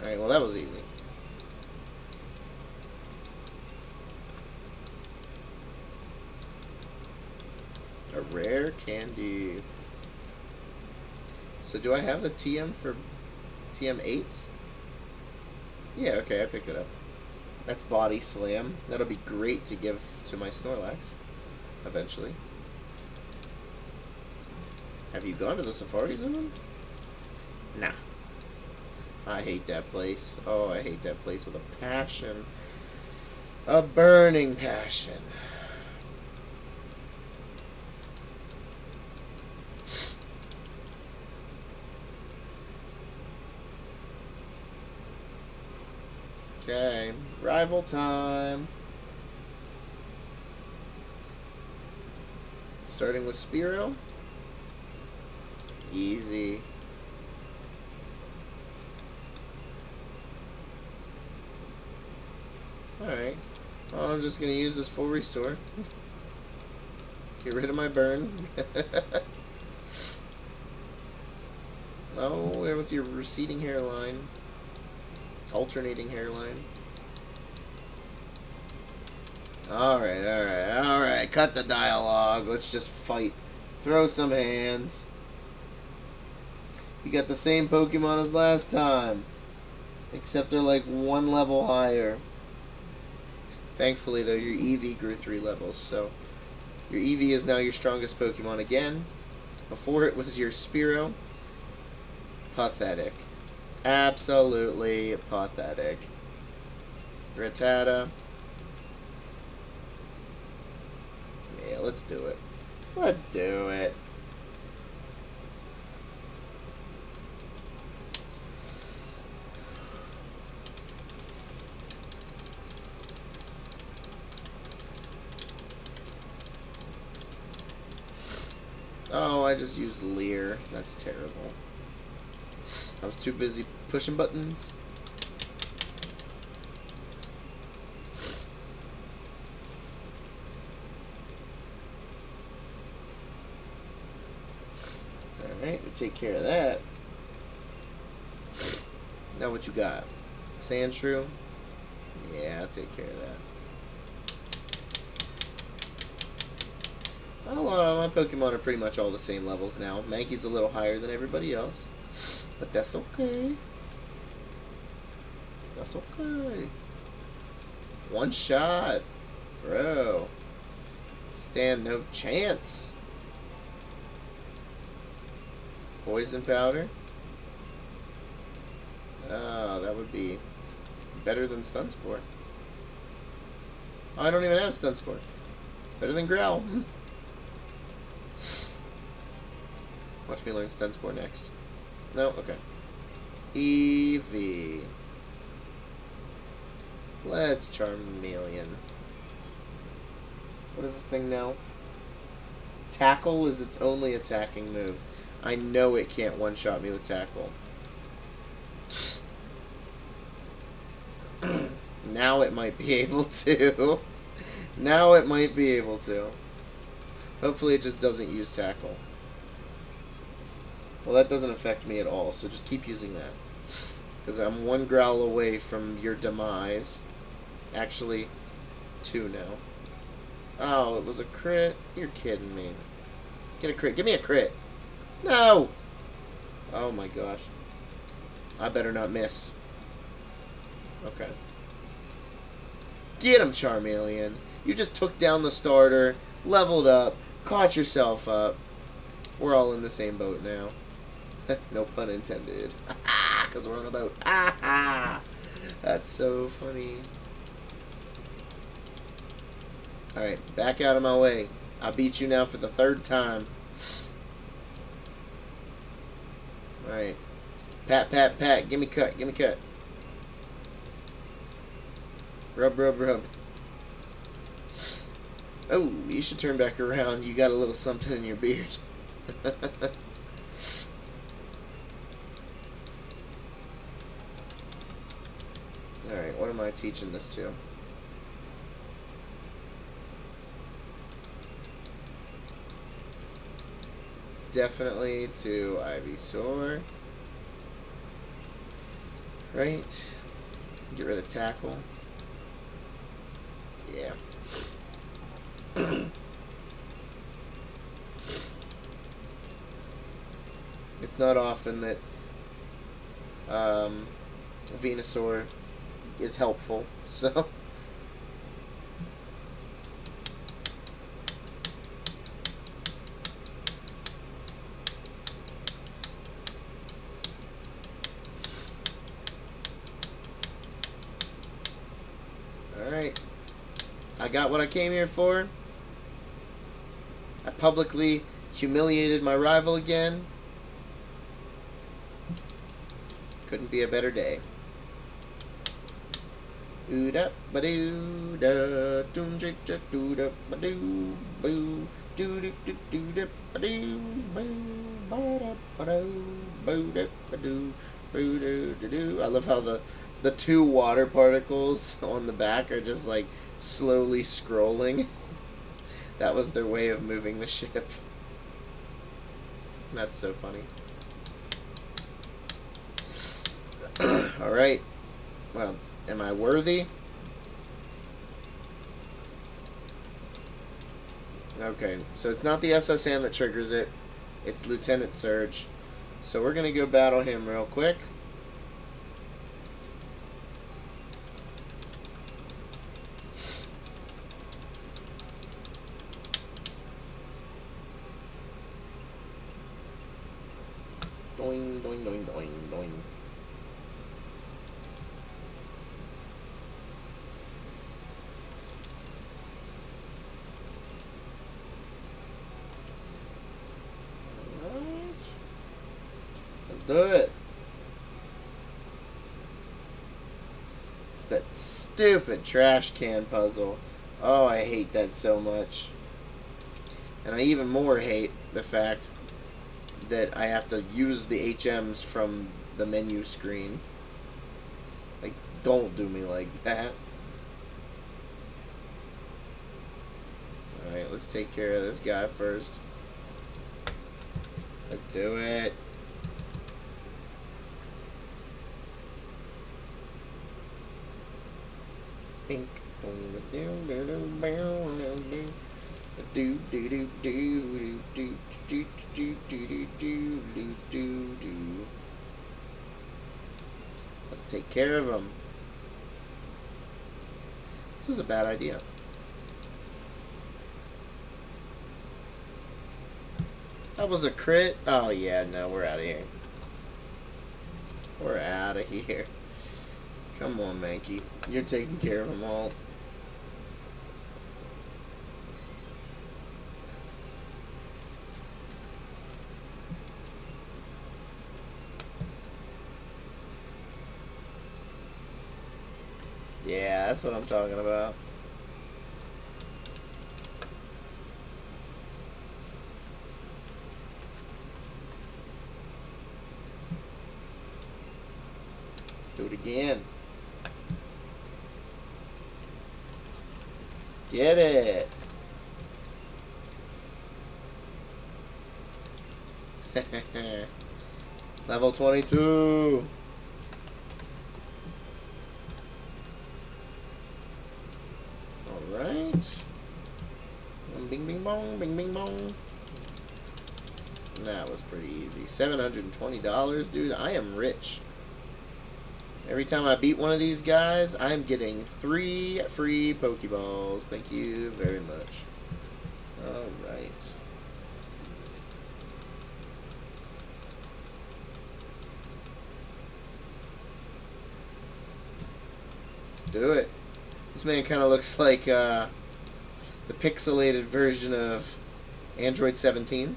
Alright, well that was easy. A rare candy. So do I have the TM for TM8? Yeah, okay, I picked it up. That's Body Slam. That'll be great to give to my Snorlax. Eventually. Have you gone to the Safari Zone? Nah. I hate that place. Oh, I hate that place with a passion. A burning passion. Okay, rival time. Starting with Spearow. Easy. Alright. Well, I'm just going to use this full restore. Get rid of my burn. Oh, we're with your receding hairline. Alternating hairline. Alright, alright, alright. Cut the dialogue. Let's just fight. Throw some hands. You got the same Pokemon as last time. Except they're like 1 level higher. Thankfully, though, your Eevee grew 3 levels. So, your Eevee is now your strongest Pokemon again. Before it was your Spearow. Pathetic. Absolutely pathetic. Rattata. Yeah, let's do it. Let's do it. Oh, I just used Leer. That's terrible. I was too busy pushing buttons. Alright, we take care of that. Now what you got? Sandshrew? Yeah, I'll take care of that. A lot of my Pokemon are pretty much all the same levels now. Mankey's a little higher than everybody else. But that's okay. That's okay. One shot. Bro. Stand no chance. Poison powder. Oh, that would be better than Stun Spore. Oh, I don't even have Stun Spore. Better than Growl. Watch me learn Stun Spore next. No? Okay. Eevee. Let's Charmeleon. What is this thing now? Tackle is its only attacking move. I know it can't one-shot me with Tackle. Now it might be able to. Now it might be able to. Hopefully it just doesn't use Tackle. Well, that doesn't affect me at all, so just keep using that. Because I'm one growl away from your demise. Actually, 2 now. Oh, it was a crit? You're kidding me. Get a crit. Give me a crit. No! Oh my gosh. I better not miss. Okay. Get him, Charmeleon. You just took down the starter, leveled up, caught yourself up. We're all in the same boat now. No pun intended. Because we're on a boat. That's so funny. Alright, back out of my way. I beat you now for the 3rd time. Alright. Pat, pat, pat. Gimme cut, gimme cut. Rub, rub, rub. Oh, you should turn back around. You got a little something in your beard. Alright, what am I teaching this to? Definitely to Ivysaur. Right. Get rid of Tackle. Yeah. It's not often that Venusaur is helpful, so alright. I got what I came here for. I publicly humiliated my rival again. Couldn't be a better day. Ooda ba doo da doom jig jig doo da ba doo boo doo doo doo doo da ba doo boo ba da ba doo boo da ba doo boo doo doo doo. I love how the 2 water particles on the back are just like slowly scrolling. That was their way of moving the ship. That's so funny. Alright. Well, am I worthy? Okay, so it's not the SSN that triggers it. It's Lieutenant Surge. So we're going to go battle him real quick. Doing, doing, doing, doing, doing. Alright. Let's do it. It's that stupid trash can puzzle. Oh, I hate that so much. And I even more hate the fact that I have to use the HMs from the menu screen. Like, don't do me like that. Alright, let's take care of this guy first. Let's do it. Pink. Do do do do do do do do do do do. Let's take care of him. This is a bad idea. That was a crit. Oh yeah, no, we're out of here. We're out of here. Come on, Mankey. You're taking care of them all. Yeah, That's what I'm talking about. Do it again. Get it. Level 22. Alright. Bing bing bong, bing bing bong. That was pretty easy. $720, dude. I am rich. Every time I beat one of these guys, I'm getting 3 free Pokeballs. Thank you very much. Alright. Let's do it. This man kind of looks like the pixelated version of Android 17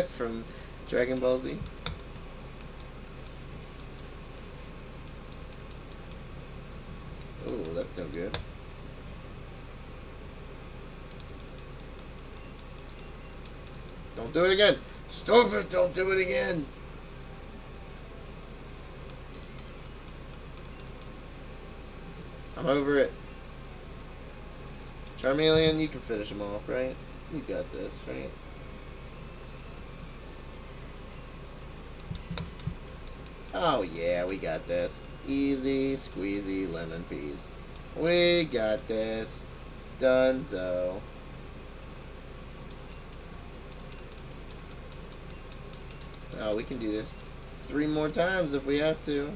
from Dragon Ball Z. Oh, that's no good. Don't do it again. Stupid, don't do it again. I'm over it. Vermilion, you can finish him off, right? You got this, right? Oh yeah, we got this. Easy, squeezy, lemon peas. We got this. Dunzo. Oh, we can do this 3 more times if we have to.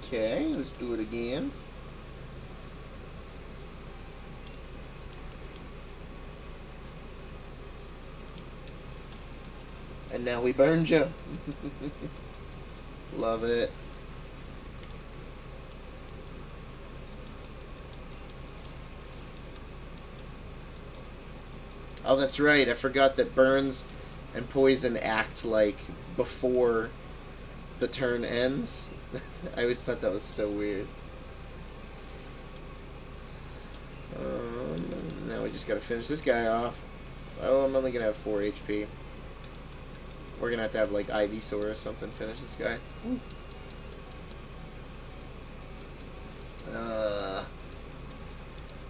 Okay, let's do it again. And now we burned you. Love it. Oh, that's right. I forgot that burns and poison act like before the turn ends. I always thought that was so weird. Now we just gotta finish this guy off. Oh, I'm only gonna have 4 HP. We're gonna have to have like Ivysaur or something finish this guy.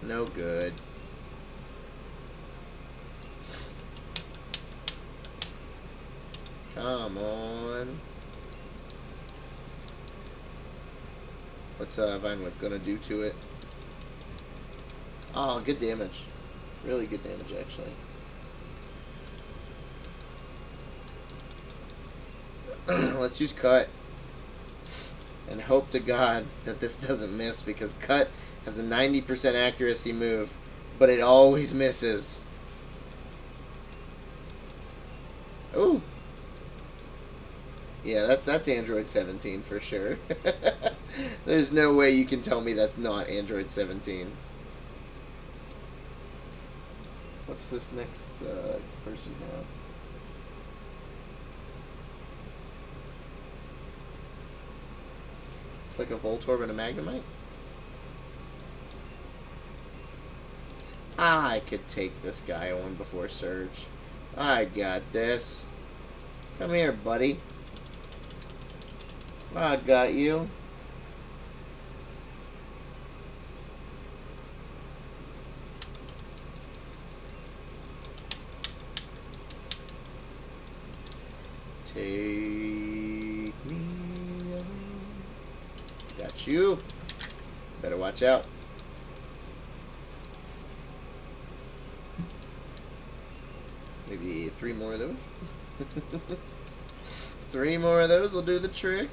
No good. Come on. What's Vineward gonna do to it? Oh, good damage. Really good damage, actually. Let's use Cut. And hope to God that this doesn't miss, because Cut has a 90% accuracy move, but it always misses. Ooh. Yeah, that's Android 17 for sure. There's no way you can tell me that's not Android 17. What's this next person have? It's like a Voltorb and a Magnemite. I could take this guy on before Surge. I got this. Come here, buddy. I got you. Take me on. Got you. Better watch out. Maybe 3 more of those. 3 more of those will do the trick.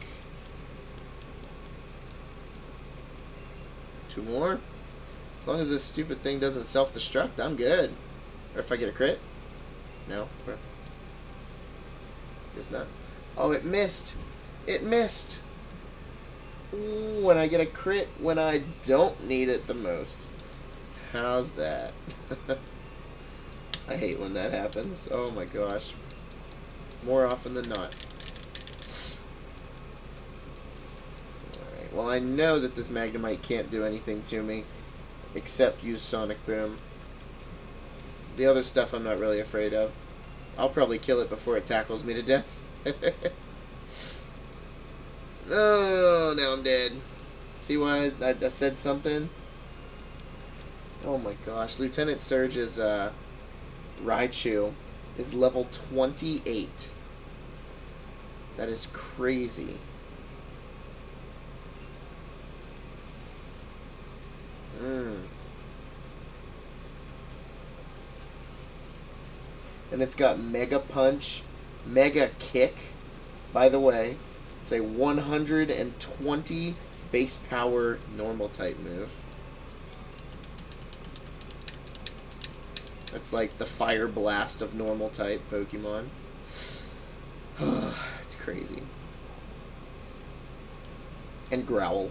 2 more. As long as this stupid thing doesn't self-destruct, I'm good. Or if I get a crit. No? It's not. Oh, it missed. It missed. Ooh, when I get a crit when I don't need it the most. How's that? I hate when that happens. Oh my gosh. More often than not. Alright, well I know that this Magnemite can't do anything to me except use Sonic Boom. The other stuff I'm not really afraid of. I'll probably kill it before it tackles me to death. Oh, now I'm dead. See why I said something? Oh my gosh. Lieutenant Surge's Raichu is level 28. That is crazy. And it's got Mega Punch, Mega Kick. By the way, it's a 120 base power normal type move. That's like the Fire Blast of normal type Pokemon. It's crazy. And Growl.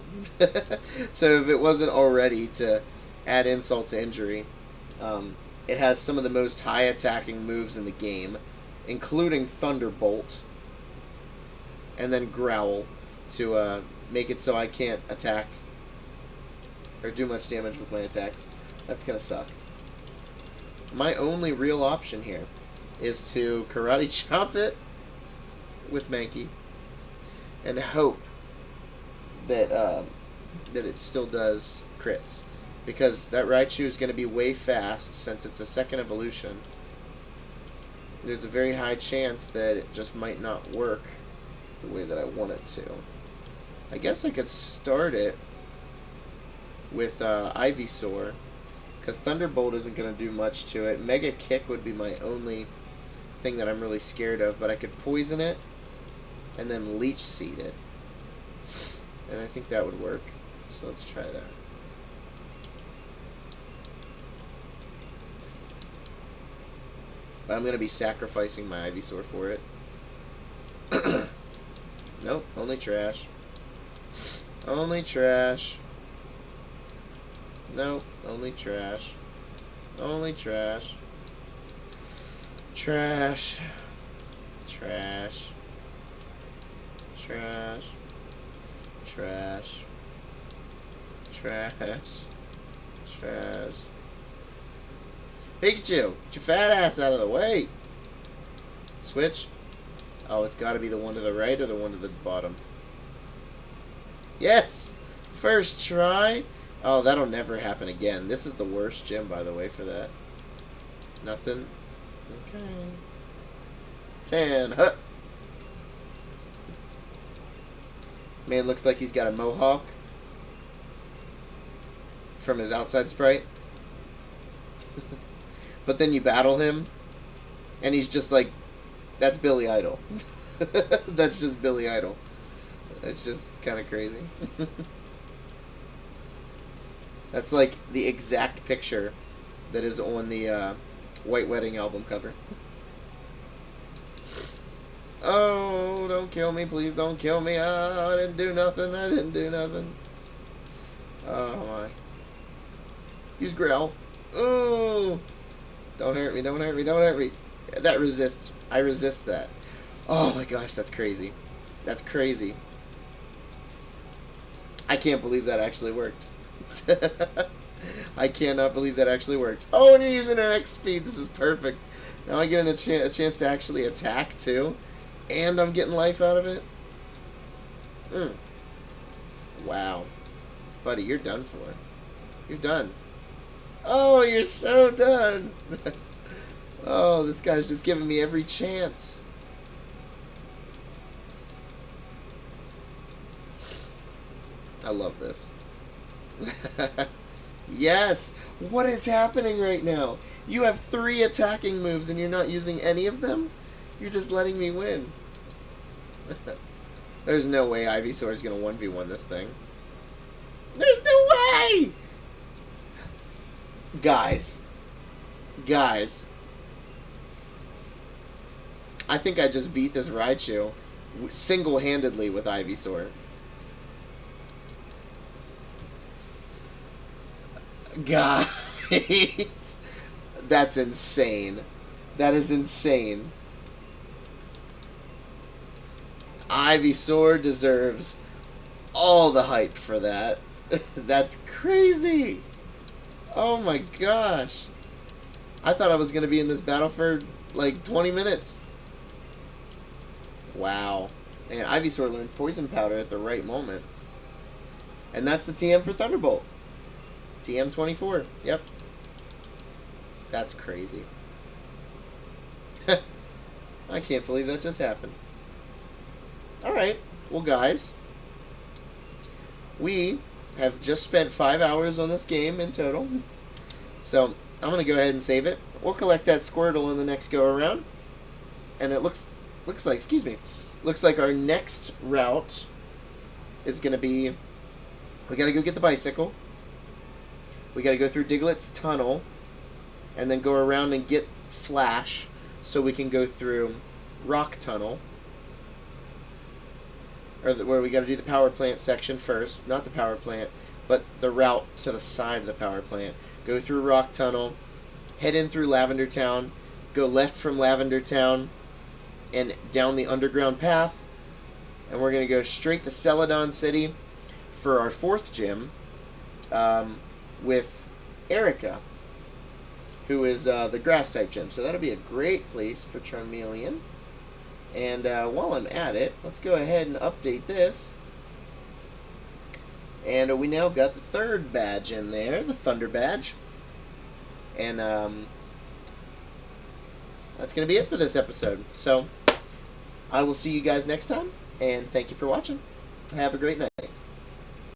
So if it wasn't already to add insult to injury, it has some of the most high attacking moves in the game, including Thunderbolt, and then Growl to make it so I can't attack or do much damage with my attacks. That's gonna suck. My only real option here is to Karate Chop it with Mankey and hope that that it still does crits, because that Raichu is going to be way fast since it's a second evolution. There's a very high chance that it just might not work the way that I want it to. I guess I could start it with Ivysaur, because Thunderbolt isn't going to do much to it. Mega Kick would be my only thing that I'm really scared of, but I could poison it and then Leech Seed it. And I think that would work. So let's try that. But I'm going to be sacrificing my Ivysaur for it. Nope, only trash. Only trash. Nope, only trash. Only trash. Trash. Trash. Trash. Trash. Trash. Trash. Pikachu, get your fat ass out of the way. Switch. Oh, it's got to be the one to the right or the one to the bottom. Yes! First try. Oh, that'll never happen again. This is the worst gym, by the way, for that. Nothing. Okay. 10. Huh. Man looks like he's got a mohawk from his outside sprite. But then you battle him, and he's just like, that's Billy Idol. That's just Billy Idol. It's just kind of crazy. That's like the exact picture that is on the White Wedding album cover. Oh, don't kill me, please don't kill me. Oh, I didn't do nothing. I didn't do nothing. Oh my. Use Growl. Ooh. Don't hurt me, don't hurt me, don't hurt me. That resists. I resist that. Oh my gosh, that's crazy. That's crazy. I can't believe that actually worked. I cannot believe that actually worked. Oh, and you're using an X speed. This is perfect. Now I get a chance to actually attack too. And I'm getting life out of it. Wow. Buddy, you're done for. You're done. Oh, you're so done. Oh, this guy's just giving me every chance. I love this. Yes! What is happening right now? You have 3 attacking moves and you're not using any of them? You're just letting me win. There's no way Ivysaur is going to 1v1 this thing. There's no way! Guys. Guys. I think I just beat this Raichu single-handedly with Ivysaur. Guys, that's insane. That is insane. Ivysaur deserves all the hype for that. That's crazy. Oh my gosh. I thought I was going to be in this battle for like 20 minutes. Wow. And Ivysaur learned Poison Powder at the right moment. And that's the TM for Thunderbolt. TM24. Yep. That's crazy. I can't believe that just happened. Alright. Well, guys. We have just spent 5 hours on this game in total. So, I'm going to go ahead and save it. We'll collect that Squirtle in the next go-around. And it looks like, excuse me, looks like our next route is going to be, we got to go get the bicycle. We got to go through Diglett's tunnel and then go around and get Flash so we can go through Rock Tunnel. Or where we got to do the power plant section first. Not the power plant, but the route to the side of the power plant. Go through Rock Tunnel, head in through Lavender Town, go left from Lavender Town, and down the underground path. And we're going to go straight to Celadon City for our 4th gym with Erica, who is the Grass-type gym. So that'll be a great place for Charmeleon. And while I'm at it, let's go ahead and update this. And we now got the 3rd badge in there, the Thunder Badge. And that's going to be it for this episode. So I will see you guys next time, and thank you for watching. Have a great night.